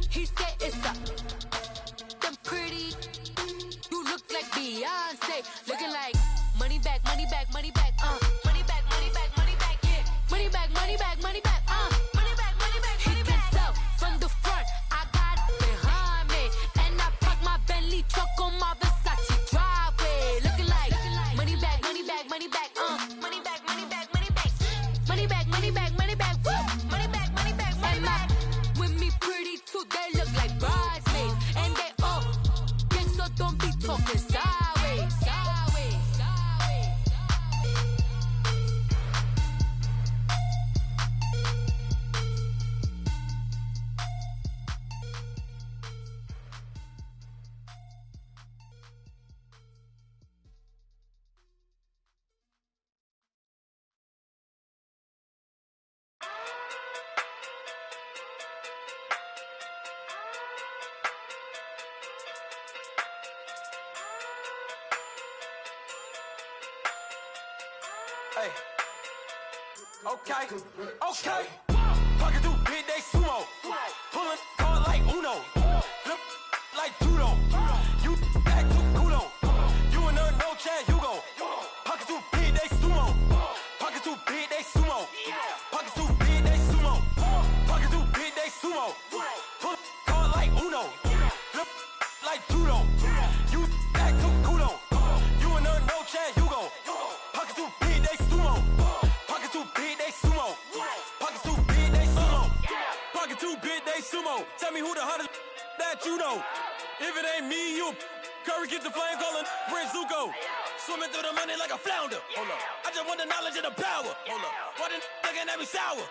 He said it's a. Them pretty, you look like Beyonce. Looking like money back, money back, money back. Money back, money back, money back. Yeah. Money back, money back, money back. Money back, money back, money back. He can tell from the front, I got it behind me, and I park my Bentley truck on my Versace driveway. Looking like money back, money back, money back. Money back, money back, money back. Money back, money back, money back. Woo. Money back, money back, money back. With me pretty too, they look like bridesmaids, and they all gang, so don't be talking sideways. Sideways, sideways. Hey. Okay. Okay. Pocket too big, they sumo. Pulling card like Uno. Flip like judo. You back to kudo. You and her no Chad Hugo. Pocket too big, they sumo. Pocket too big, they sumo. Pocket too big, they sumo. Pocket too big, they sumo. Pull card like Uno. Flip like judo. You back to kudo. You and her no Chad Hugo. Pocket too big, they sumo. Pocket too big, they sumo. Pocket too big, they sumo. Pocket too big, they sumo. Tell me who the hottest that you know. If it ain't me, you. Curry get the flame calling Prince Zuko. Swimming through the money like a flounder. Hold up. I just want the knowledge and the power. Hold up. Why the looking at me sour?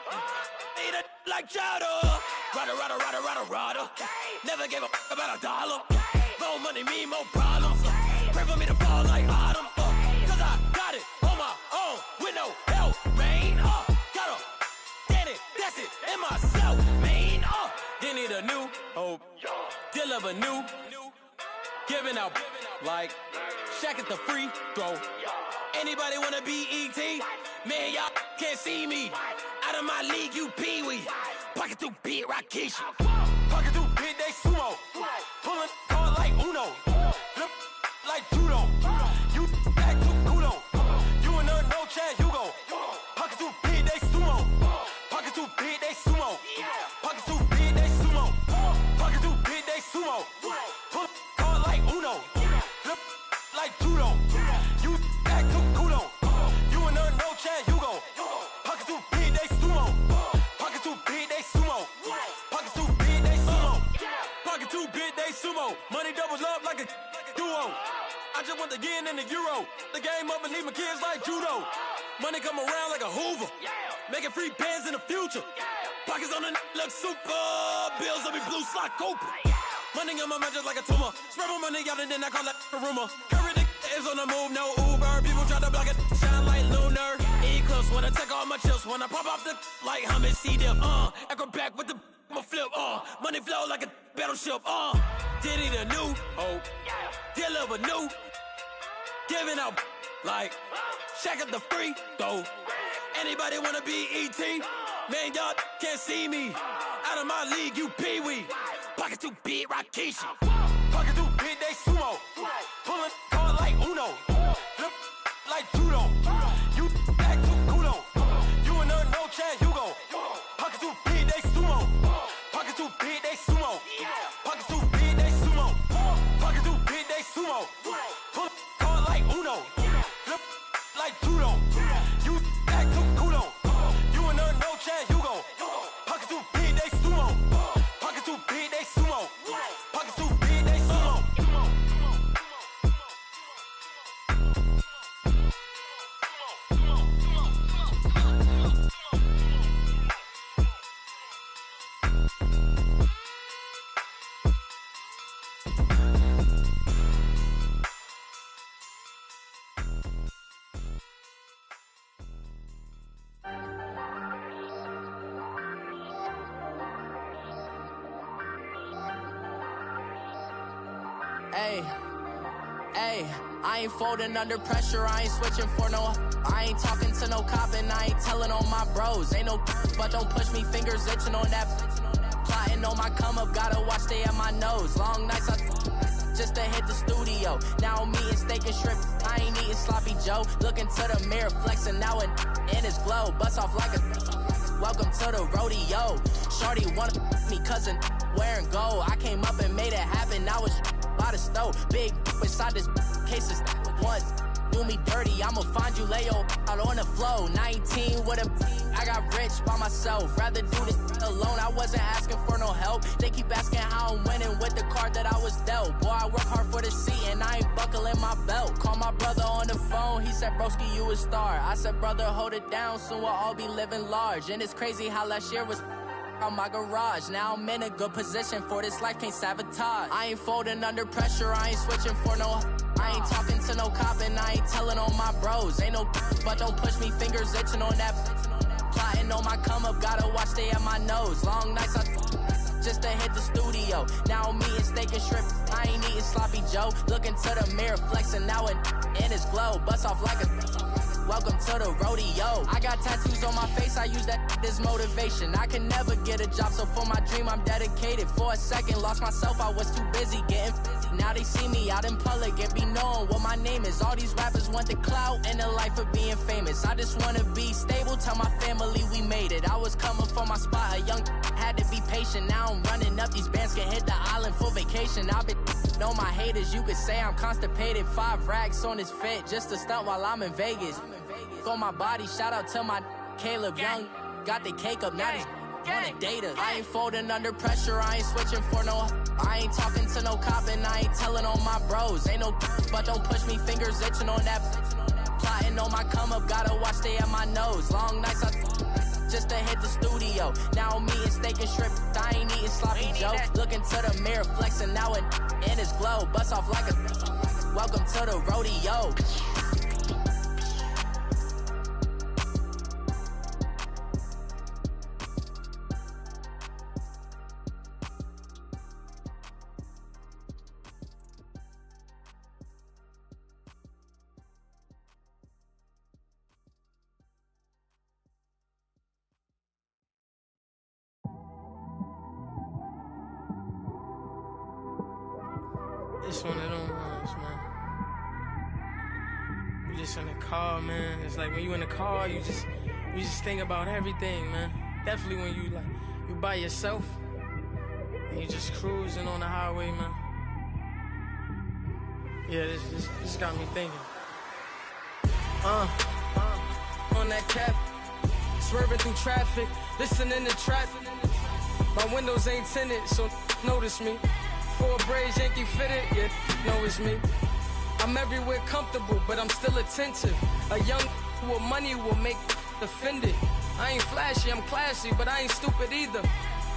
Eat it like chowder. Rada, rada, rada, rada, rada. Never gave a about a dollar. More money mean more problems. Pray for me to fall like autumn. Cause I got it on my own with no help, man. Gotta get it, that's it, in myself, man. They need a new hope. Deliver new. Giving out like Shaq at the free throw. Anybody wanna be E.T.? Man, y'all can't see me. Out of my league, you pee-wee. Pocket too big, Rakishi. Pocket too big, they sumo. Pulling card like Uno. Flip like judo. You act too kudo. You and her, no Chad Hugo. Pocket too big, they sumo. Pocket too big, they sumo. Pocket too big, they sumo. Pocket too big, they sumo. Pull card like Uno. Flip like judo. You act too kudo. You and her, no Chad Hugo. Pocket too big, they sumo. Pocket too big, they sumo. Pocket too big, they sumo. Pocket too big, they sumo. Money doubles up like a duo. I just want the yen and the euro. The game up and leave my kids like judo. Money come around like a Hoover. Making free bands in the future. Pockets on the look super. Bills on me blue slot Cooper. Money on my mind just like a tumor. Spread my money out and then I call that a rumor. Curry the is on the move, no Uber. People try to block it, shine like lunar. Eclipse when I take all my chips. When I pop off the like hummus, see them. Echo back with the my flip. Money flow like a battleship. Diddy the new hope. Deliver new. Giving out like Shaq at the free throw. Anybody wanna be ET? Man, y'all can't see me. Out of my league, you pee-wee. Pocket too big, Rakishi. Pocket too big, they sumo. Pulling card like Uno. Flip like judo. You act too kudo. You and her, no Chad Hugo. Pocket too big, they sumo. Pocket too big, they sumo. Pocket too big, they sumo. Pocket too big, they sumo. Pull card like Uno. Flip like judo. You act too kudo. You and her, no Chad Hugo. Pocket too big, they sumo. Pocket too big, they sumo. Pocket too big, they sumo. Hey, I ain't folding under pressure, I ain't switching for no. I ain't talking to no cop and I ain't telling on my bros. Ain't no but don't push me, fingers itching on that. Plotting on my come up, gotta watch stay at my nose. Long nights I just to hit the studio. Now I'm eating steak and shrimp, I ain't eating sloppy Joe. Looking to the mirror, flexing now and in his glow. Bust off like a welcome to the rodeo. Shorty wanna me cousin wearing gold. I came up and made it happen, I was by the stove. Big beside this case is once do me dirty, I'ma find you lay your out on the flow. 19 with a I got rich by myself. Rather do this alone, I wasn't asking for no help. They keep asking how I'm winning with the card that I was dealt. Boy, I work hard for the seat and I ain't buckling my belt. Call my brother on the phone, he said, broski, you a star. I said, brother, hold it down, soon we'll all be living large. And it's crazy how last year was on my garage. Now I'm in a good position for this life, can't sabotage. I ain't folding under pressure, I ain't switching for no. I ain't talking to no cop and I ain't telling on my bros. Ain't no but don't push me, fingers itching on that. Plotting on my come up, gotta watch stay at my nose. Long nights I just to hit the studio. Now I'm eating steak and shrimp, I ain't eating sloppy Joe. Looking to the mirror, flexing now and in his glow. Bust off like a welcome to the rodeo. I got tattoos on my face, I use that as motivation. I can never get a job, so for my dream I'm dedicated. For a second, lost myself, I was too busy getting now they see me out in public and be knowing what my name is. All these rappers want the clout and the life of being famous. I just wanna be stable, tell my family we made it. I was coming for my spot, a young had to be patient. Now I'm running up, these bands can hit the island for vacation. I've been know my haters, you could say I'm constipated. 5 racks on his fit, just to stunt while I'm in Vegas. On my body, shout out to my Caleb Young. Got the cake up, now he's wanna date us. I ain't folding under pressure, I ain't switching for no. I ain't talking to no cop and I ain't telling on my bros. Ain't no but don't push me, fingers itching on that. Plotting on my come up, gotta watch stay at my nose. Long nights I just to hit the studio. Now I'm eating steak and shrimp, I ain't eating sloppy Joe. Looking to the mirror, flexing now and in his glow. Bust off like a welcome to the rodeo. It's one of them ones, man. You just in the car, man. It's like when you in the car, you just think about everything, man. Definitely when you by yourself and you just cruising on the highway, man. Yeah, this got me thinking. On that cap, swerving through traffic, listening to trap. My windows ain't tinted, so notice me. For a braids, Yankee fitted, yeah, know it's me. I'm everywhere comfortable, but I'm still attentive. A young with money will make offended. I ain't flashy, I'm classy, but I ain't stupid either.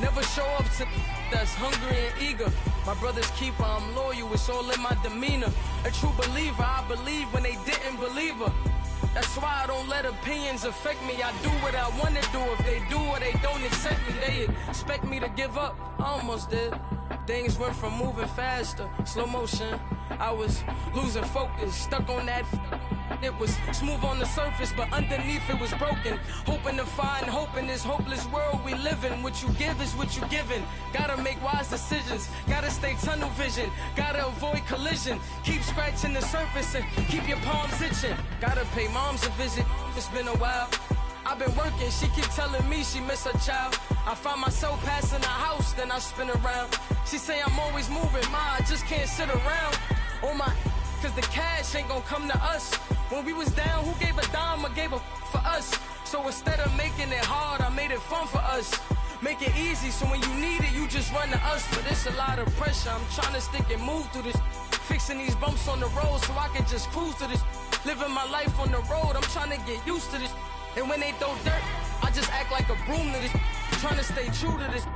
Never show up to that's hungry and eager. My brother's keeper, I'm loyal, it's all in my demeanor. A true believer, I believe when they didn't believe her. That's why I don't let opinions affect me. I do what I want to do. If they do or they don't accept me, they expect me to give up. I almost did. Things went from moving faster, slow motion. I was losing focus, stuck on that. It was smooth on the surface, but underneath it was broken. Hoping to find hope in this hopeless world we live in. What you give is what you given. Gotta make wise decisions. Gotta stay tunnel vision. Gotta avoid collision. Keep scratching the surface and keep your palms itching. Gotta pay moms a visit. It's been a while. I've been working, she keep telling me she miss her child. I find myself passing the house, then I spin around. She say I'm always moving, ma, I just can't sit around. Oh my, cause the cash ain't gonna come to us. When we was down, who gave a dime or gave a for us? So instead of making it hard, I made it fun for us. Make it easy, so when you need it, you just run to us. But it's a lot of pressure, I'm trying to stick and move through this. Fixing these bumps on the road so I can just cruise to this. Living my life on the road, I'm trying to get used to this. And when they throw dirt, I just act like a broom to this. Trying to stay true to this.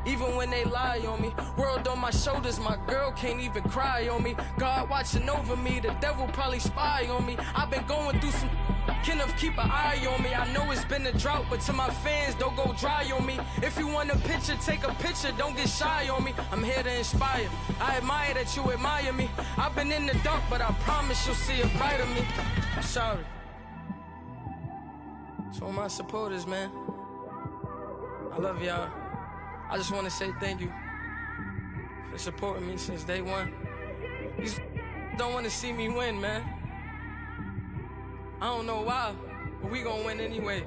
Even when they lie on me. World on my shoulders, my girl can't even cry on me. God watching over me, the devil probably spy on me. I've been going through some Kenneth, keep an eye on me. I know it's been a drought, but to my fans, don't go dry on me. If you want a picture, take a picture, don't get shy on me. I'm here to inspire. I admire that you admire me. I've been in the dark, but I promise you'll see a brighter me. I'm sorry. To all my supporters, man, I love y'all. I just want to say thank you for supporting me since day one. You don't want to see me win, man. I don't know why, but we gonna win anyway.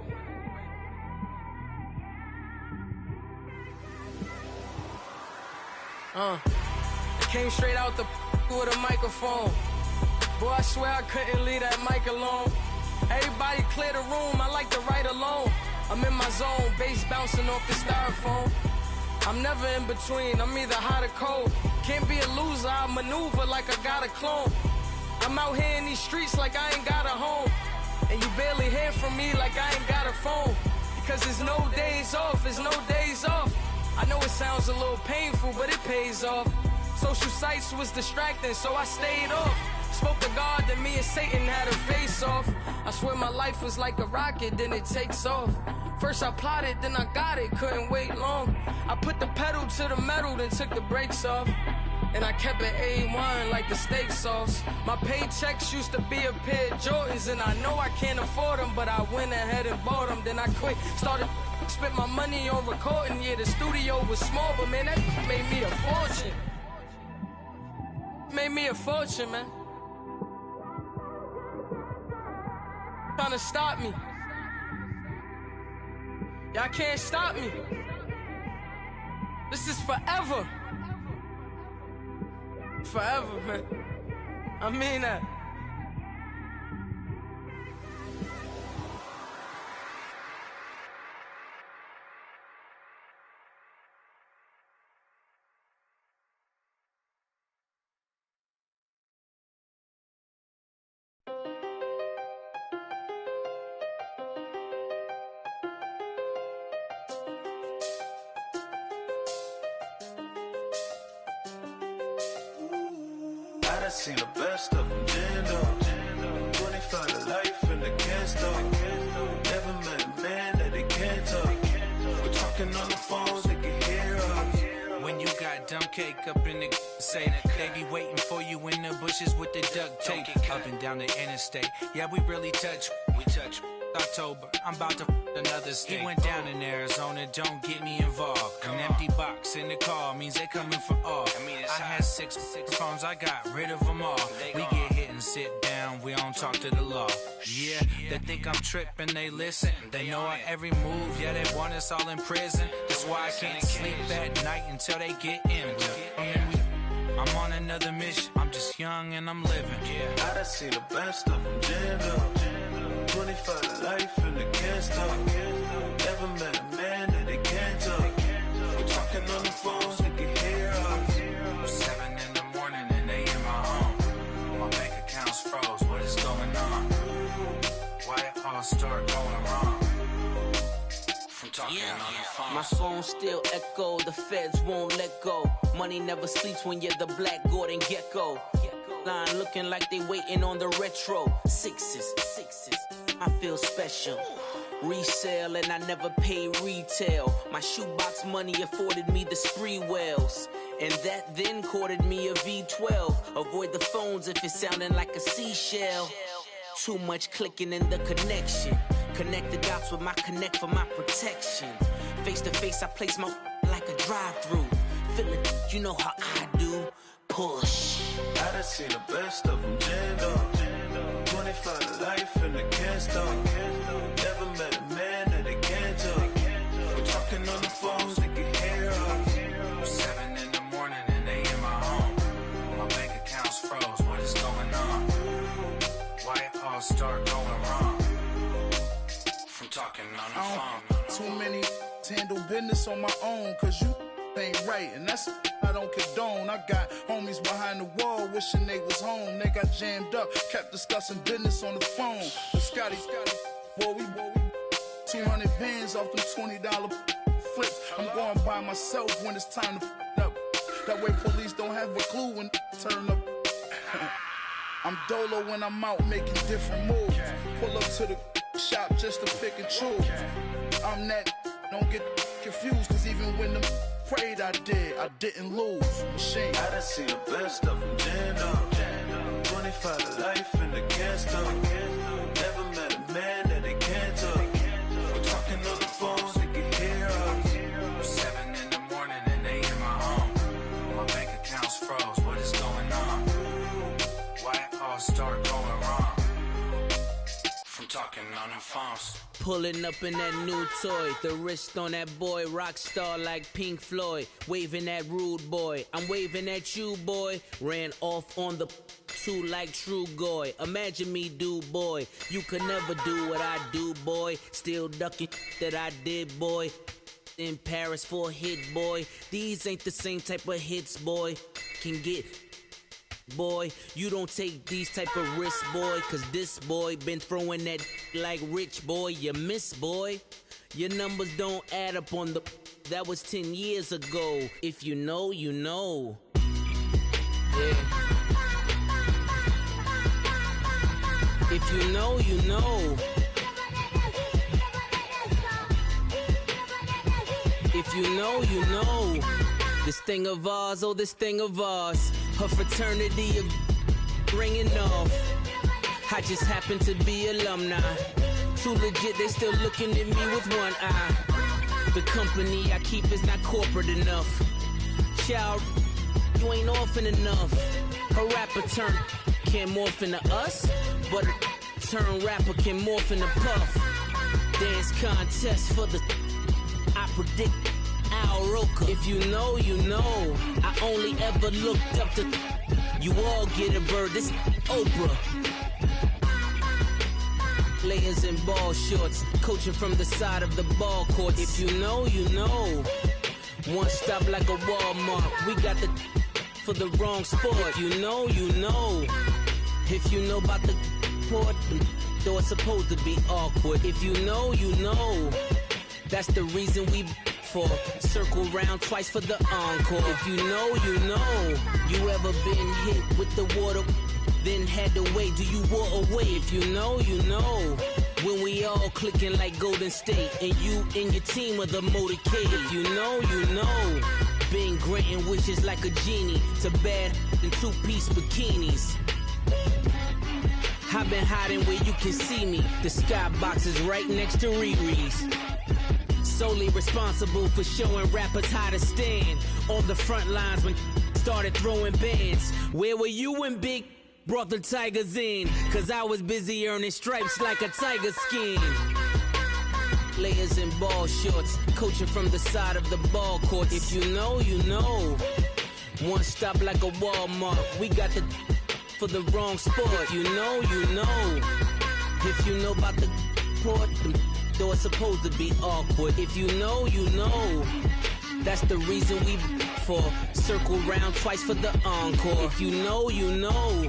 I came straight out the with a microphone. Boy, I swear I couldn't leave that mic alone. Everybody clear the room, I like to write alone. I'm in my zone, bass bouncing off the styrofoam. I'm never in between, I'm either hot or cold. Can't be a loser, I maneuver like I got a clone. I'm out here in these streets like I ain't got a home. And you barely hear from me like I ain't got a phone. Because there's no days off, there's no days off. I know it sounds a little painful, but it pays off. Social sites was distracting, so I stayed off. Spoke to God, then me and Satan had a face off. I swear my life was like a rocket, then it takes off. First I plotted, then I got it, couldn't wait long. I put the pedal to the metal, then took the brakes off. And I kept it A1 like the steak sauce. My paychecks used to be a pair of Jordans, and I know I can't afford them, but I went ahead and bought them. Then I quit, started spent my money on recording. Yeah, the studio was small, but man, that made me a fortune. Made me a fortune, man. Trying to stop me. Y'all can't stop me. This is forever. Forever, man. I mean that. I seen the best of them, Jando. 25 to life in the can't stop. Never met a man that they can't talk. We're talking on the phones, they can hear us. When you got dumb cake up in the say, they be waiting for you in the bushes with the duct tape. Up and down the interstate, yeah, we really touch. We touch. October, I'm about to another state. He went down in Arizona, don't get me involved. An empty box in the car means they coming for all. I had six phones, I got rid of them all. We get hit and sit down, we don't talk to the law. Yeah, they think I'm tripping, they listen. They know our every move, yeah, they want us all in prison. That's why I can't sleep at night until they get in. I'm on another mission, I'm just young and I'm living. Yeah, I done seen the best of them jammed up. 25 to life and they can't stop. Never met a man that they can't talk. We're talking on the phones, they can hear us. 7 in the morning and they in my home. My bank account's froze, what is going on? Why it all start going wrong? From talking on the phone. My phone still echo, the feds won't let go. Money never sleeps when you're the Black Gordon Gecko. Line looking like they waiting on the retro. Sixes, I feel special. Resale and I never pay retail. My shoebox money afforded me the spree wells. And that then courted me a V12. Avoid the phones if it's sounding like a seashell. Too much clicking in the connection. Connect the dots with my connect for my protection. Face to face, I place my like a drive-through. Feel it, you know how I do. Push. I done seen the best of them jammed up. 25 to life and they can't stop. Never met a man that they can't talk. We're talking on the phones, they can hear us. 7 in the morning and they in my home. My bank account's froze, what is going on? Why it all start going wrong? From talking on the phone. Too many handle business on my own, cause you ain't right, and that's I don't condone. I got homies behind the wall wishing they was home. They got jammed up, kept discussing business on the phone. But Scotty, boy, we 200 bands off them $20 flips. I'm going by myself when it's time to up. That way police don't have a clue when turn up. I'm dolo when I'm out making different moves. Pull up to the shop just to pick and choose. I'm that, don't get confused, cause even when them prayed I didn't lose. Machine. I done seen the best of them jammed up. 25 to life and they can't stop. Never met a man that they can't talk. We're talking on the phones, they can hear us. 7 in the morning and they in my home. My bank account's froze, what is going on? Why it all start going wrong? From talking on the phones. Pulling up in that new toy, the wrist on that boy, rock star like Pink Floyd, waving at rude boy, I'm waving at you boy, ran off on the two like True Goy, imagine me do boy, you could never do what I do boy, still ducking that I did boy, in Paris for a hit boy, these ain't the same type of hits boy, can get boy, you don't take these type of risks, boy, cause this boy been throwing that like rich boy, you miss, boy. Your numbers don't add up on the, that was 10 years ago. If you know, you know. Yeah. If you know, you know. If you know, you know. This thing of ours, oh, this thing of ours. Her fraternity of ringing off. I just happen to be alumni. Too legit, they still looking at me with one eye. The company I keep is not corporate enough. Child, you ain't orphan enough. A rapper turn can't morph into us, but a turn rapper can morph into Puff. Dance contest for the, I predict Al Roker. If you know, you know. I only ever looked up to, you all get a bird, this Oprah. Layers in ball shorts, coaching from the side of the ball court. If you know, you know. One stop like a Walmart. We got the for the wrong sport. If you know, you know. If you know about the port, though it's supposed to be awkward. If you know, you know. That's the reason we for circle round twice for the encore. If you know, you know. You ever been hit with the water? Then had to wait, do you walk away? If you know, you know. When we all clicking like Golden State, and you and your team are the motorcade. If you know, you know. Been granting wishes like a genie to bad in two-piece bikinis. I've been hiding where you can see me. The skybox is right next to Riri's. Solely responsible for showing rappers how to stand on the front lines when started throwing bands. Where were you when Big brought the Tigers in? Cause I was busy earning stripes like a tiger skin. Layers in ball shorts, coaching from the side of the ball court. If you know, you know. One stop like a Walmart. We got the for the wrong sport. You know, you know. If you know about the port, the door supposed to be awkward. If you know, you know. That's the reason we for circle round twice for the encore. If you know, you know.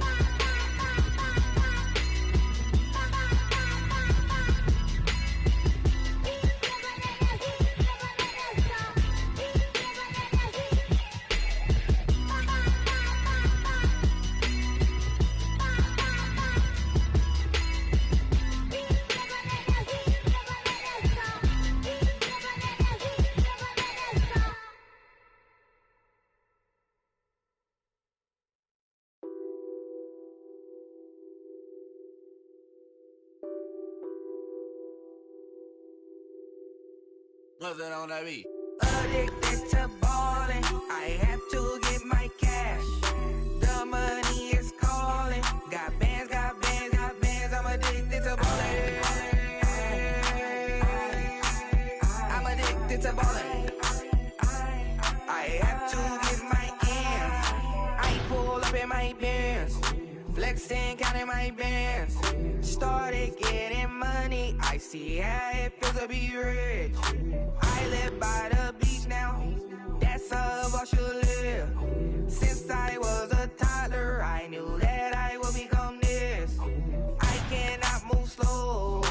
What's that on that beat? Addicted to ballin', I have to get my cash. The money is calling. Got bands, got bands, got bands. I'm addicted to ballin'. I'm addicted to ballin'. I have to get my ends. I pull up in my pants, flexing, counting my bands. Started getting money. I see how it feels to be rich. I live by the beach now, that's how I should live. Since I was a toddler, I knew that I would become this. I cannot move slow,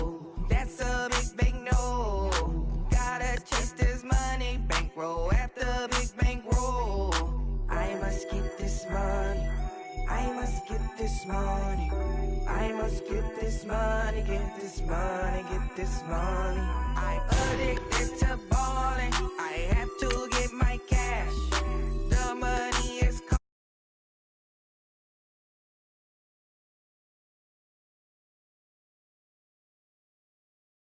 that's a big, big no. Gotta chase this money, bankroll after big bankroll. I must get this money, I must get this money. I must get this money, get this money, get this money. I'm addicted to ballin', I have to